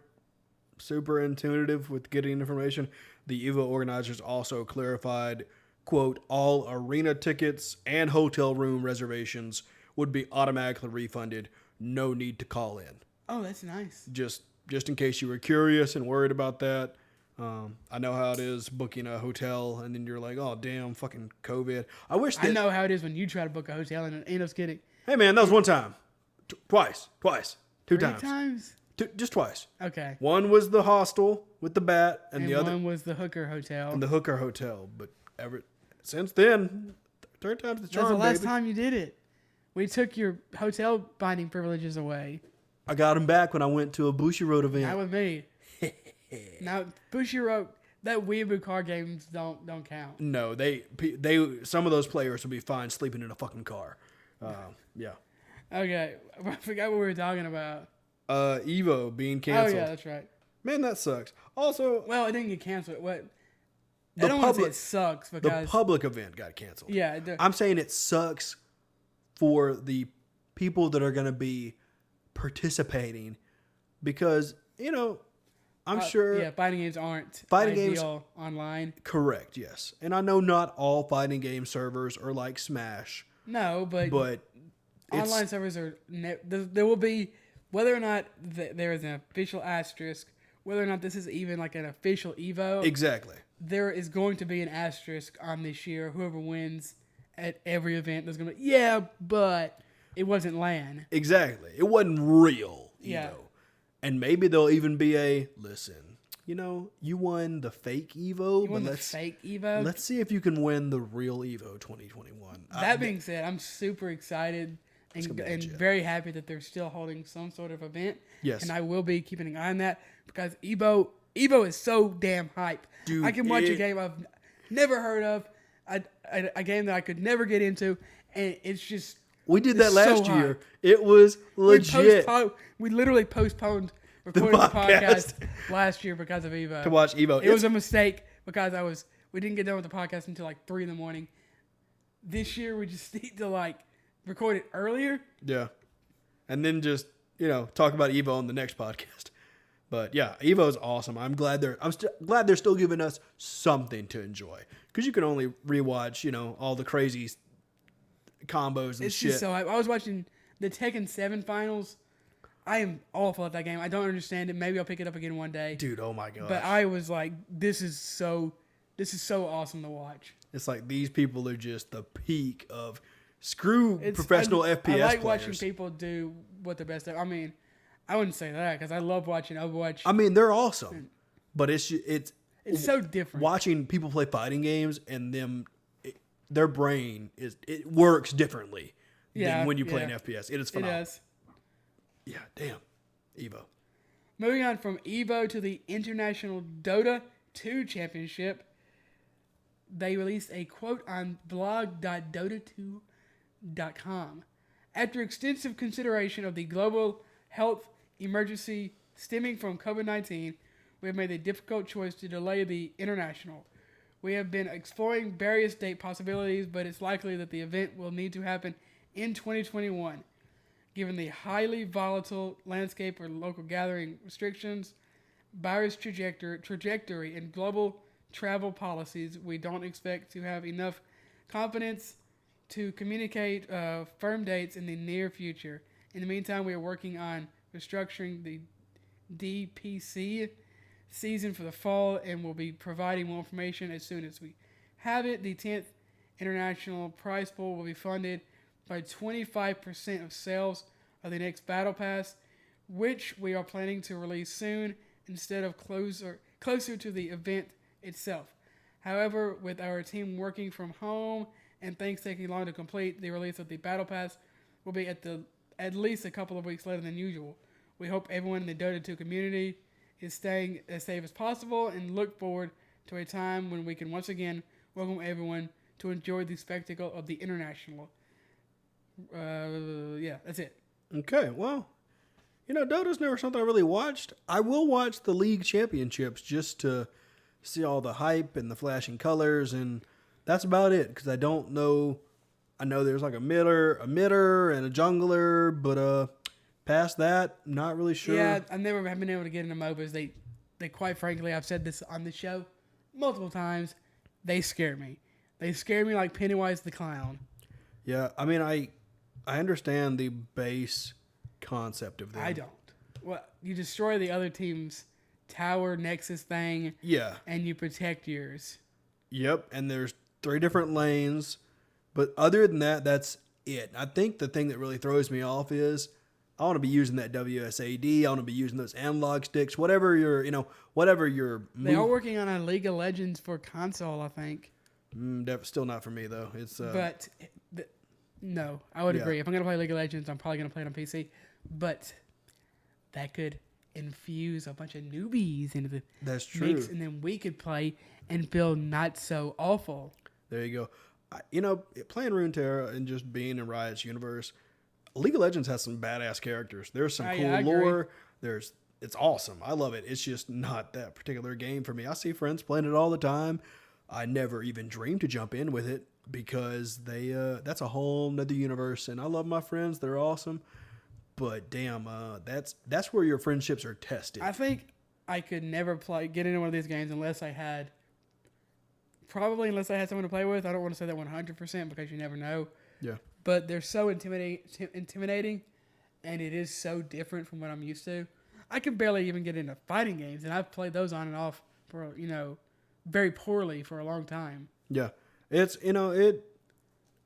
super intuitive with getting information, the Evo organizers also clarified, quote, all arena tickets and hotel room reservations would be automatically refunded. No need to call in. Oh, that's nice. Just in case you were curious and worried about that. I know how it is booking a hotel and then you're like, oh, damn, fucking COVID. I know how it is when you try to book a hotel and it ends up getting... Hey, man, that was one time. Twice. Two Three times. times? Just twice. Okay. One was the hostel with the bat and the other... one was the hooker hotel. And the hooker hotel. But since then, third time's the charm, That's the last time you did it. We took your hotel binding privileges away. I got them back when I went to a Bushiroad event. Not with me. Now, Bushiroad, that Weeaboo card games don't count. No, they some of those players would be fine sleeping in a fucking car. Yeah. Okay, I forgot what we were talking about. Evo being canceled. Oh yeah, that's right. Man, that sucks. Also, well, it didn't get canceled. What? I don't want to say it sucks because the public event got canceled. Yeah, I'm saying it sucks for the people that are going to be participating because, I'm sure... Yeah, fighting games aren't ideal online. Correct, yes. And I know not all fighting game servers are like Smash. No, but online servers are... there will be... Whether or not there is an official asterisk, whether or not this is even like an official Evo... Exactly. There is going to be an asterisk on this year. Whoever wins at every event, there's going to be... Yeah, but it wasn't LAN. Exactly. It wasn't real Evo. Yeah. And maybe there'll even be listen, you won the fake Evo. You won the fake Evo? Let's see if you can win the real Evo 2021. That being said, I'm super excited and very happy that they're still holding some sort of event. Yes. And I will be keeping an eye on that because Evo is so damn hype. Dude, I can watch a game I've never heard of, a game that I could never get into, and it's just... We did that last year. It was legit. We literally postponed recording the podcast last year because of Evo. To watch Evo. It was a mistake because we didn't get done with the podcast until like 3 a.m. This year we just need to record it earlier. Yeah. And then just, talk about Evo on the next podcast. But yeah, Evo is awesome. I'm glad they're still giving us something to enjoy. Because you can only rewatch, all the crazy combos and shit. Just so I was watching the Tekken 7 finals. I am awful at that game. I don't understand it. Maybe I'll pick it up again one day. Dude, oh my gosh. But I was like, this is so awesome to watch. It's like these people are just the peak of professional FPS I like players. watching people do what they're best at. I mean, I wouldn't say that because I love watching Overwatch. I mean, they're awesome. But it's so different. Watching people play fighting games and their brain it works differently than when you play an FPS. It is phenomenal. It does. Yeah, damn. Evo. Moving on from Evo to the International Dota 2 Championship. they released a quote on blog.dota2.com. After extensive consideration of the global health emergency stemming from COVID-19, we have made the difficult choice to delay the international. We have been exploring various date possibilities, but it's likely that the event will need to happen in 2021. Given the highly volatile landscape for local gathering restrictions, virus trajectory, and global travel policies, we don't expect to have enough confidence to communicate firm dates in the near future. In the meantime, we are working on restructuring the DPC season for the fall and will be providing more information as soon as we have it. The 10th International Prize Pool will be funded by 25% of sales of the next Battle Pass, which we are planning to release soon instead of closer to the event itself. However, with our team working from home and things taking long to complete, the release of the Battle Pass will be at least a couple of weeks later than usual. We hope everyone in the Dota 2 community is staying as safe as possible and look forward to a time when we can once again welcome everyone to enjoy the spectacle of the international. Yeah, that's it. Okay, well, Dota's never something I really watched. I will watch the league championships just to see all the hype and the flashing colors, and that's about it, because I don't know. I know there's like a midder, and a jungler, but past that, not really sure. Yeah, I never have been able to get into MOBAs. They quite frankly, I've said this on the show multiple times, they scare me. They scare me like Pennywise the Clown. Yeah, I mean, I understand the base concept of them. I don't. Well, you destroy the other team's tower nexus thing. Yeah. And you protect yours. Yep, and there's 3 different lanes. But other than that, that's it. I think the thing that really throws me off is I want to be using that WSAD. I want to be using those analog sticks. Whatever your. They are working on a League of Legends for console, I think. Still not for me though. It's. No, I would agree. If I'm gonna play League of Legends, I'm probably gonna play it on PC. But that could infuse a bunch of newbies into the mix, and then we could play and feel not so awful. There you go. Playing Runeterra and just being in Riot's universe, League of Legends has some badass characters. There's some cool lore. It's awesome. I love it. It's just not that particular game for me. I see friends playing it all the time. I never even dreamed to jump in with it because that's a whole nother universe, and I love my friends. They're awesome. But damn, that's where your friendships are tested. I think I could never get into one of these games unless I had someone to play with. I don't want to say that 100% because you never know. Yeah. But they're so intimidating, and it is so different from what I'm used to. I can barely even get into fighting games, and I've played those on and off for, very poorly for a long time. Yeah. It's,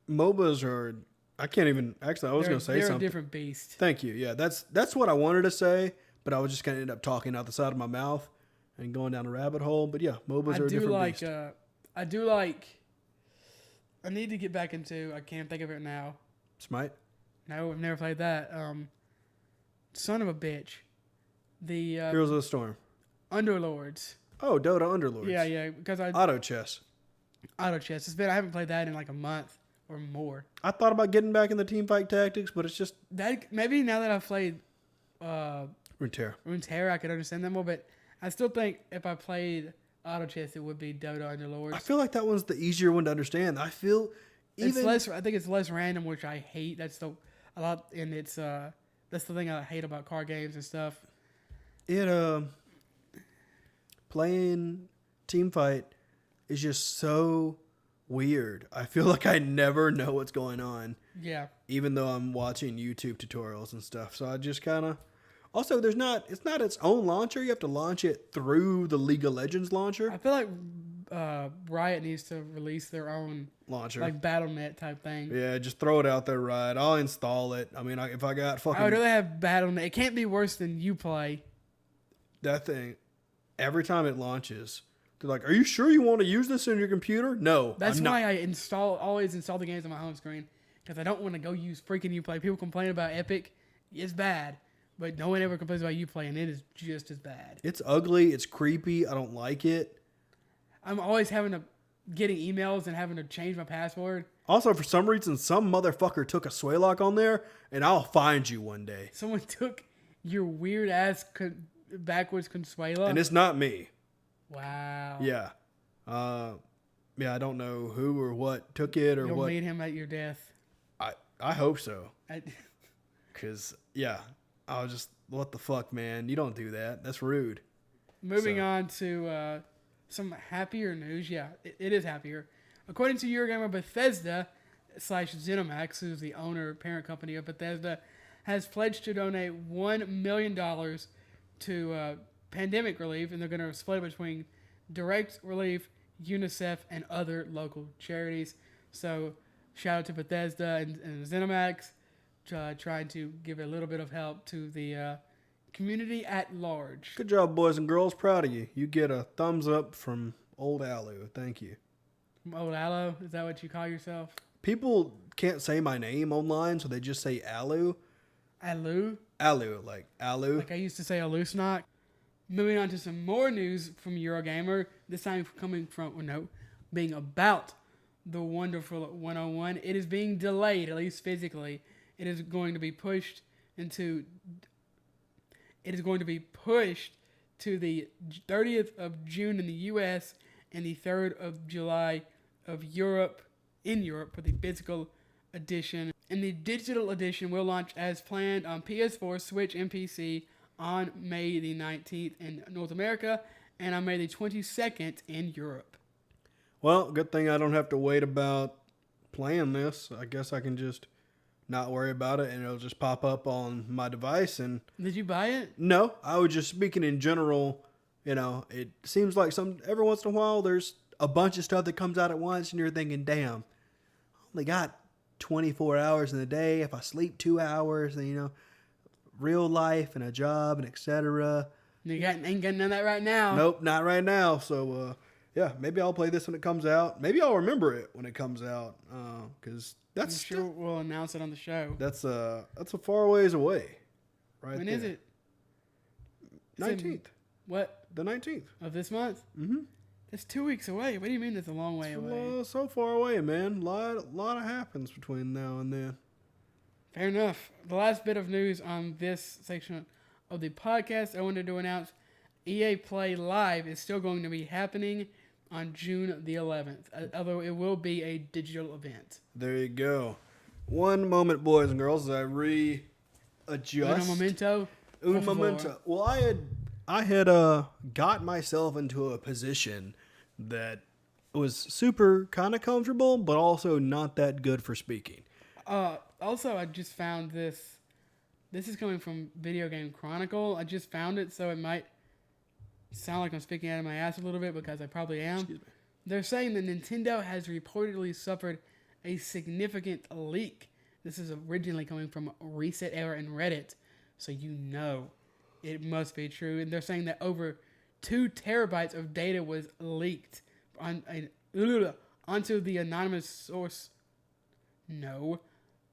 MOBAs are, I can't even, actually, I was going to say something. They're a different beast. Thank you. Yeah, that's what I wanted to say, but I was just going to end up talking out the side of my mouth and going down a rabbit hole. But yeah, MOBAs are a different beast. I need to get back into, I can't think of it now. Smite? No, I've never played that. Son of a bitch. The Heroes of the Storm. Underlords. Oh, Dota Underlords. Yeah, because Auto chess. I haven't played that in like a month or more. I thought about getting back in the teamfight tactics, but it's just that maybe now that I've played Runeterra, I could understand that more, but I still think if I played auto chess, it would be Dota Underlords. I feel like that one's the easier one to understand. I think it's less random, which I hate. That's the thing I hate about card games and stuff. Playing teamfight is just so weird. I feel like I never know what's going on. Yeah. Even though I'm watching YouTube tutorials and stuff. So I just kind of... Also, it's not its own launcher. You have to launch it through the League of Legends launcher. I feel like Riot needs to release their own launcher, like Battle.net type thing. Yeah, just throw it out there, Riot. I'll install it. I mean, if I got fucking... I would rather have Battle.net. It can't be worse than Uplay. That thing, every time it launches, they're like, "Are you sure you want to use this in your computer?" No, that's why I always install the games on my home screen because I don't want to go use freaking Uplay. People complain about Epic, it's bad, but no one ever complains about Uplay, and it is just as bad. It's ugly. It's creepy. I don't like it. I'm always having to getting emails and having to change my password. Also, for some reason, some motherfucker took a Swaylock on there, and I'll find you one day. Someone took your weird ass backwards Consuela. And it's not me. Wow. Yeah. Yeah, I don't know who or what took it or You'll what. meet him at your death. I hope so. Because, yeah, I was just, what the fuck, man? You don't do that. That's rude. Moving on to some happier news. Yeah, it is happier. According to Eurogamer, Bethesda / ZeniMax, who's the owner, parent company of Bethesda, has pledged to donate $1 million to pandemic relief, and they're going to split it between direct relief, UNICEF, and other local charities. So shout out to Bethesda and ZeniMax, trying to give a little bit of help to the community at large. Good job, boys and girls. Proud of you. You get a thumbs up from Old Alu. Thank you. From Old Aloe? Is that what you call yourself? People can't say my name online, so they just say Alu. Alu? Alu, like Alu. Like I used to say Alusnock. Moving on to some more news from Eurogamer. This time being about the wonderful 101. It is being delayed, at least physically. It is going to be pushed to the 30th of June in the U.S. and the 3rd of July of Europe for the physical edition. And the digital edition will launch as planned on PS4, Switch, and PC on May the 19th in North America and on May the 22nd in Europe. Well, good thing I don't have to wait about playing this. I guess I can just not worry about it and it'll just pop up on my device. And Did you buy it? No, I was just speaking in general. You know, it seems like every once in a while there's a bunch of stuff that comes out at once and you're thinking, damn, I only got 24 hours in a day. If I sleep 2 hours, then, real life and a job and etc. You ain't got none of that right now. Nope, not right now. So, yeah, maybe I'll play this when it comes out. Maybe I'll remember it when it comes out. Because that's... I'm sure we'll announce it on the show. That's a far ways away. Right When there. is it? 19th. What? The 19th. Of this month? Mm-hmm. It's 2 weeks away. What do you mean it's a long way away? So far away, man. Lot of happens between now and then. Fair enough. The last bit of news on this section of the podcast, I wanted to announce EA Play Live is still going to be happening on June the 11th, although it will be a digital event. There you go. One moment, boys and girls, as I readjust. Un momento. Well, I had got myself into a position that was super kind of comfortable, but also not that good for speaking. Also, I just found this. This is coming from Video Game Chronicle. I just found it, so it might sound like I'm speaking out of my ass a little bit because I probably am. Excuse me. They're saying that Nintendo has reportedly suffered a significant leak. This is originally coming from Reset Era and Reddit, so it must be true. And they're saying that over 2 terabytes of data was leaked onto the anonymous source. No.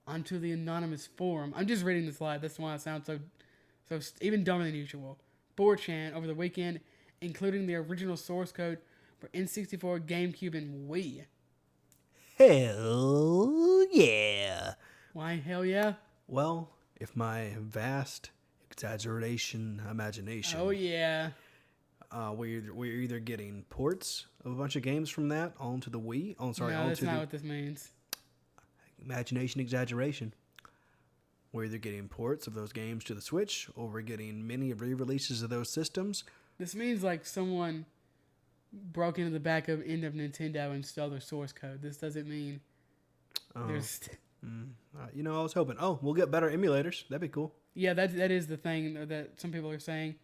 Onto the anonymous forum. I'm just reading this live. That's why it sounds so even dumber than usual. 4chan over the weekend, including the original source code for N64, GameCube, and Wii. Hell yeah. Why hell yeah? Well, if my vast exaggeration imagination. Oh yeah. We're either getting ports of a bunch of games from that onto the Wii. No, that's not what this means. Imagination exaggeration. We're either getting ports of those games to the Switch, or we're getting many re-releases of those systems. This means like someone broke into the back end of Nintendo and stole their source code. This doesn't mean there's... I was hoping. Oh, we'll get better emulators. That'd be cool. Yeah, that is the thing that some people are saying,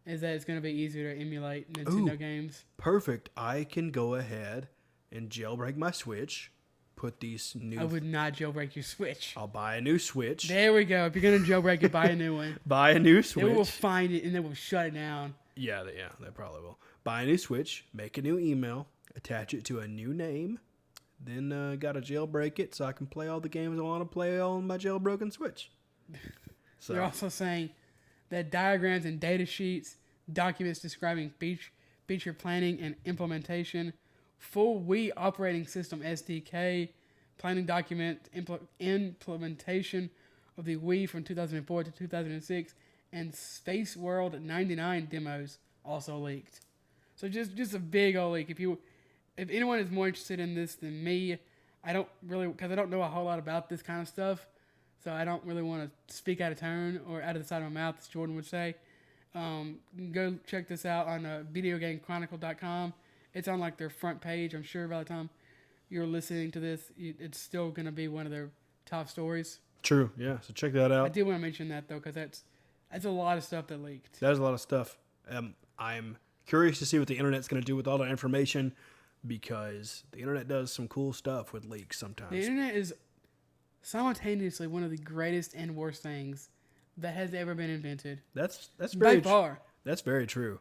is that it's going to be easier to emulate Nintendo games. Perfect. I can go ahead and jailbreak my Switch. Put these new... I would not jailbreak your Switch. I'll buy a new Switch. There we go. If you're going to jailbreak it, buy a new one. Buy a new Switch. They will find it and they will shut it down. Yeah, they probably will. Buy a new Switch, make a new email, attach it to a new name, then gotta jailbreak it so I can play all the games I want to play on my jailbroken Switch. So. They're also saying that diagrams and data sheets, documents describing feature planning and implementation full Wii operating system SDK, planning document, implementation of the Wii from 2004 to 2006, and Space World 99 demos also leaked. So just a big old leak. If anyone is more interested in this than me, I don't really, because I don't know a whole lot about this kind of stuff, so I don't really want to speak out of turn or out of the side of my mouth, as Jordan would say. Go check this out on videogamechronicle.com. It's on like their front page. I'm sure by the time you're listening to this, it's still going to be one of their top stories. True, yeah. So check that out. I did want to mention that though, because that's a lot of stuff that leaked. That is a lot of stuff. I'm curious to see what the internet's going to do with all that information, because the internet does some cool stuff with leaks sometimes. The internet is simultaneously one of the greatest and worst things that has ever been invented. That's very by far. That's very true.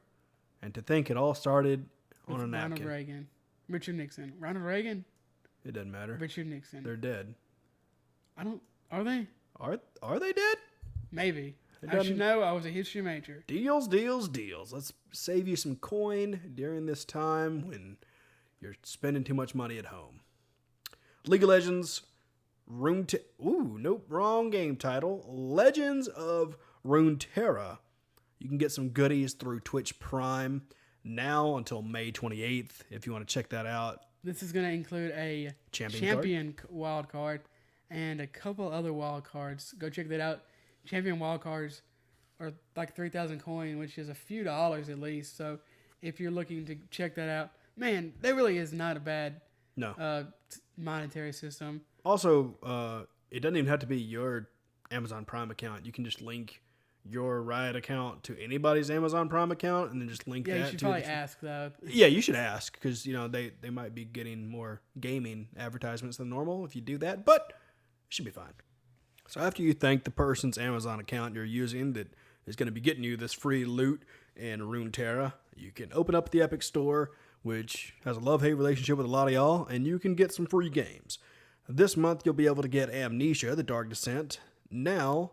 And to think it all started on a napkin. Ronald Reagan, Richard Nixon, Ronald Reagan. It doesn't matter. Richard Nixon. They're dead. Are they? Are they dead? Maybe. I should know. I was a history major. Deals. Let's save you some coin during this time when you're spending too much money at home. League of Legends, wrong game title. Legends of Runeterra. You can get some goodies through Twitch Prime now until May 28th if you want to check that out. This is going to include a champion wild card and a couple other wild cards. Go check that out. Champion wild cards are like 3,000 coin, which is a few dollars at least. So if you're looking to check that out, man, that really is not a bad monetary system. Also, it doesn't even have to be your Amazon Prime account. You can just link your Riot account to anybody's Amazon Prime account and then just link that to... Yeah, you should probably ask, though. Yeah, you should ask, because they might be getting more gaming advertisements than normal if you do that, but it should be fine. So after you thank the person's Amazon account you're using that is going to be getting you this free loot in Runeterra, you can open up the Epic Store, which has a love-hate relationship with a lot of y'all, and you can get some free games. This month you'll be able to get Amnesia: The Dark Descent now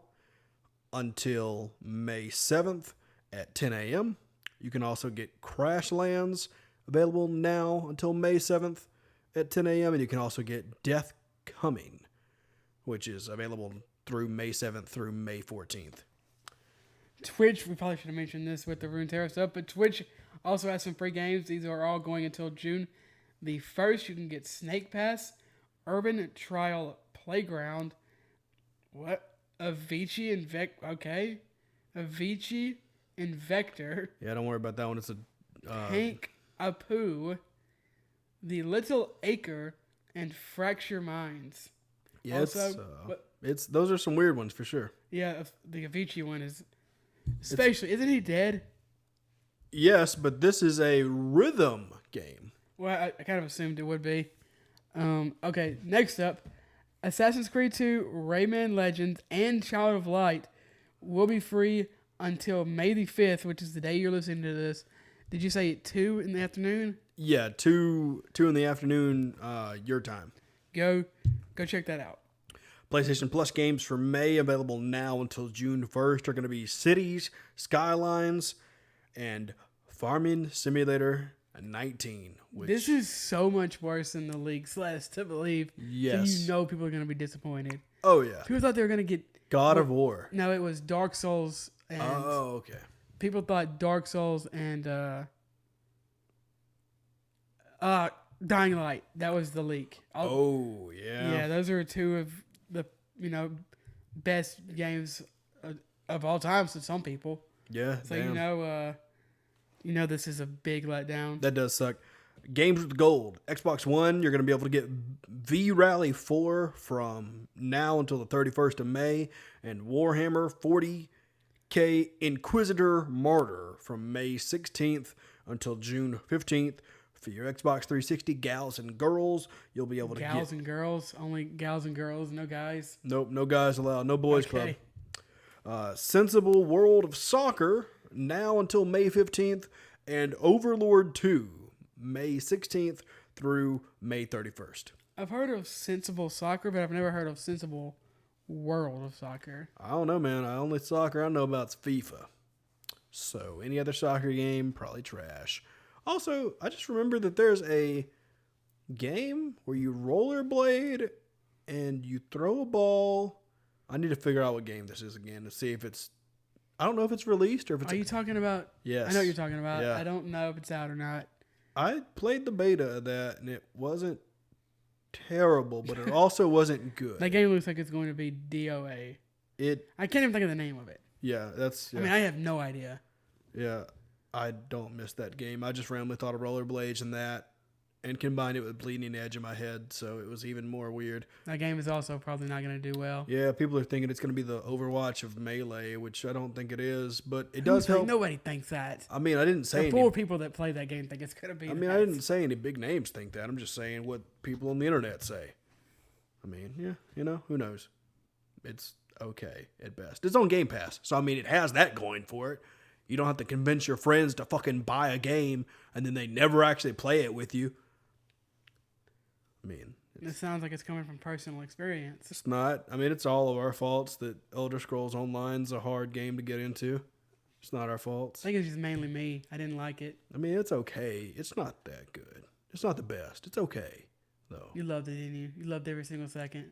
until May 7th at 10 a.m. You can also get Crashlands available now until May 7th at 10 a.m. And you can also get Death Coming, which is available through May 7th through May 14th. Twitch, we probably should have mentioned this with the Runeterra stuff, but Twitch also has some free games. These are all going until June the 1st. You can get Snake Pass, Urban Trial Playground, Avicii and Vector. Yeah, don't worry about that one. It's a Hank Apu, The Little Acre, and Fracture Minds. Yeah, also, those are some weird ones for sure. Yeah, the Avicii one is especially. Isn't he dead? Yes, but this is a rhythm game. Well, I kind of assumed it would be. Okay, next up, Assassin's Creed 2, Rayman Legends, and Child of Light will be free until May the 5th, which is the day you're listening to this. Did you say 2 in the afternoon? Yeah, 2 in the afternoon, your time. Go check that out. PlayStation Plus games for May, available now until June 1st, are going to be Cities, Skylines, and Farming Simulator 19. This is so much worse than the leaks led us to believe. Yes. So people are going to be disappointed. Oh, yeah. People thought they were going to get... God of War. No, it was Dark Souls and... Oh, okay. People thought Dark Souls and Dying Light. That was the leak. Oh, yeah. Yeah, those are two of the, best games of all time to some people. Yeah, so damn. This is a big letdown. That does suck. Games with gold. Xbox One, you're going to be able to get V-Rally 4 from now until the 31st of May, and Warhammer 40K Inquisitor Martyr from May 16th until June 15th. For your Xbox 360 gals and girls, you'll be able to get... Gals and girls? Only gals and girls, no guys? Nope, no guys allowed. No boys club. Sensible World of Soccer, now until May 15th, and Overlord 2, May 16th through May 31st. I've heard of Sensible Soccer, but I've never heard of Sensible World of Soccer. I don't know, man. Only soccer I know about is FIFA. So any other soccer game, probably trash. Also, I just remember that there's a game where you rollerblade and you throw a ball. I need to figure out what game this is again to see if it's. I don't know if it's released or if it's. Are you talking about? Yes. I know what you're talking about. Yeah. I don't know if it's out or not. I played the beta of that and it wasn't terrible, but it also wasn't good. That game looks like it's going to be DOA. I can't even think of the name of it. Yeah, that's. Yeah. I mean, I have no idea. Yeah, I don't miss that game. I just randomly thought of rollerblades and that, and combined it with Bleeding Edge in my head, so it was even more weird. That game is also probably not going to do well. Yeah, people are thinking it's going to be the Overwatch of Melee, which I don't think it is, but it does help. Nobody thinks that. I mean, I didn't say the four people that play that game think it's going to be. I mean, I didn't say any big names think that. I'm just saying what people on the internet say. I mean, yeah, who knows? It's okay at best. It's on Game Pass, so I mean, it has that going for it. You don't have to convince your friends to fucking buy a game and then they never actually play it with you. I mean, it sounds like it's coming from personal experience. It's not. I mean, it's all of our faults that Elder Scrolls Online's a hard game to get into. It's not our faults. I think it's just mainly me. I didn't like it. I mean, it's okay. It's not that good. It's not the best. It's okay, though. You loved it, didn't you? You loved every single second.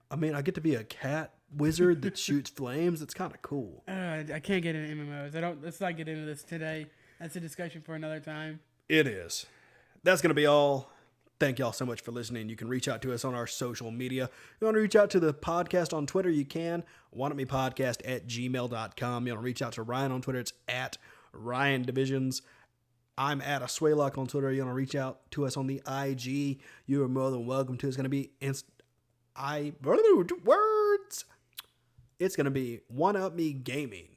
I mean, I get to be a cat wizard that shoots flames. It's kind of cool. I can't get into MMOs. Let's not get into this today. That's a discussion for another time. It is. That's going to be all. Thank y'all so much for listening. You can reach out to us on our social media. If you want to reach out to the podcast on Twitter, you can. wantitmepodcast@gmail.com. You want to reach out to Ryan on Twitter, it's @RyanDivisions. I'm @Aswaylock on Twitter. You want to reach out to us on the IG, you are more than welcome to. It's going to be It's going to be OneUpMe Gaming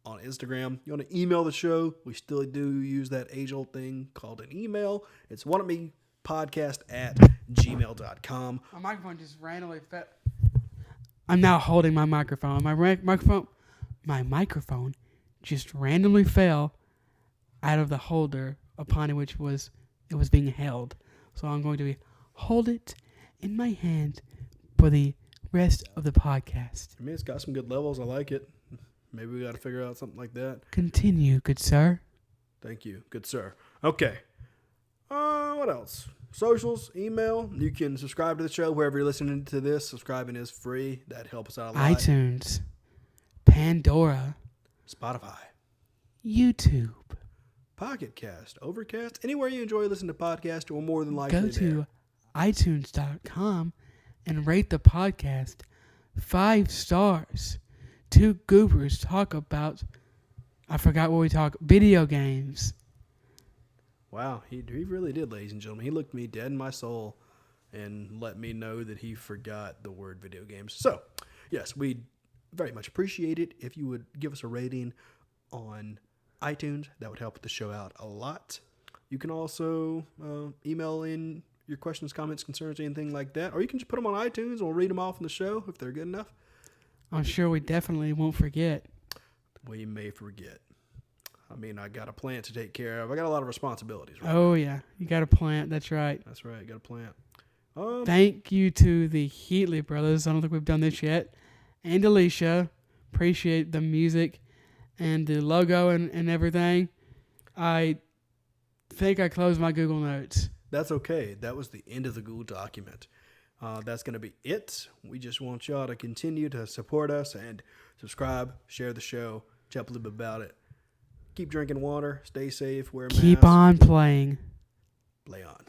on Instagram. You want to email the show? We still do use that age-old thing called an email. It's OneUpMePodcast@gmail.com. My microphone just randomly fell. I'm now holding my microphone. My microphone just randomly fell out of the holder upon which it was being held. So I'm going to hold it in my hand for the rest of the podcast. I mean, it's got some good levels. I like it. Maybe we got to figure out something like that. Continue, good sir. Thank you, good sir. Okay. What else? Socials, email. You can subscribe to the show wherever you're listening to this. Subscribing is free. That helps us out a lot. iTunes, Pandora, Spotify, YouTube, Pocket Cast, Overcast. Anywhere you enjoy listening to podcasts, or more than likely go to iTunes.com and rate the podcast 5 stars. Two goobers talk about, I forgot what we talk, video games. Wow, he really did, ladies and gentlemen. He looked me dead in my soul and let me know that he forgot the word video games. So, yes, we'd very much appreciate it if you would give us a rating on iTunes. That would help the show out a lot. You can also email in your questions, comments, concerns, anything like that. Or you can just put them on iTunes and we'll read them off in the show if they're good enough. I'm sure we definitely won't forget. We may forget. I mean, I got a plant to take care of. I got a lot of responsibilities. Right now. Yeah. You got a plant. That's right. That's right. Got a plant. Thank you to the Heatley brothers. I don't think we've done this yet. And Alicia. Appreciate the music and the logo and everything. I think I closed my Google Notes. That's okay. That was the end of the Google document. That's going to be it. We just want y'all to continue to support us and subscribe, share the show, tell a little bit about it. Keep drinking water, stay safe, wear a mask. Keep on playing. Play on.